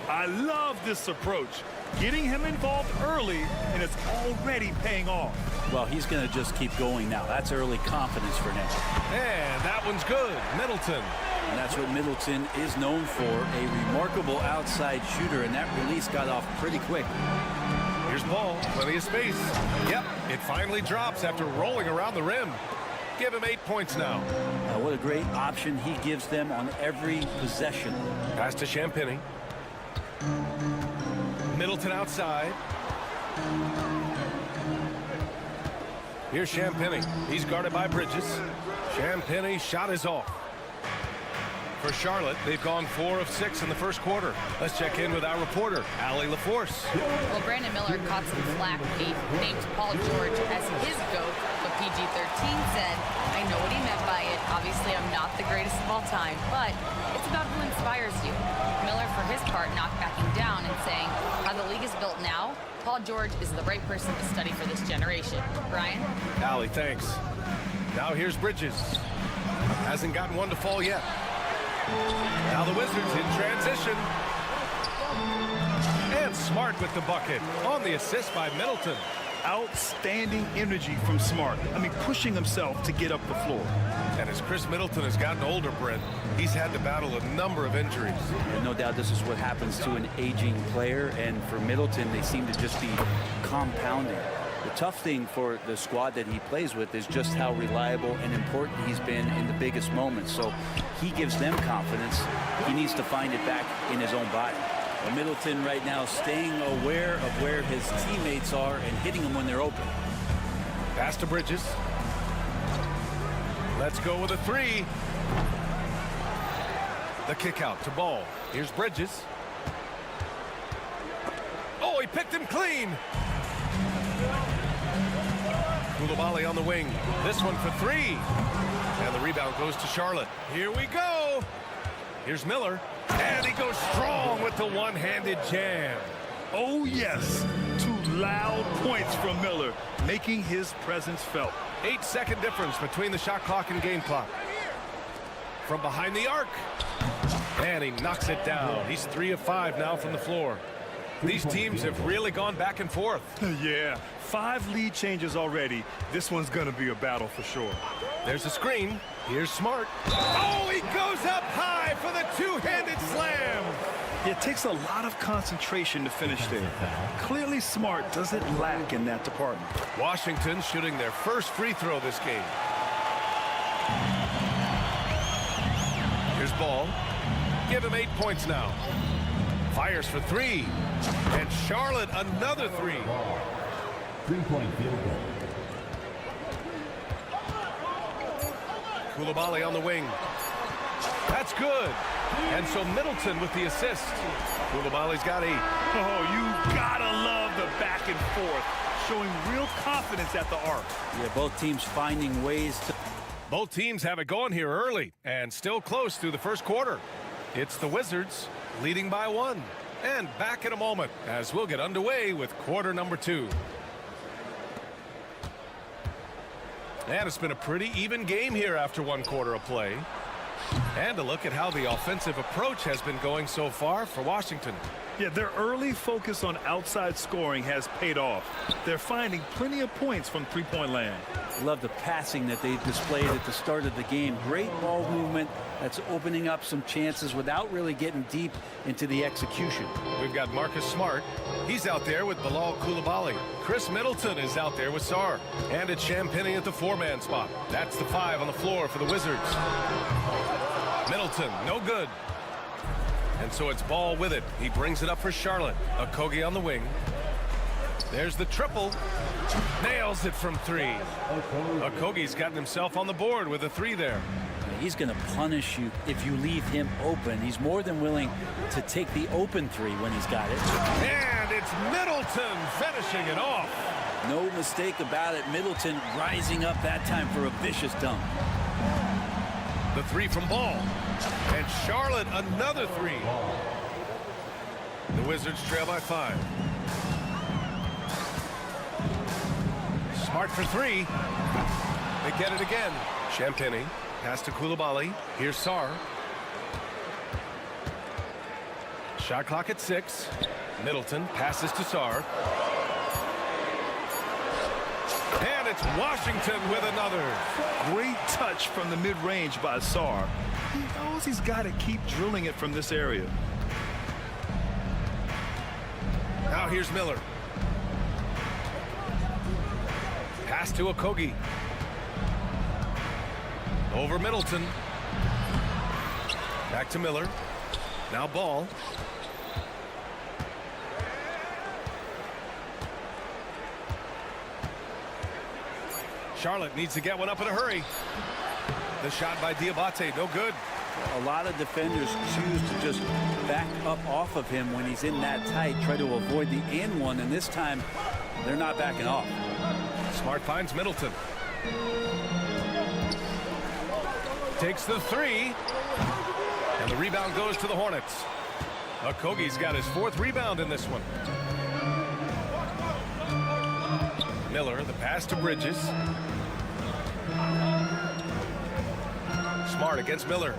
Speaker 3: I love this approach. Getting him involved early, and it's already paying off.
Speaker 2: Well, he's going to just keep going now. That's early confidence for him.
Speaker 1: And that one's good. Middleton.
Speaker 2: And that's what Middleton is known for, a remarkable outside shooter, and that release got off pretty quick.
Speaker 1: Here's Ball. Plenty of space. Yep, it finally drops after rolling around the rim. Give him 8 points now.
Speaker 2: What a great option he gives them on every possession.
Speaker 1: Pass to Champagny. Middleton outside. Here's Champagny. He's guarded by Bridges. Champagny's shot is off. For Charlotte, they've gone 4 of 6 in the first quarter. Let's check in with our reporter, Allie LaForce.
Speaker 4: Well, Brandon Miller caught some flack when he named Paul George as his GOAT, but PG-13 said, I know what he meant by it. Obviously, I'm not the greatest of all time, but it's about who inspires you. Miller, for his part, not backing down and saying, how the league is built now, Paul George is the right person to study for this generation. Brian?
Speaker 1: Allie, thanks. Now here's Bridges. Hasn't gotten one to fall yet. Now the Wizards in transition. And Smart with the bucket on the assist by Middleton.
Speaker 3: Outstanding energy from Smart. I mean, pushing himself to get up the floor.
Speaker 1: And as Chris Middleton has gotten older, Brent, he's had to battle a number of injuries.
Speaker 2: And no doubt this is what happens to an aging player, and for Middleton, they seem to just be compounding. The tough thing for the squad that he plays with is just how reliable and important he's been in the biggest moments. So he gives them confidence. He needs to find it back in his own body. Well, Middleton right now staying aware of where his teammates are and hitting them when they're open.
Speaker 1: Pass to Bridges. Let's go with a 3. The kick out to Ball. Here's Bridges. Oh, he picked him clean. Koulibaly on the wing. This one for 3. And the rebound goes to Charlotte. Here we go. Here's Miller. And he goes strong with the one-handed jam.
Speaker 3: Oh, yes. 2 loud points from Miller, making his presence felt.
Speaker 1: 8-second difference between the shot clock and game clock. From behind the arc. And he knocks it down. He's 3 of 5 now from the floor. These teams have really gone back and forth.
Speaker 3: Yeah, 5 lead changes already. This one's going to be a battle for sure.
Speaker 1: There's a screen. Here's Smart. Oh, he goes up high for the two-handed slam.
Speaker 3: It takes a lot of concentration to finish there. Clearly Smart doesn't lack in that department.
Speaker 1: Washington shooting their first free throw this game. Here's Ball. Give him 8 points now. Fires for 3. And Charlotte another 3.
Speaker 5: 3-point field goal.
Speaker 1: Coulibaly on the wing. That's good. And so Middleton with the assist. Coulibaly's got 8.
Speaker 3: Oh, you gotta love the back and forth, showing real confidence at the arc.
Speaker 2: Yeah, both teams finding ways to...
Speaker 1: Both teams have it going here early and still close through the first quarter. It's the Wizards leading by 1. And back in a moment as we'll get underway with quarter number 2. And it's been a pretty even game here after 1 quarter of play. And a look at how the offensive approach has been going so far for Washington.
Speaker 3: Yeah, their early focus on outside scoring has paid off. They're finding plenty of points from three-point land.
Speaker 2: Love the passing that they displayed at the start of the game. Great ball movement that's opening up some chances without really getting deep into the execution.
Speaker 1: We've got Marcus Smart. He's out there with Bilal Coulibaly. Chris Middleton is out there with Sarr. And it's Champagnie at the 4-man spot. That's the 5 on the floor for the Wizards. Middleton, no good. And so it's Ball with it. He brings it up for Charlotte. Okogie on the wing. There's the triple. Nails it from 3. Okogie's gotten himself on the board with a 3 there.
Speaker 2: He's going to punish you if you leave him open. He's more than willing to take the open 3 when he's got it.
Speaker 1: And it's Middleton finishing it off.
Speaker 2: No mistake about it. Middleton rising up that time for a vicious dunk.
Speaker 1: The 3 from Ball. And Charlotte another 3. The Wizards trail by 5. Smart for 3. They get it again. Champagnie. Pass to Coulibaly. Here's Sarr. Shot clock at 6. Middleton passes to Sarr. And it's Washington with another.
Speaker 3: Great touch from the mid-range by Sarr. He knows he's got to keep drilling it from this area.
Speaker 1: Now here's Miller. Pass to Okogie. Over Middleton. Back to Miller. Now Ball. Charlotte needs to get one up in a hurry. The shot by Diabate, no good.
Speaker 2: A lot of defenders choose to just back up off of him when he's in that tight, try to avoid the and one, and this time they're not backing off.
Speaker 1: Smart finds Middleton. Takes the 3. And the rebound goes to the Hornets. Okogie's got his 4th rebound in this one. Miller, the pass to Bridges. Smart against Miller.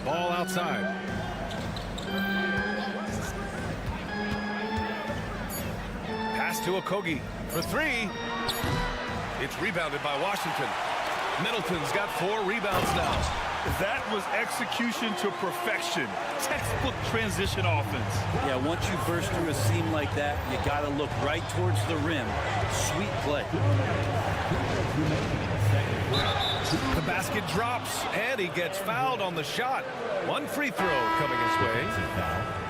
Speaker 1: Ball outside. Pass to Okogie for 3. It's rebounded by Washington. Middleton's got 4 rebounds now.
Speaker 3: That was execution to perfection. Textbook transition offense.
Speaker 2: Yeah, once you burst through a seam like that, you got to look right towards the rim. Sweet play.
Speaker 1: The basket drops, and he gets fouled on the shot. 1 free throw coming his way.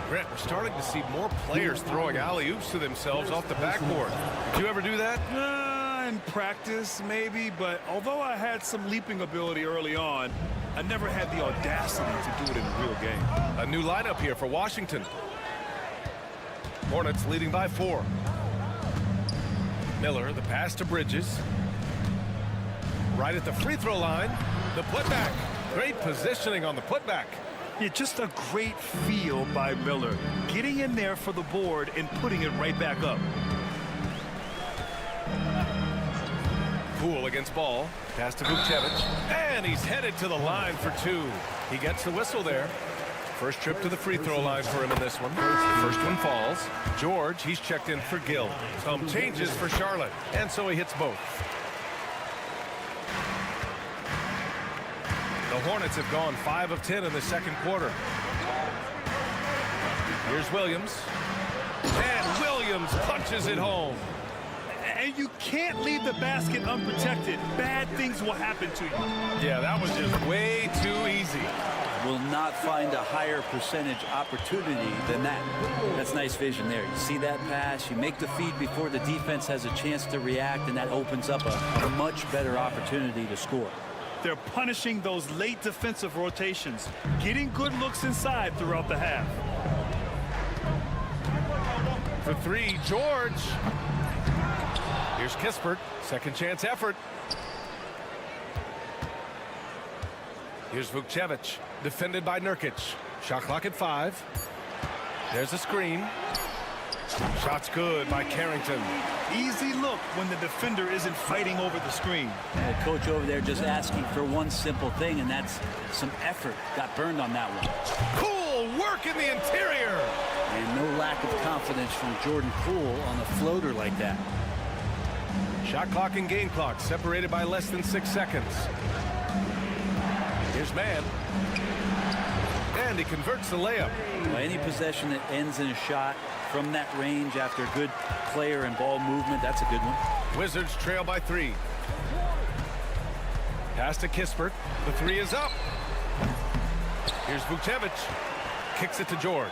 Speaker 1: Brett, we're starting to see more players throwing alley-oops to themselves off the backboard. Did you ever do that?
Speaker 3: In practice, maybe, but although I had some leaping ability early on, I never had the audacity to do it in a real game.
Speaker 1: A new lineup here for Washington. Hornets leading by 4. Miller, the pass to Bridges. Right at the free throw line, the putback. Great positioning on the putback.
Speaker 3: Yeah, just a great feel by Miller. Getting in there for the board and putting it right back up.
Speaker 1: Poole against Ball. Pass to Vukcevic. And he's headed to the line for 2. He gets the whistle there. First trip to the free throw line for him in this one. First one falls. George, he's checked in for Gill. Some changes for Charlotte. And so he hits both. The Hornets have gone 5 of 10 in the second quarter. Here's Williams. And Williams punches it home.
Speaker 3: And you can't leave the basket unprotected. Bad things will happen to you.
Speaker 1: Yeah, that was just way too easy.
Speaker 2: Will not find a higher percentage opportunity than that. That's nice vision there. You see that pass, you make the feed before the defense has a chance to react, and that opens up a much better opportunity to score.
Speaker 3: They're punishing those late defensive rotations, getting good looks inside throughout the half.
Speaker 1: For three, George. Here's Kispert, second chance effort. Here's Vukcevic, defended by Nurkic. Shot clock at 5. There's a screen. Shot's good by Carrington.
Speaker 3: Easy look when the defender isn't fighting over the screen.
Speaker 2: The coach over there just asking for one simple thing, and that's some effort. Got burned on that one.
Speaker 1: Cool work in the interior.
Speaker 2: And no lack of confidence from Jordan Poole on a floater like that.
Speaker 1: Shot clock and game clock separated by less than 6 seconds. Here's Mann. And he converts the layup.
Speaker 2: Well, any possession that ends in a shot from that range after good player and ball movement, that's a good one.
Speaker 1: Wizards trail by 3. Pass to Kispert. The 3 is up. Here's Vukcevic. Kicks it to George.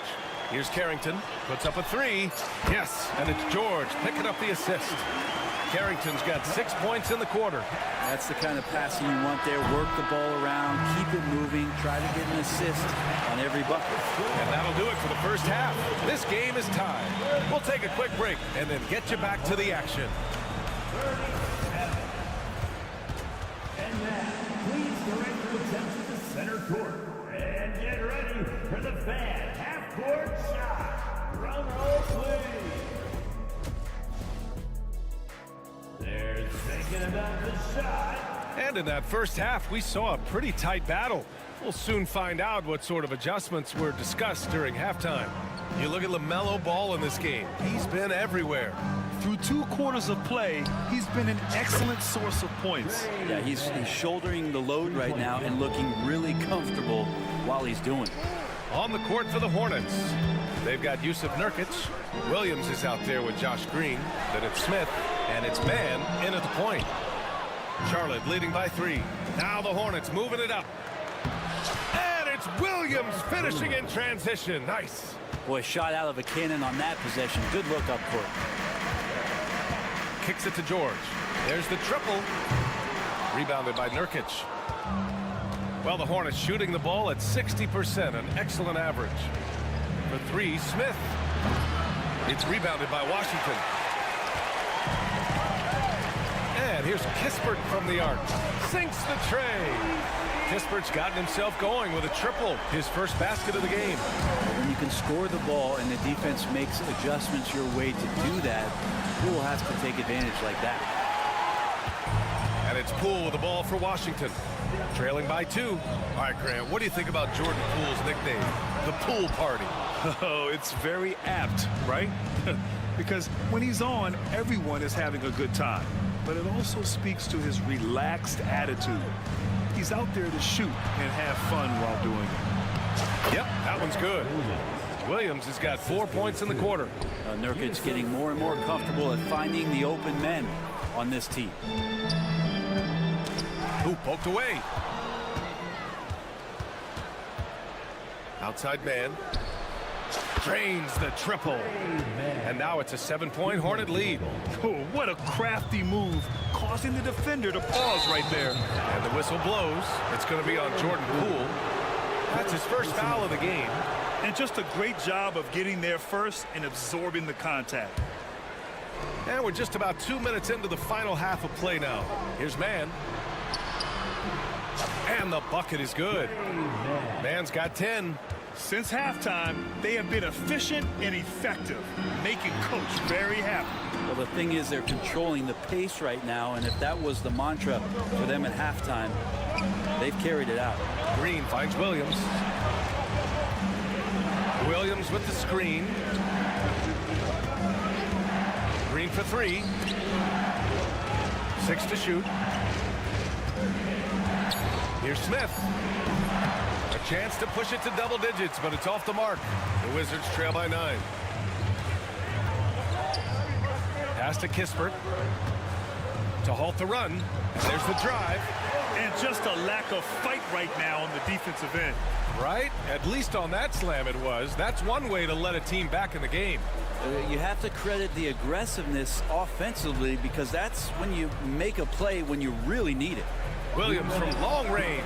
Speaker 1: Here's Carrington. Puts up a 3. Yes, and it's George picking up the assist. Carrington's got 6 points in the quarter.
Speaker 2: That's the kind of passing you want there. Work the ball around, keep it moving, try to get an assist on every bucket.
Speaker 1: And that'll do it for the first half. This game is tied. We'll take a quick break and then get you back to the action.
Speaker 5: And now, please direct your attention to center court. And get ready for the fan half-court shot. Drum roll, please. They're thinking about the shot.
Speaker 1: And in that first half, we saw a pretty tight battle. We'll soon find out what sort of adjustments were discussed during halftime. You look at LaMelo Ball in this game. He's been everywhere.
Speaker 3: Through 2 quarters of play, he's been an excellent source of points.
Speaker 2: Yeah, he's shouldering the load right now and looking really comfortable while he's doing it.
Speaker 1: On the court for the Hornets, they've got Yusuf Nurkic. Williams is out there with Josh Green. Then it's Smith, and it's Mann in at the point. Charlotte leading by 3. Now the Hornets moving it up. And it's Williams finishing in transition. Nice.
Speaker 2: Boy, shot out of a cannon on that possession. Good look up court.
Speaker 1: Kicks it to George. There's the triple. Rebounded by Nurkic. Well, the Hornets shooting the ball at 60%, an excellent average. For 3, Smith. It's rebounded by Washington. And here's Kispert from the arc. Sinks the tray. Kispert's gotten himself going with a triple, his first basket of the game.
Speaker 2: When you can score the ball and the defense makes adjustments your way to do that, Poole has to take advantage like that.
Speaker 1: And it's Poole with the ball for Washington. Trailing by 2. All right, Grant, what do you think about Jordan Poole's nickname, the Pool Party?
Speaker 3: Oh, it's very apt, right? Because when he's on, everyone is having a good time. But it also speaks to his relaxed attitude. He's out there to shoot and have fun while doing it.
Speaker 1: Yep, that one's good. Williams has got 4 points in the quarter.
Speaker 2: Nurkic's getting more and more comfortable at finding the open men on this team.
Speaker 1: Ooh, poked away. Outside man. Drains the triple. And now it's a 7-point Hornet lead.
Speaker 3: Oh, what a crafty move, causing the defender to pause right there.
Speaker 1: And the whistle blows. It's going to be on Jordan Poole. That's his first foul of the game.
Speaker 3: And just a great job of getting there first and absorbing the contact.
Speaker 1: And we're just about 2 minutes into the final half of play now. Here's Mann. And the bucket is good. Mann's got 10.
Speaker 3: Since halftime, they have been efficient and effective, making Coach very happy.
Speaker 2: Well, the thing is, they're controlling the pace right now, and if that was the mantra for them at halftime, they've carried it out.
Speaker 1: Green finds Williams. Williams with the screen. Green for 3. 6 to shoot. Here's Smith. A chance to push it to double digits, but it's off the mark. The Wizards trail by 9. Pass to Kispert to halt the run. There's the drive.
Speaker 3: And just a lack of fight right now on the defensive end.
Speaker 1: Right? At least on that slam it was. That's one way to let a team back in the game.
Speaker 2: You have to credit the aggressiveness offensively, because that's when you make a play when you really need it.
Speaker 1: Williams from long range.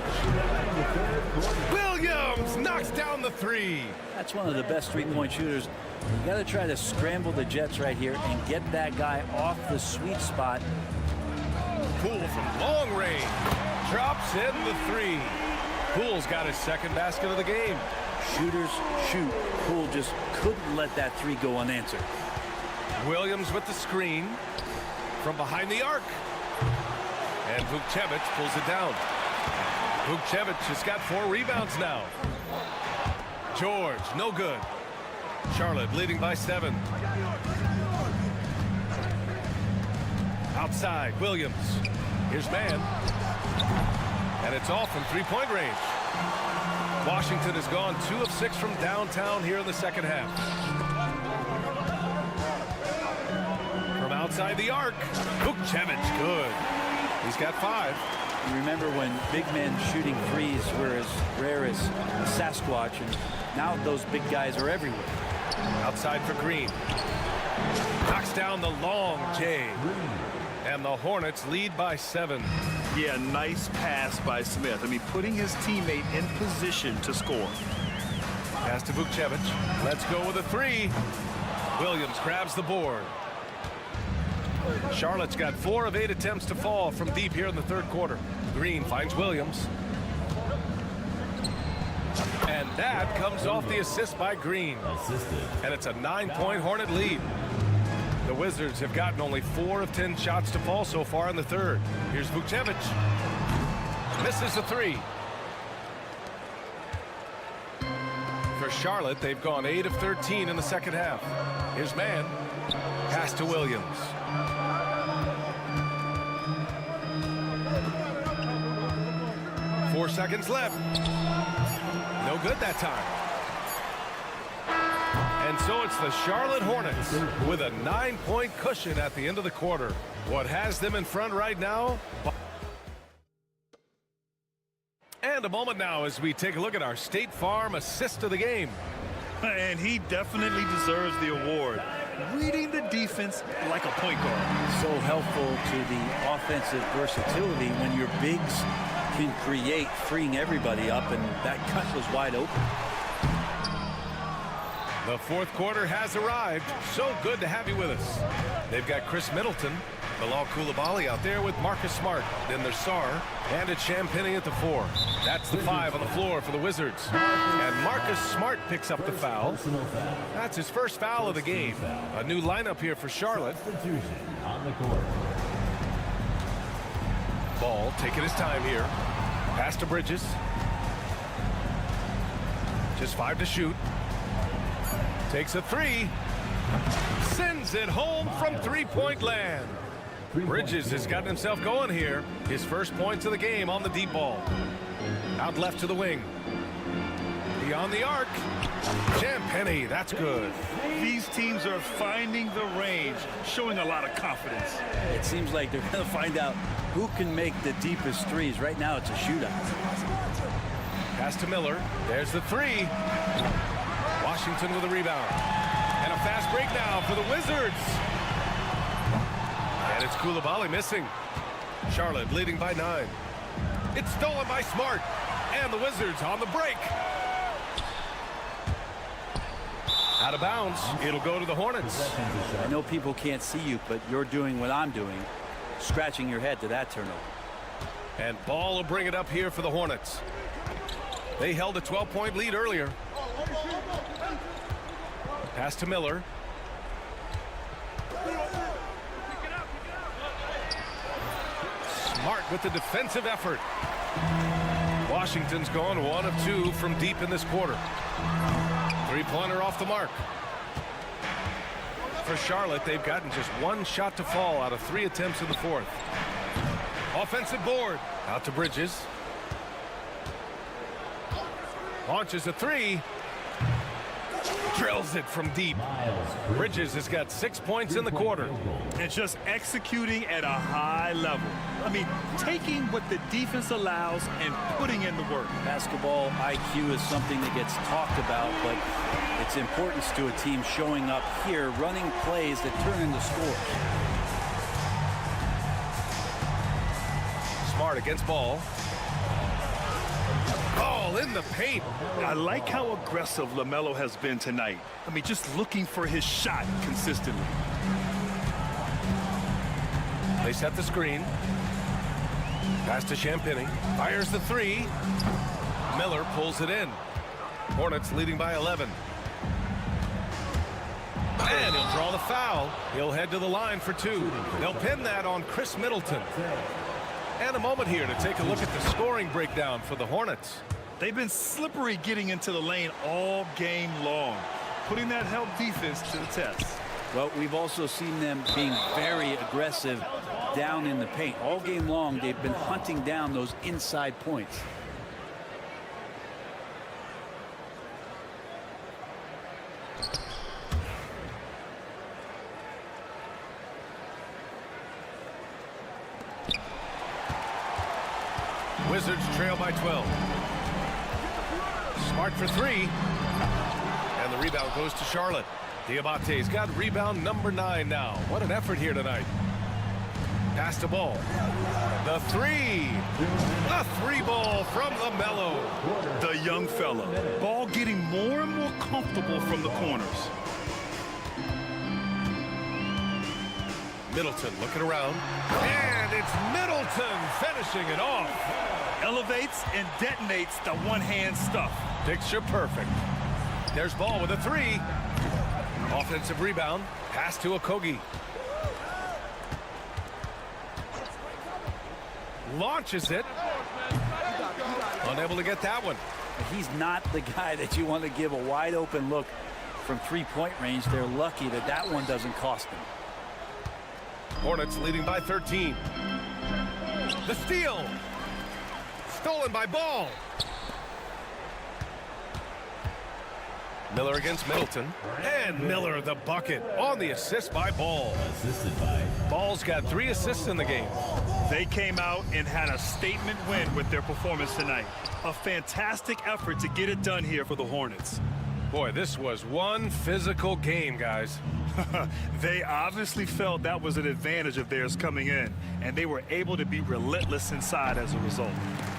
Speaker 1: Williams knocks down the 3.
Speaker 2: That's one of the best three-point shooters. You got to try to scramble the Jets right here and get that guy off the sweet spot.
Speaker 1: Poole from long range. Drops in the 3. Poole's got his second basket of the game.
Speaker 2: Shooters shoot. Poole just couldn't let that 3 go unanswered.
Speaker 1: Williams with the screen from behind the arc. And Vukcevic pulls it down. Vukcevic has got 4 rebounds now. George, no good. Charlotte leading by 7. Outside, Williams. Here's man. And it's off from three-point range. Washington has gone 2 of 6 from downtown here in the second half. From outside the arc, Vukcevic, good. He's got 5.
Speaker 2: You remember when big men shooting threes were as rare as Sasquatch, and now those big guys are everywhere.
Speaker 1: Outside for Green. Knocks down the long J. And the Hornets lead by 7.
Speaker 3: Yeah, nice pass by Smith. I mean, putting his teammate in position to score.
Speaker 1: Pass to Vukcevic. Let's go with a 3. Williams grabs the board. Charlotte's got 4 of 8 attempts to fall from deep here in the third quarter. Green finds Williams. And that comes off the assist by Green. And it's a 9-point Hornet lead. The Wizards have gotten only 4 of 10 shots to fall so far in the third. Here's Vukcevic. Misses the 3. For Charlotte, they've gone 8 of 13 in the second half. Here's man. Pass to Williams. Four seconds left. No good that time. And so it's the Charlotte Hornets with a 9-point cushion at the end of the quarter. What has them in front right now? And a moment now as we take a look at our State Farm assist of the game.
Speaker 3: And he definitely deserves the award. Reading the defense like a point guard.
Speaker 2: So helpful to the offensive versatility when your bigs can create, freeing everybody up, and that cut was wide open.
Speaker 1: The fourth quarter has arrived. So good to have you with us. They've got Chris Middleton, Bilal Coulibaly out there with Marcus Smart. Then there's Sarr, and it's Champagnie at the 4. That's the 5 on the floor for the Wizards. And Marcus Smart picks up the foul. That's his first foul of the game. A new lineup here for Charlotte. Ball taking his time here. Pass to Bridges. Just 5 to shoot. Takes a 3. Sends it home from three-point land. Bridges has gotten himself going here. His first points of the game on the deep ball. Out left to the wing. Beyond the arc. Champagnie, that's good.
Speaker 3: These teams are finding the range, showing a lot of confidence.
Speaker 2: It seems like they're going to find out who can make the deepest threes. Right now it's a shootout.
Speaker 1: Pass to Miller. There's the 3. Washington with a rebound. And a fast break now for the Wizards. And it's Coulibaly missing. Charlotte leading by 9. It's stolen by Smart. And the Wizards on the break. Out of bounds. It'll go to the Hornets.
Speaker 2: I know people can't see you, but you're doing what I'm doing. Scratching your head to that turnover.
Speaker 1: And Ball will bring it up here for the Hornets. They held a 12-point lead earlier. Pass to Miller. Smart with the defensive effort. Washington's gone 1 of 2 from deep in this quarter. Three-pointer off the mark. For Charlotte, they've gotten just 1 shot to fall out of 3 attempts in the fourth. Offensive board. Out to Bridges. Launches a 3. Drills it from deep. Bridges has got 6 points in the quarter.
Speaker 3: And just executing at a high level. I mean, taking what the defense allows and putting in the work.
Speaker 2: Basketball IQ is something that gets talked about, but its importance to a team showing up here, running plays that turn into scores.
Speaker 1: Smart against Ball. Ball in the paint.
Speaker 3: I like how aggressive LaMelo has been tonight. I mean, just looking for his shot consistently.
Speaker 1: They set the screen. Pass to Champagny. Fires the three. Miller pulls it in. Hornets leading by 11. And he'll draw the foul. He'll head to the line for 2. They'll pin that on Chris Middleton. And a moment here to take a look at the scoring breakdown for the Hornets.
Speaker 3: They've been slippery getting into the lane all game long, putting that help defense to the test.
Speaker 2: Well, we've also seen them being very aggressive down in the paint. All game long, they've been hunting down those inside points.
Speaker 1: Wizards trail by 12. Smart for 3. And the rebound goes to Charlotte. Diabate's got rebound number 9 now. What an effort here tonight. Pass to Ball. The 3. The 3 ball from LaMelo.
Speaker 3: The young fella. Ball getting more and more comfortable from the corners.
Speaker 1: Middleton looking around. And it's Middleton finishing it off.
Speaker 3: Elevates and detonates the one-hand stuff.
Speaker 1: Picture perfect. There's Ball with a 3. Offensive rebound. Pass to Okogie. Launches it. Unable to get that one.
Speaker 2: He's not the guy that you want to give a wide open look from 3-point range. They're lucky that that one doesn't cost them.
Speaker 1: Hornets leading by 13. The steal. Stolen by Ball. Miller against Middleton. And Miller the bucket on the assist by Ball. Ball's got 3 assists in the game.
Speaker 3: They came out and had a statement win with their performance tonight. A fantastic effort to get it done here for the Hornets.
Speaker 1: Boy, this was one physical game, guys.
Speaker 3: They obviously felt that was an advantage of theirs coming in, and they were able to be relentless inside as a result.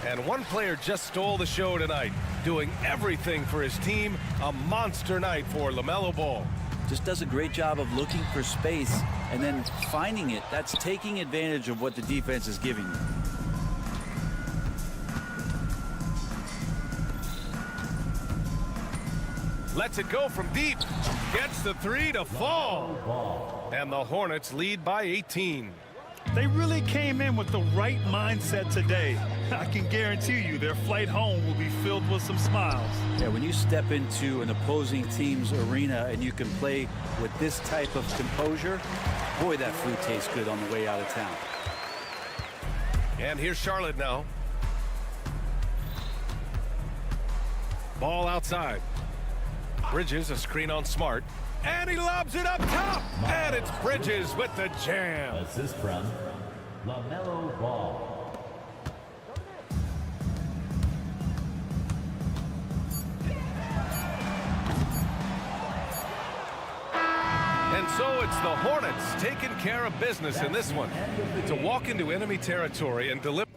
Speaker 1: And one player just stole the show tonight, doing everything for his team. A monster night for LaMelo Ball.
Speaker 2: Just does a great job of looking for space and then finding it. That's taking advantage of what the defense is giving you.
Speaker 1: Lets it go from deep. Gets the 3 to fall. And the Hornets lead by 18.
Speaker 3: They really came in with the right mindset today. I can guarantee you their flight home will be filled with some smiles.
Speaker 2: Yeah, when you step into an opposing team's arena and you can play with this type of composure, boy, that food tastes good on the way out of town.
Speaker 1: And here's Charlotte now. Ball outside. Bridges, a screen on Smart. And he lobs it up top. And it's Bridges with the jam.
Speaker 13: Assist from LaMelo Ball.
Speaker 1: And so it's the Hornets taking care of business in this one to walk into enemy territory and deliver.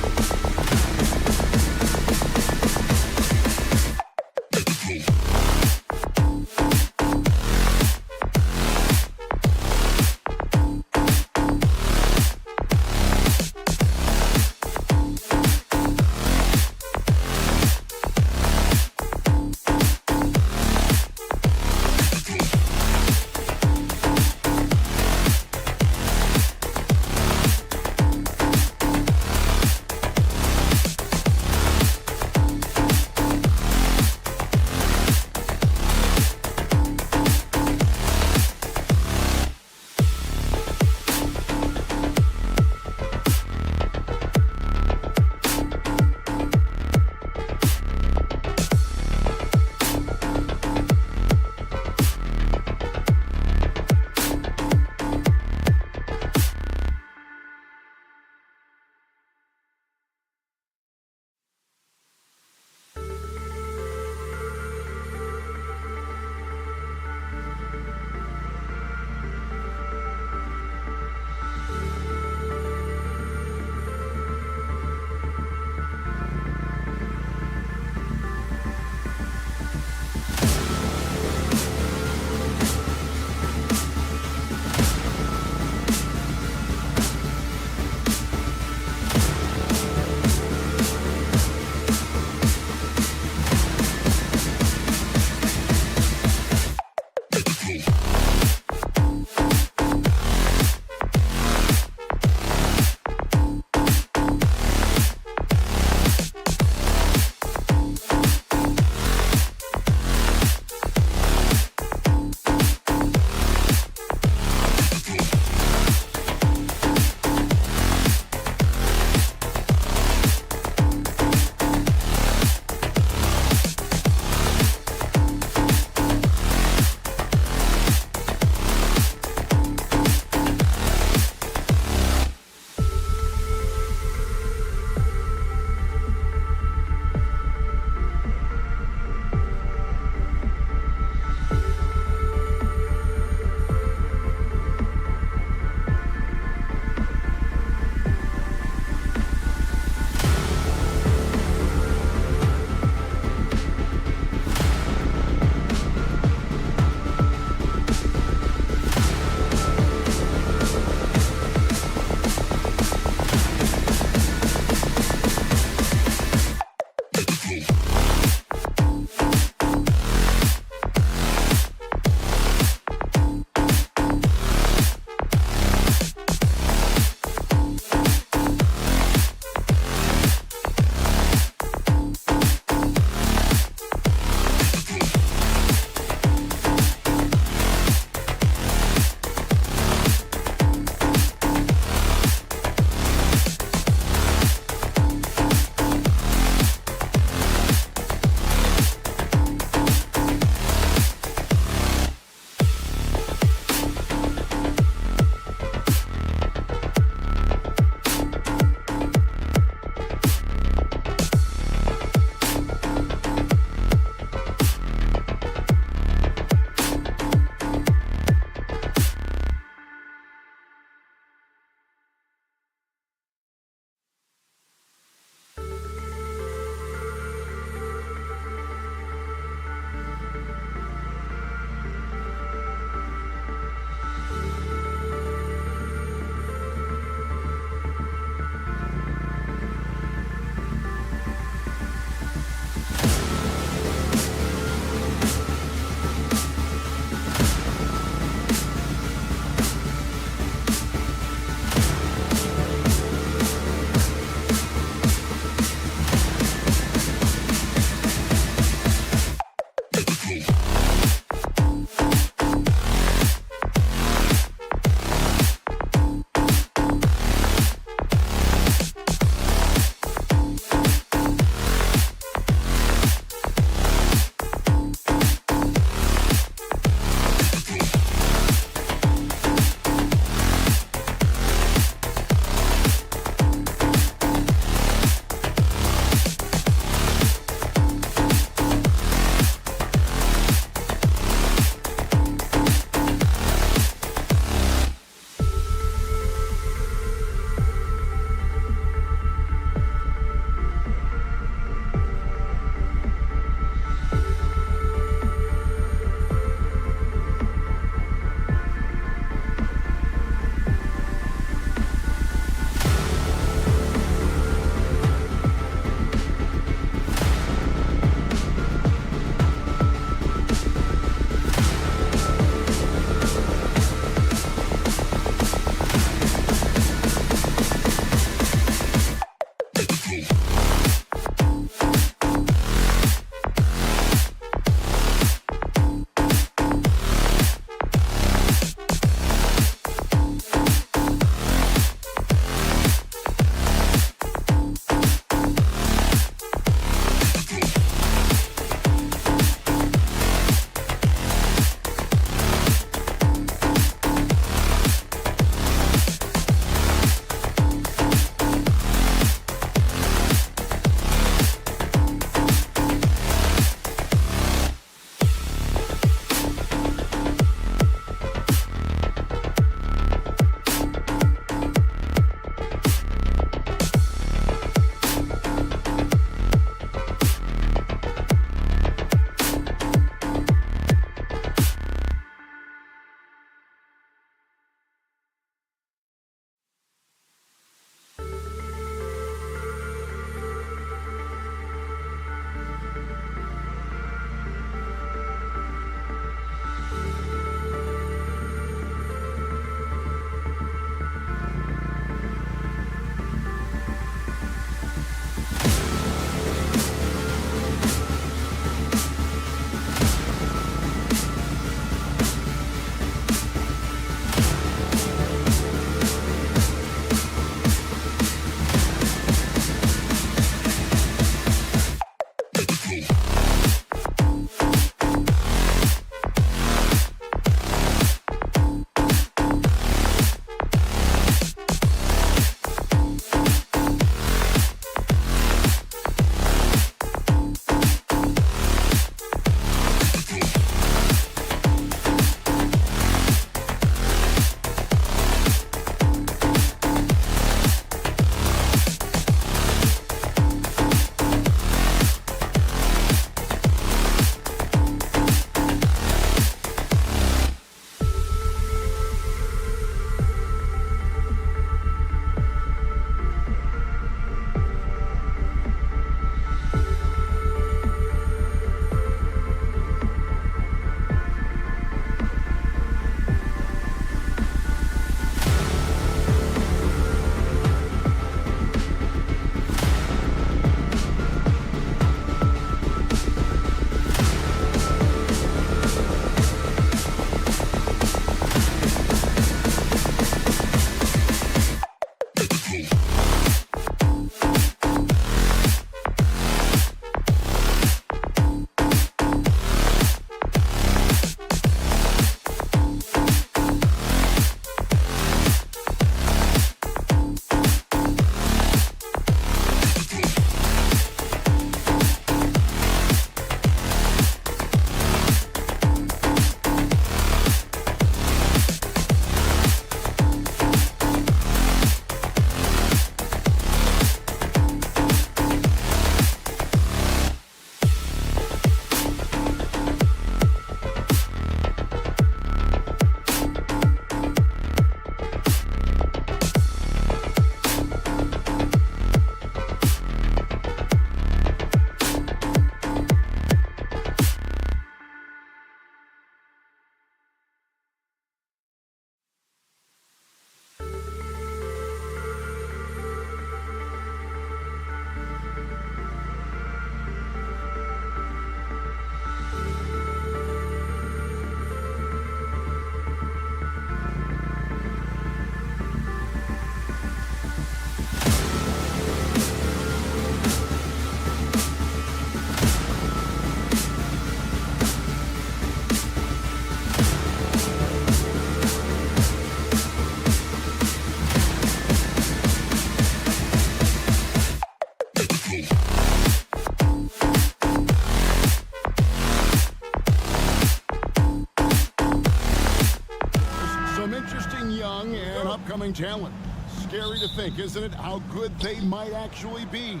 Speaker 6: young talent. Scary to think, isn't it, how good they might actually be?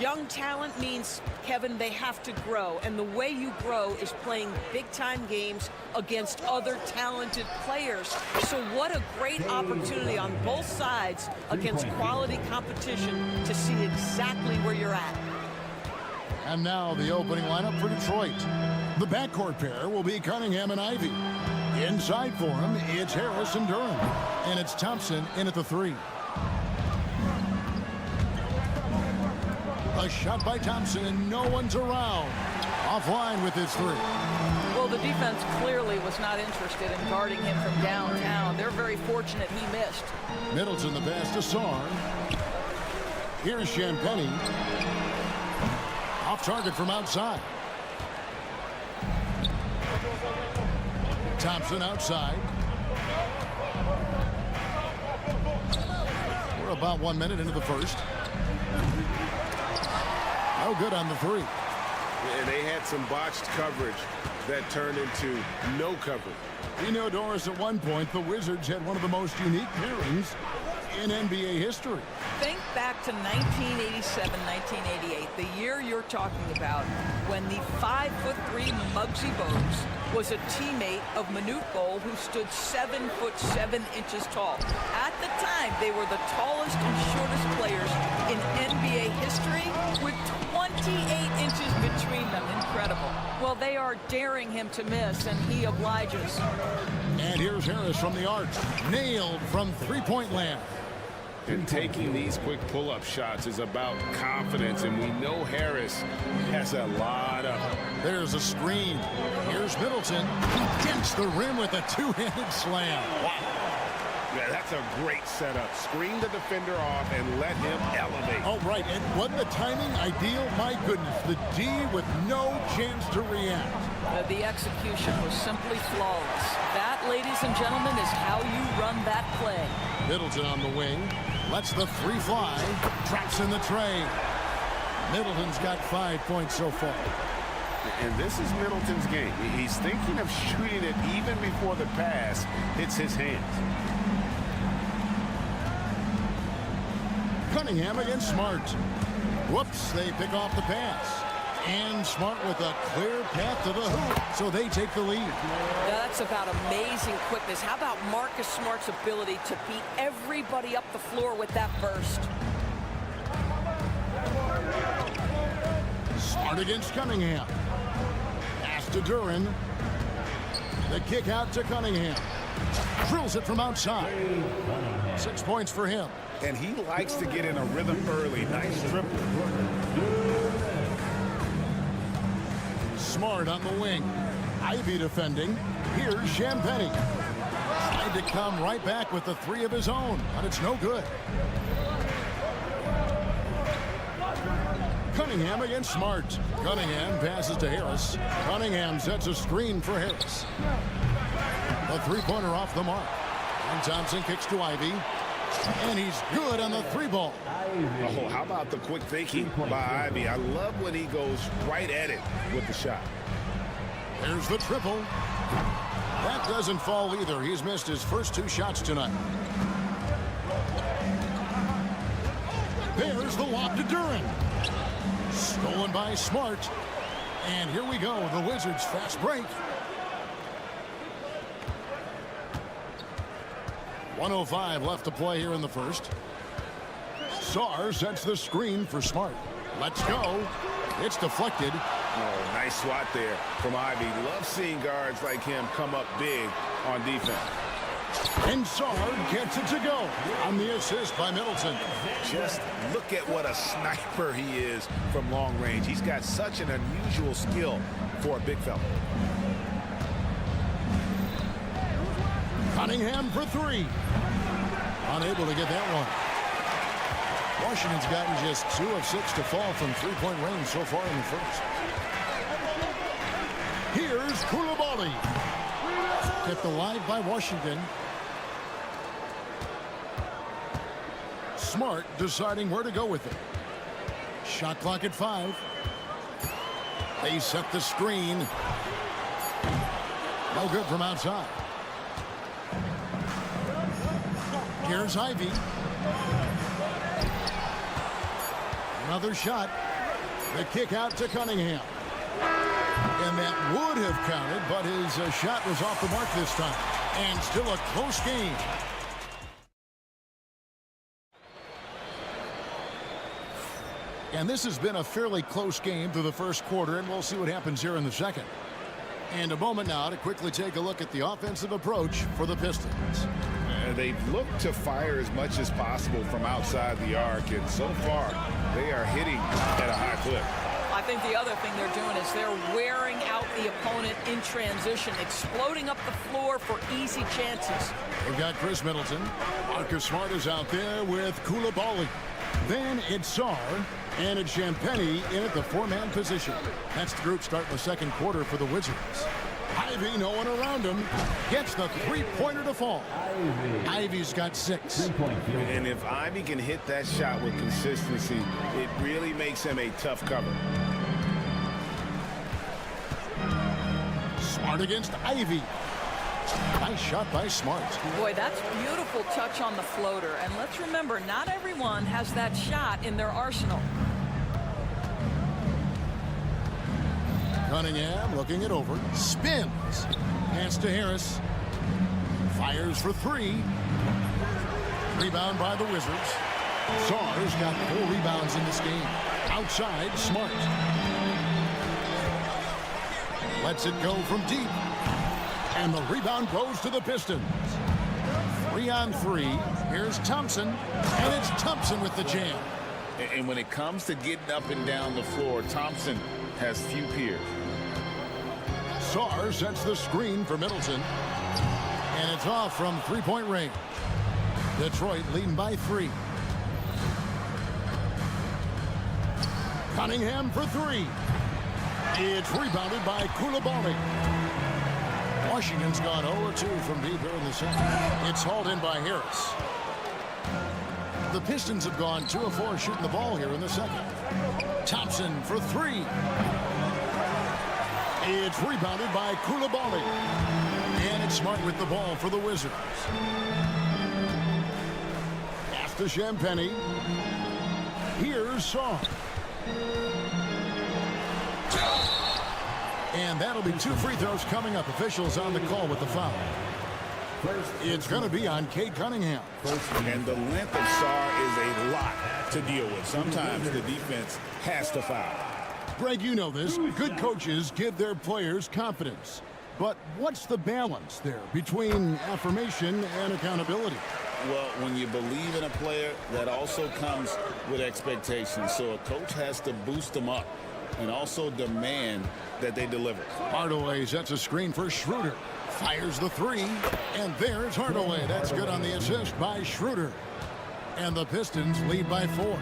Speaker 8: Young talent means, Kevin, they have to grow. And the way you grow is playing big-time games against other talented players. So what a great opportunity on both sides against quality competition to see exactly where you're at.
Speaker 6: And now the opening lineup for Detroit. The backcourt pair will be Cunningham and Ivy. Inside for him, it's Harris and Durham. And it's Thompson in at the 3. A shot by Thompson, and no one's around. Offline with his 3.
Speaker 8: Well, the defense clearly was not interested in guarding him from downtown. They're very fortunate he missed.
Speaker 6: Middleton the pass to Sarr. Here's Champagnie. Off target from outside. Thompson outside. We're about 1 minute into the first. No good on the 3.
Speaker 7: And they had some botched coverage that turned into no coverage.
Speaker 6: We know, Doris, at one point the Wizards had one of the most unique pairings in NBA history.
Speaker 8: Think back to 1987, 1988, the year you're talking about, when the 5'3" Muggsy Bogues was a teammate of Manute Bol, who stood 7'7" tall. At the time, they were the tallest and shortest players in NBA history, with 28 inches between them. Incredible. Well, they are daring him to miss, and he obliges.
Speaker 6: And here's Harris from the arch. Nailed from three-point land.
Speaker 7: And taking these quick pull-up shots is about confidence, and we know Harris has a lot of them.
Speaker 6: There's a screen. Here's Middleton. Against the rim with a two-handed slam.
Speaker 7: Wow. Yeah, that's a great setup. Screen the defender off and let him elevate.
Speaker 6: Oh, right. And wasn't the timing ideal? My goodness. The D with no chance to react.
Speaker 8: The execution was simply flawless. That, ladies and gentlemen, is how you run that play.
Speaker 6: Middleton on the wing. Lets the 3 fly. Traps in the tray. Middleton's got 5 points so far.
Speaker 7: And this is Middleton's game. He's thinking of shooting it even before the pass hits his hands.
Speaker 6: Cunningham against Smart. Whoops, they pick off the pass. And Smart with a clear path to the hoop, so they take the lead.
Speaker 8: That's about amazing quickness. How about Marcus Smart's ability to beat everybody up the floor with that burst?
Speaker 6: Smart against Cunningham. Pass to Duran. The kick out to Cunningham. Drills it from outside. 6 points for him.
Speaker 7: And he likes to get in a rhythm early. Nice triple.
Speaker 6: Smart on the wing. Ivy defending. Here's Champagnie. Tried to come right back with the 3 of his own, but it's no good. Cunningham against Smart. Cunningham passes to Harris. Cunningham sets a screen for Harris. A 3-pointer off the mark. And Thompson kicks to Ivy. And he's good on the 3-ball.
Speaker 7: Oh, how about the quick thinking by Ivy? I love when he goes right at it with the shot.
Speaker 6: There's the triple. That doesn't fall either. He's missed his first 2 shots tonight. There's the lob to Duran. Stolen by Smart. And here we go. The Wizards fast break. 1:05 left to play here in the first. Sarr sets the screen for Smart. Let's go. It's deflected.
Speaker 7: Oh, nice swat there from Ivy. Love seeing guards like him come up big on defense.
Speaker 6: And Sarr gets it to go on the assist by Middleton.
Speaker 7: Just look at what a sniper he is from long range. He's got such an unusual skill for a big fella.
Speaker 6: Cunningham for 3. Unable to get that one. Washington's gotten just 2 of 6 to fall from 3-point range so far in the first. Here's Koulibaly. Kept alive by Washington. Smart deciding where to go with it. Shot clock at 5. They set the screen. No good from outside. Here's Ivy. Another shot. The kick out to Cunningham. And that would have counted, but his shot was off the mark this time. And still a close game. And this has been a fairly close game through the first quarter, and we'll see what happens here in the second. And a moment now to quickly take a look at the offensive approach for the Pistons.
Speaker 7: They've looked to fire as much as possible from outside the arc, and so far they are hitting at a high clip.
Speaker 8: I think the other thing they're doing is they're wearing out the opponent in transition, exploding up the floor for easy chances.
Speaker 6: We've got Chris Middleton. Marcus Smart is out there with Koulibaly. Then it's Sarr, and it's Champagnie in at the four-man position. That's the group start in the second quarter for the Wizards. Ivy, no one around him, gets the three-pointer to fall. Ivy's got 6.
Speaker 7: And if Ivy can hit that shot with consistency, it really makes him a tough cover.
Speaker 6: Smart against Ivy. Nice shot by Smart.
Speaker 8: Boy, that's beautiful touch on the floater. And let's remember, not everyone has that shot in their arsenal.
Speaker 6: Cunningham looking it over. Spins. Pass to Harris. Fires for 3. Rebound by the Wizards. Sarr's got 4 rebounds in this game. Outside, Smart. Lets it go from deep. And the rebound goes to the Pistons. 3-on-3. Here's Thompson. And it's Thompson with the jam.
Speaker 7: And when it comes to getting up and down the floor, Thompson has few peers.
Speaker 6: Sarr sets the screen for Middleton. And it's off from three-point range. Detroit leading by 3. Cunningham for 3. It's rebounded by Koulibaly. Washington's gone 0-2 from deep here in the second. It's hauled in by Harris. The Pistons have gone 2 of 4 shooting the ball here in the second. Thompson for 3. It's rebounded by Koulibaly. And it's Smart with the ball for the Wizards. Pass to Champagnie. Here's Sarr. And that'll be 2 free throws coming up. Officials on the call with the foul. It's going to be on Cade Cunningham.
Speaker 7: And the length of Sarr is a lot to deal with. Sometimes the defense has to foul.
Speaker 6: Greg, you know this. Good coaches give their players confidence. But what's the balance there between affirmation and accountability?
Speaker 7: Well, when you believe in a player, that also comes with expectations. So a coach has to boost them up and also demand that they deliver.
Speaker 6: Hardaway sets a screen for Schroeder. Fires the 3. And there's Hardaway. That's good on the assist by Schroeder. And the Pistons lead by 4.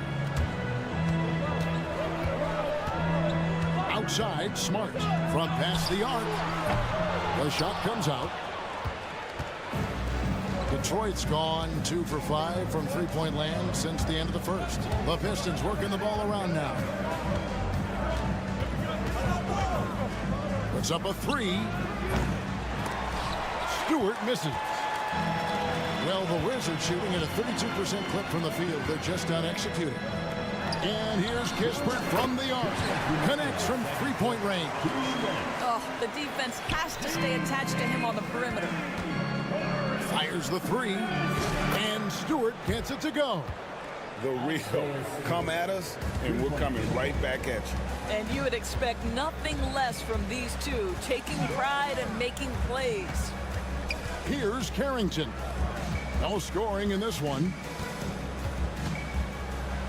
Speaker 6: Outside, Smart. Front past the arc. The shot comes out. Detroit's gone 2 for 5 from three-point land since the end of the first. The Pistons working the ball around now. Puts up a 3. Stewart misses. Well, the Wizards shooting at a 32% clip from the field. They're just not executing. And here's Kispert from the arc. Connects from three-point range.
Speaker 8: Oh, the defense has to stay attached to him on the perimeter.
Speaker 6: Fires the 3. And Stewart gets it to go.
Speaker 7: The real come at us, and we're coming right back at you.
Speaker 8: And you would expect nothing less from these two, taking pride and making plays.
Speaker 6: Here's Carrington. No scoring in this one.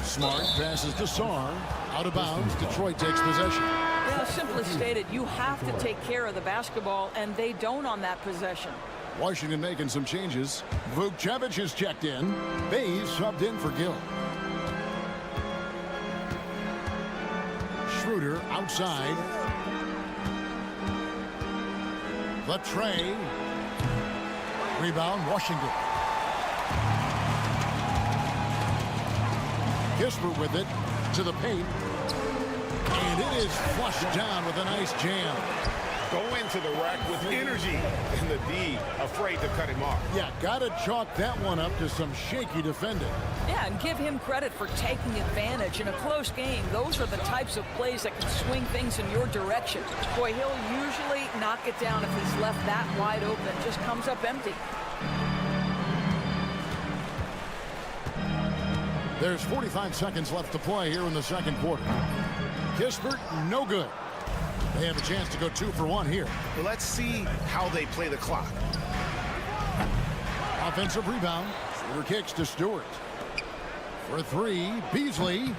Speaker 6: Smart passes to Sarr. Out of bounds. Detroit takes possession.
Speaker 8: Yeah, simply stated, you have to take care of the basketball, and they don't on that possession.
Speaker 6: Washington making some changes. Vukcevic is checked in. Bays subbed in for Gill. Schroeder outside. Latre. Rebound, Washington. Kispert with it to the paint. And it is flushed down with a nice jam.
Speaker 7: go into the rack with energy, and the D afraid to cut him off.
Speaker 6: Yeah, gotta chalk that one up to some shaky defending.
Speaker 8: Yeah, and give him credit for taking advantage. In a close game, those are the types of plays that can swing things in your direction. Boy, he'll usually knock it down if he's left that wide open. Just comes up empty.
Speaker 6: There's 45 seconds left to play here in the second quarter. Kispert, no good. They have a chance to go 2 for 1 here.
Speaker 7: Let's see how they play the clock.
Speaker 6: Offensive rebound. Shooter kicks to Stewart. For 3, Beasley.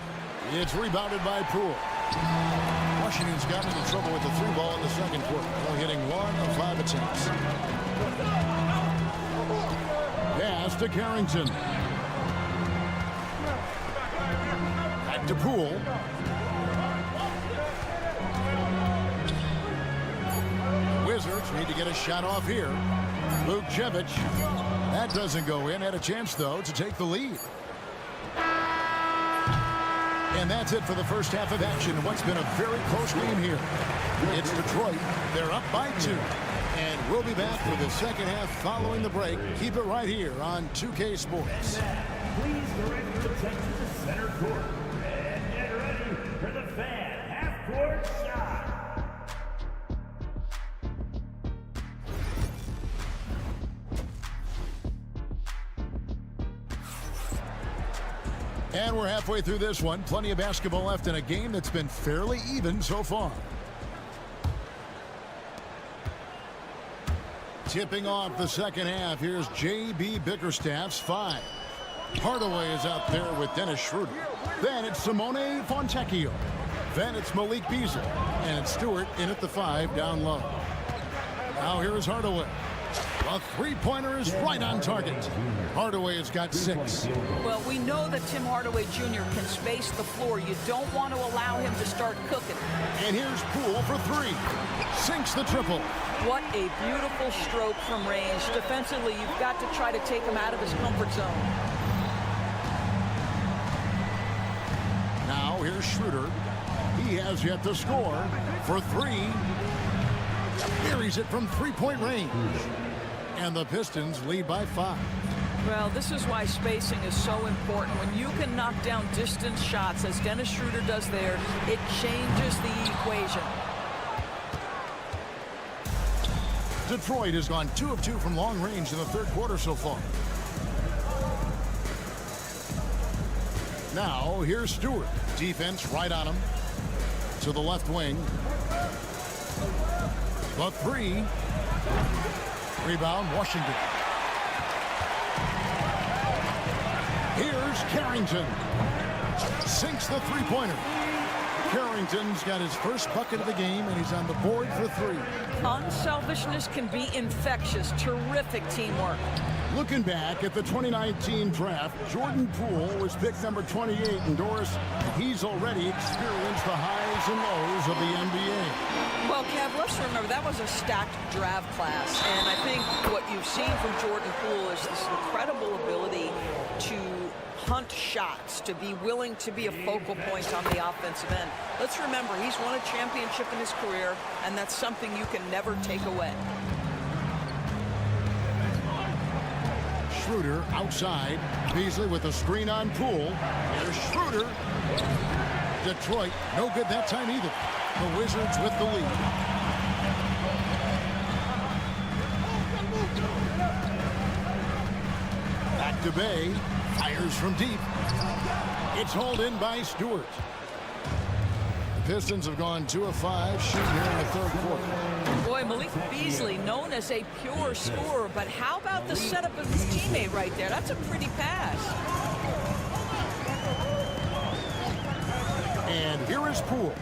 Speaker 6: It's rebounded by Poole. Washington's gotten into trouble with the 3 ball in the second quarter. Only hitting 1 of 5 attempts. Pass to Carrington. Back to Poole. Wizards need to get a shot off here. Vukcevic. That doesn't go in. Had a chance, though, to take the lead. And that's it for the first half of action in what's been a very close game here. It's Detroit. They're up by 2. And we'll be back for the second half following the break. Keep it right here on 2K Sports.
Speaker 5: Please direct your attention to center court. And get ready for the fan half-court shot.
Speaker 6: And we're halfway through this one. Plenty of basketball left in a game that's been fairly even so far. Tipping off the second half, here's J.B. Bickerstaff's 5. Hardaway is out there with Dennis Schroeder. Then it's Simone Fontecchio. Then it's Malik Beasley. And it's Stewart in at the 5 down low. Now here is Hardaway. A three-pointer is right on target. Hardaway has got 6.
Speaker 8: Well, we know that Tim Hardaway Jr. can space the floor. You don't want to allow him to start cooking.
Speaker 6: And here's Poole for 3. Sinks the triple.
Speaker 8: What a beautiful stroke from range. Defensively, you've got to try to take him out of his comfort zone.
Speaker 6: Now here's Schroeder. He has yet to score for 3. Buries it from 3-point range. And the Pistons lead by 5.
Speaker 8: Well, this is why spacing is so important. When you can knock down distance shots, as Dennis Schroeder does there, it changes the equation.
Speaker 6: Detroit has gone 2 of 2 from long range in the third quarter so far. Now, here's Stewart. Defense right on him. To the left wing. The 3. Rebound, Washington. Here's Carrington. Sinks the three-pointer. Carrington's got his first bucket of the game, and he's on the board for 3.
Speaker 8: Unselfishness can be infectious. Terrific teamwork.
Speaker 6: Looking back at the 2019 draft, Jordan Poole was picked number 28, and Doris, he's already experienced the highs and lows of the NBA.
Speaker 8: Well, Kev, let's remember that was a stacked draft class, and I think what you've seen from Jordan Poole is this incredible ability to hunt shots, to be willing to be a focal point on the offensive end. Let's remember, he's won a championship in his career, and that's something you can never take away.
Speaker 6: Schroeder outside. Beasley with a screen on Poole. Here's Schroeder. Detroit, no good that time either. The Wizards with the lead. Back to Bay. Fires from deep. It's hauled in by Stewart. The Pistons have gone 2 of 5 shooting here in the third quarter.
Speaker 8: Boy, Malik Beasley, known as a pure scorer, but how about the setup of his teammate right there? That's a pretty pass.
Speaker 6: And here is Poole.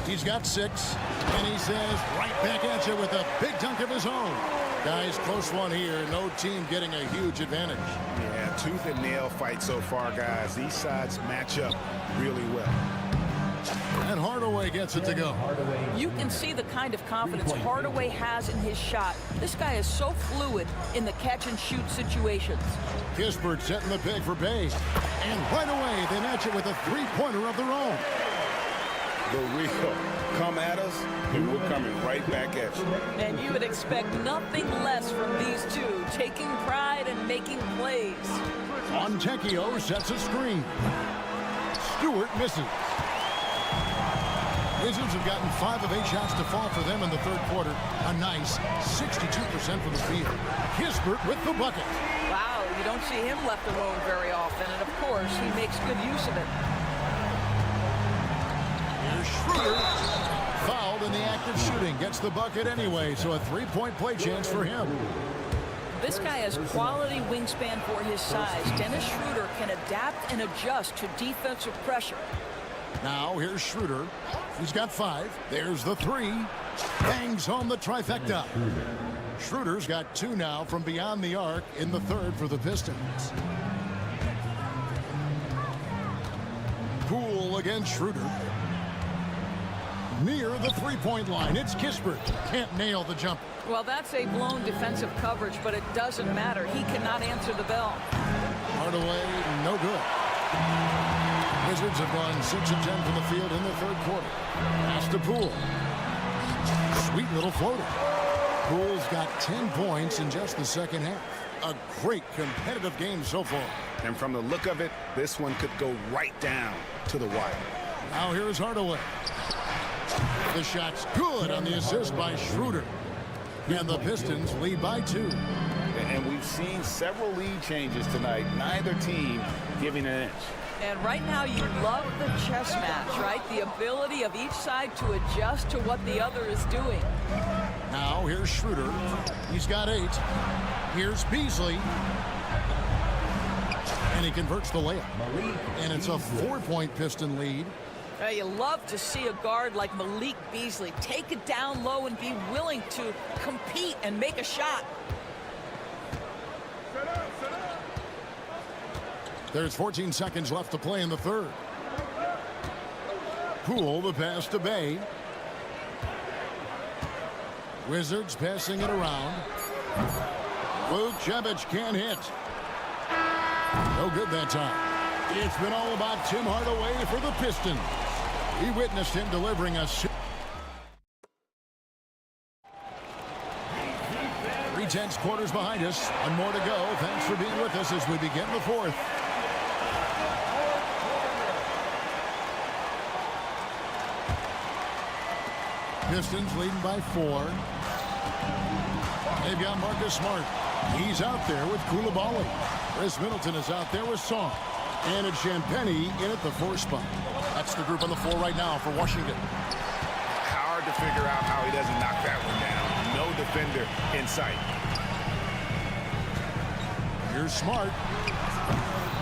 Speaker 6: He's got 6, and he says right back at you with a big dunk of his own. Guys, close one here. No team getting a huge advantage.
Speaker 7: Yeah, tooth and nail fight so far, guys. These sides match up really well.
Speaker 6: And Hardaway gets it to go.
Speaker 8: You can see the kind of confidence Hardaway has in his shot. This guy is so fluid in the catch-and-shoot situations.
Speaker 6: Kispert setting the pick for Bay. And right away, they match it with a three-pointer of their own.
Speaker 7: The real. Come at us, and we're coming right back at you.
Speaker 8: And you would expect nothing less from these two, taking pride and making plays.
Speaker 6: Fontecchio sets a screen. Stewart misses. Wizards have gotten 5 of 8 shots to fall for them in the third quarter. A nice 62% from the field. Kispert with the bucket.
Speaker 8: Wow, you don't see him left alone very often, and of course, he makes good use of it.
Speaker 6: Here's Schroeder. Fouled in the act of shooting. Gets the bucket anyway, so a 3-point play chance for him.
Speaker 8: This guy has quality wingspan for his size. Dennis Schroeder can adapt and adjust to defensive pressure.
Speaker 6: Now here's Schroeder. He's got 5. There's the 3. Bangs home the trifecta. Schroeder's got 2 now from beyond the arc in the third for the Pistons. Poole against Schroeder. Near the 3-point line, it's Kispert. Can't nail the jumper.
Speaker 8: Well, that's a blown defensive coverage, but it doesn't matter. He cannot answer the bell.
Speaker 6: Hardaway, no good. Wizards have gone 6 of 10 from the field in the third quarter. Pass to Poole. Sweet little floater. Poole's got 10 points in just the second half. A great competitive game so far.
Speaker 7: And from the look of it, this one could go right down to the wire.
Speaker 6: Now here's Hardaway. The shot's good on the assist by Schroeder. And the Pistons lead by 2.
Speaker 7: And we've seen several lead changes tonight. Neither team giving an inch.
Speaker 8: And right now you love the chess match, right? The ability of each side to adjust to what the other is doing.
Speaker 6: Now here's Schroeder. He's got 8. Here's Beasley. And he converts the layup. And it's a 4-point Piston lead.
Speaker 8: You love to see a guard like Malik Beasley take it down low and be willing to compete and make a shot.
Speaker 6: There's 14 seconds left to play in the third. Poole, the pass to Bay. Wizards passing it around. Vucevic can't hit. No good that time. It's been all about Tim Hardaway for the Pistons. We witnessed him delivering a 3/10 quarters behind us. One more to go. Thanks for being with us as we begin the fourth. Pistons leading by 4. They've got Marcus Smart. He's out there with Coulibaly. Chris Middleton is out there with Song. And it's Champagnie in at the 4 spot. That's the group on the floor right now for Washington.
Speaker 7: Hard to figure out how he doesn't knock that one down. No defender in sight.
Speaker 6: Here's Smart.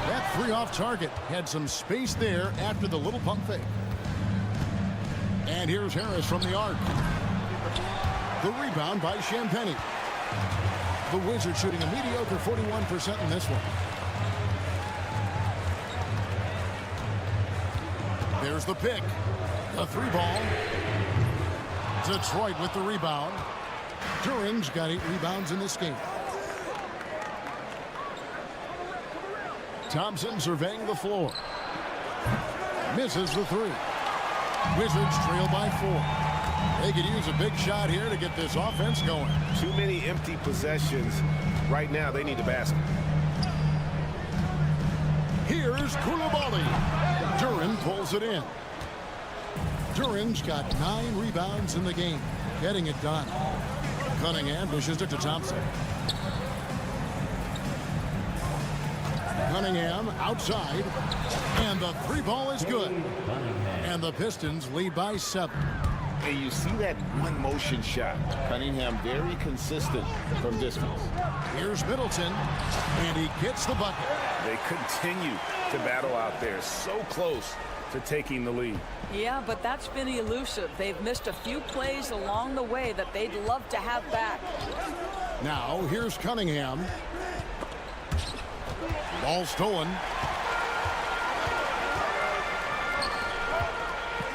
Speaker 6: That 3 off target. Had some space there after the little pump fake. And here's Harris from the arc. The rebound by Champagnie. The Wizards shooting a mediocre 41% in this one. There's the pick. The 3 ball. Detroit with the rebound. Duren's got 8 rebounds in this game. Thompson surveying the floor. Misses the 3. Wizards trail by 4. They could use a big shot here to get this offense going.
Speaker 1: Too many empty possessions. Right now, they need a basket.
Speaker 6: Here's Coulibaly. Duren pulls it in. Duren's got 9 rebounds in the game. Getting it done. Cunningham pushes it to Thompson. Cunningham outside. And the 3 ball is good. And the Pistons lead by 7.
Speaker 7: And you see that one motion shot. Cunningham very consistent from distance.
Speaker 6: Here's Middleton. And he gets the bucket.
Speaker 1: They continue to battle out there. So close to taking the lead.
Speaker 8: Yeah, but that's been elusive. They've missed a few plays along the way that they'd love to have back.
Speaker 6: Now, here's Cunningham. Ball stolen.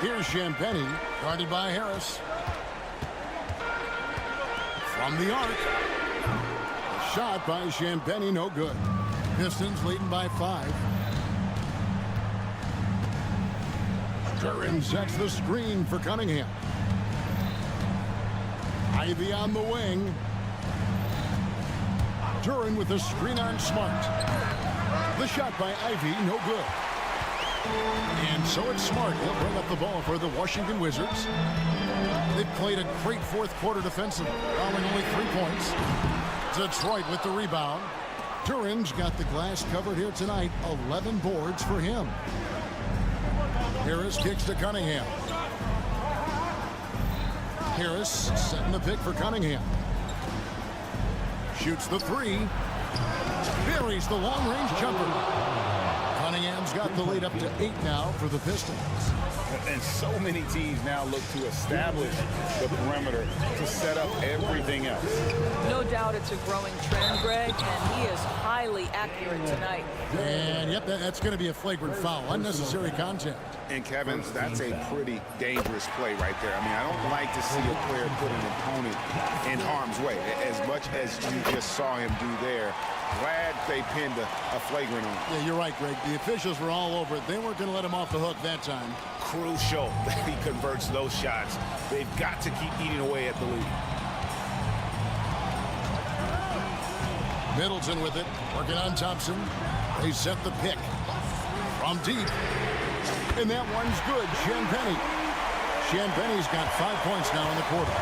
Speaker 6: Here's Champagnie, guarded by Harris. From the arc. Shot by Champagnie, no good. Pistons leading by 5. Duran sets the screen for Cunningham. Ivy on the wing. Duran with a screen on Smart. The shot by Ivy, no good. And so it's Smart. He'll bring up the ball for the Washington Wizards. They've played a great fourth quarter defensively, allowing only 3 points. Detroit with the rebound. Duran's got the glass covered here tonight. 11 boards for him. Harris kicks to Cunningham. Harris setting the pick for Cunningham. Shoots the three. Buries the long-range jumper. Cunningham's got the lead up to 8 now for the Pistons.
Speaker 7: And so many teams now look to establish the perimeter to set up everything else.
Speaker 8: No doubt it's a growing trend, Greg, and he is highly accurate tonight.
Speaker 6: And yep, that's going to be a flagrant foul. Unnecessary contact.
Speaker 7: And Kevin, that's a pretty dangerous play right there. I mean, I don't like to see a player put an opponent in harm's way. As much as you just saw him do there, glad they pinned a flagrant on him.
Speaker 6: Yeah, you're right, Greg. The officials were all over it. They weren't going to let him off the hook that time.
Speaker 7: Crucial that he converts those shots. They've got to keep eating away at the lead.
Speaker 6: Middleton with it, working on Thompson. They set the pick from deep. And that one's good. Shanpenny's got 5 points now in the quarter.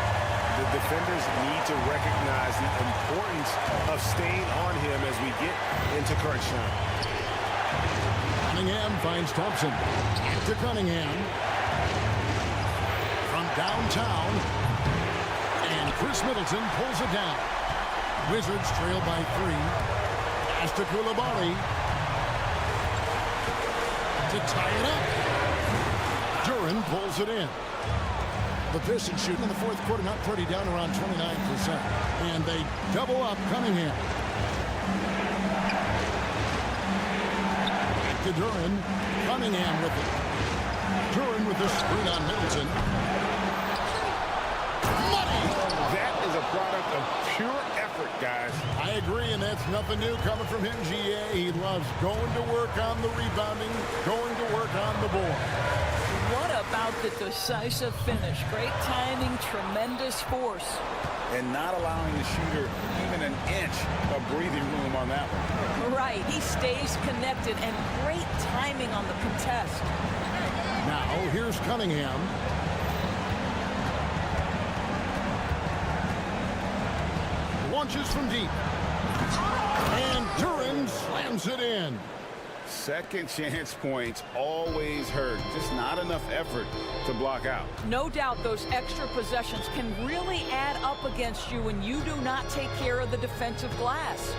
Speaker 7: The defenders need to recognize the importance of staying on him as we get into crunch time.
Speaker 6: Cunningham finds Thompson. To Cunningham. From downtown. And Chris Middleton pulls it down. Wizards trail by 3. Pass to Koulibaly. To tie it up. Duran pulls it in. The Pistons shooting in the fourth quarter, not pretty, down around 29%. And they double up Cunningham. To Duran. Cunningham with it. Duran with the screen on Middleton. Money!
Speaker 7: That is a product of pure effort, guys.
Speaker 6: I agree, and that's nothing new coming from him, GA. He loves going to work on the rebounding, going to work on the board.
Speaker 8: What about the decisive finish? Great timing, tremendous force.
Speaker 7: And not allowing the shooter even an inch of breathing room on that one.
Speaker 8: Right, he stays connected, and great timing on the contest.
Speaker 6: Now, here's Cunningham. Launches from deep. And Duran slams it in.
Speaker 7: Second chance points always hurt. Just not enough effort to block out.
Speaker 8: No doubt those extra possessions can really add up against you when you do not take care of the defensive glass.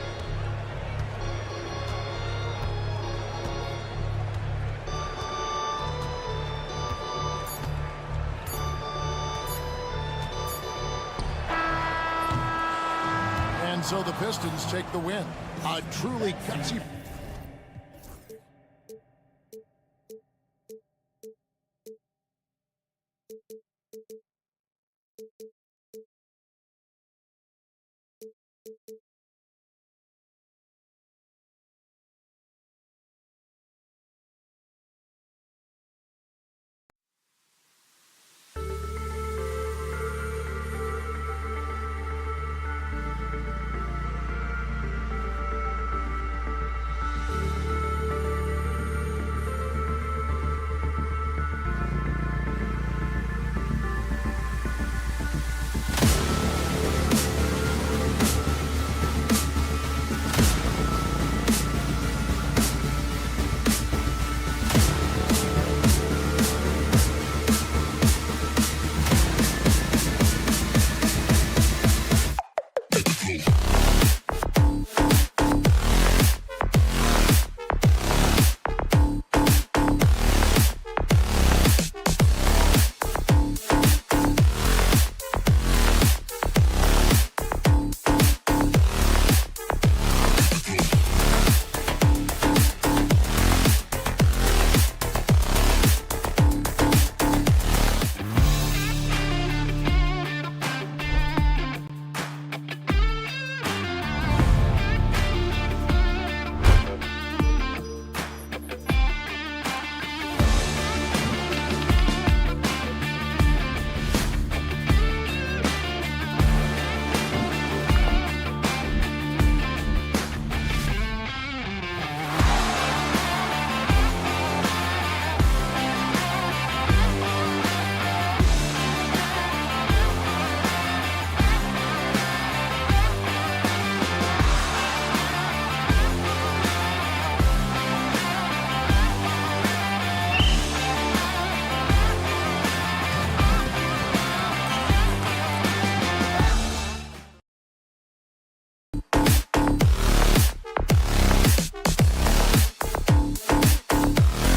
Speaker 6: And so the Pistons take the win. A truly gutsy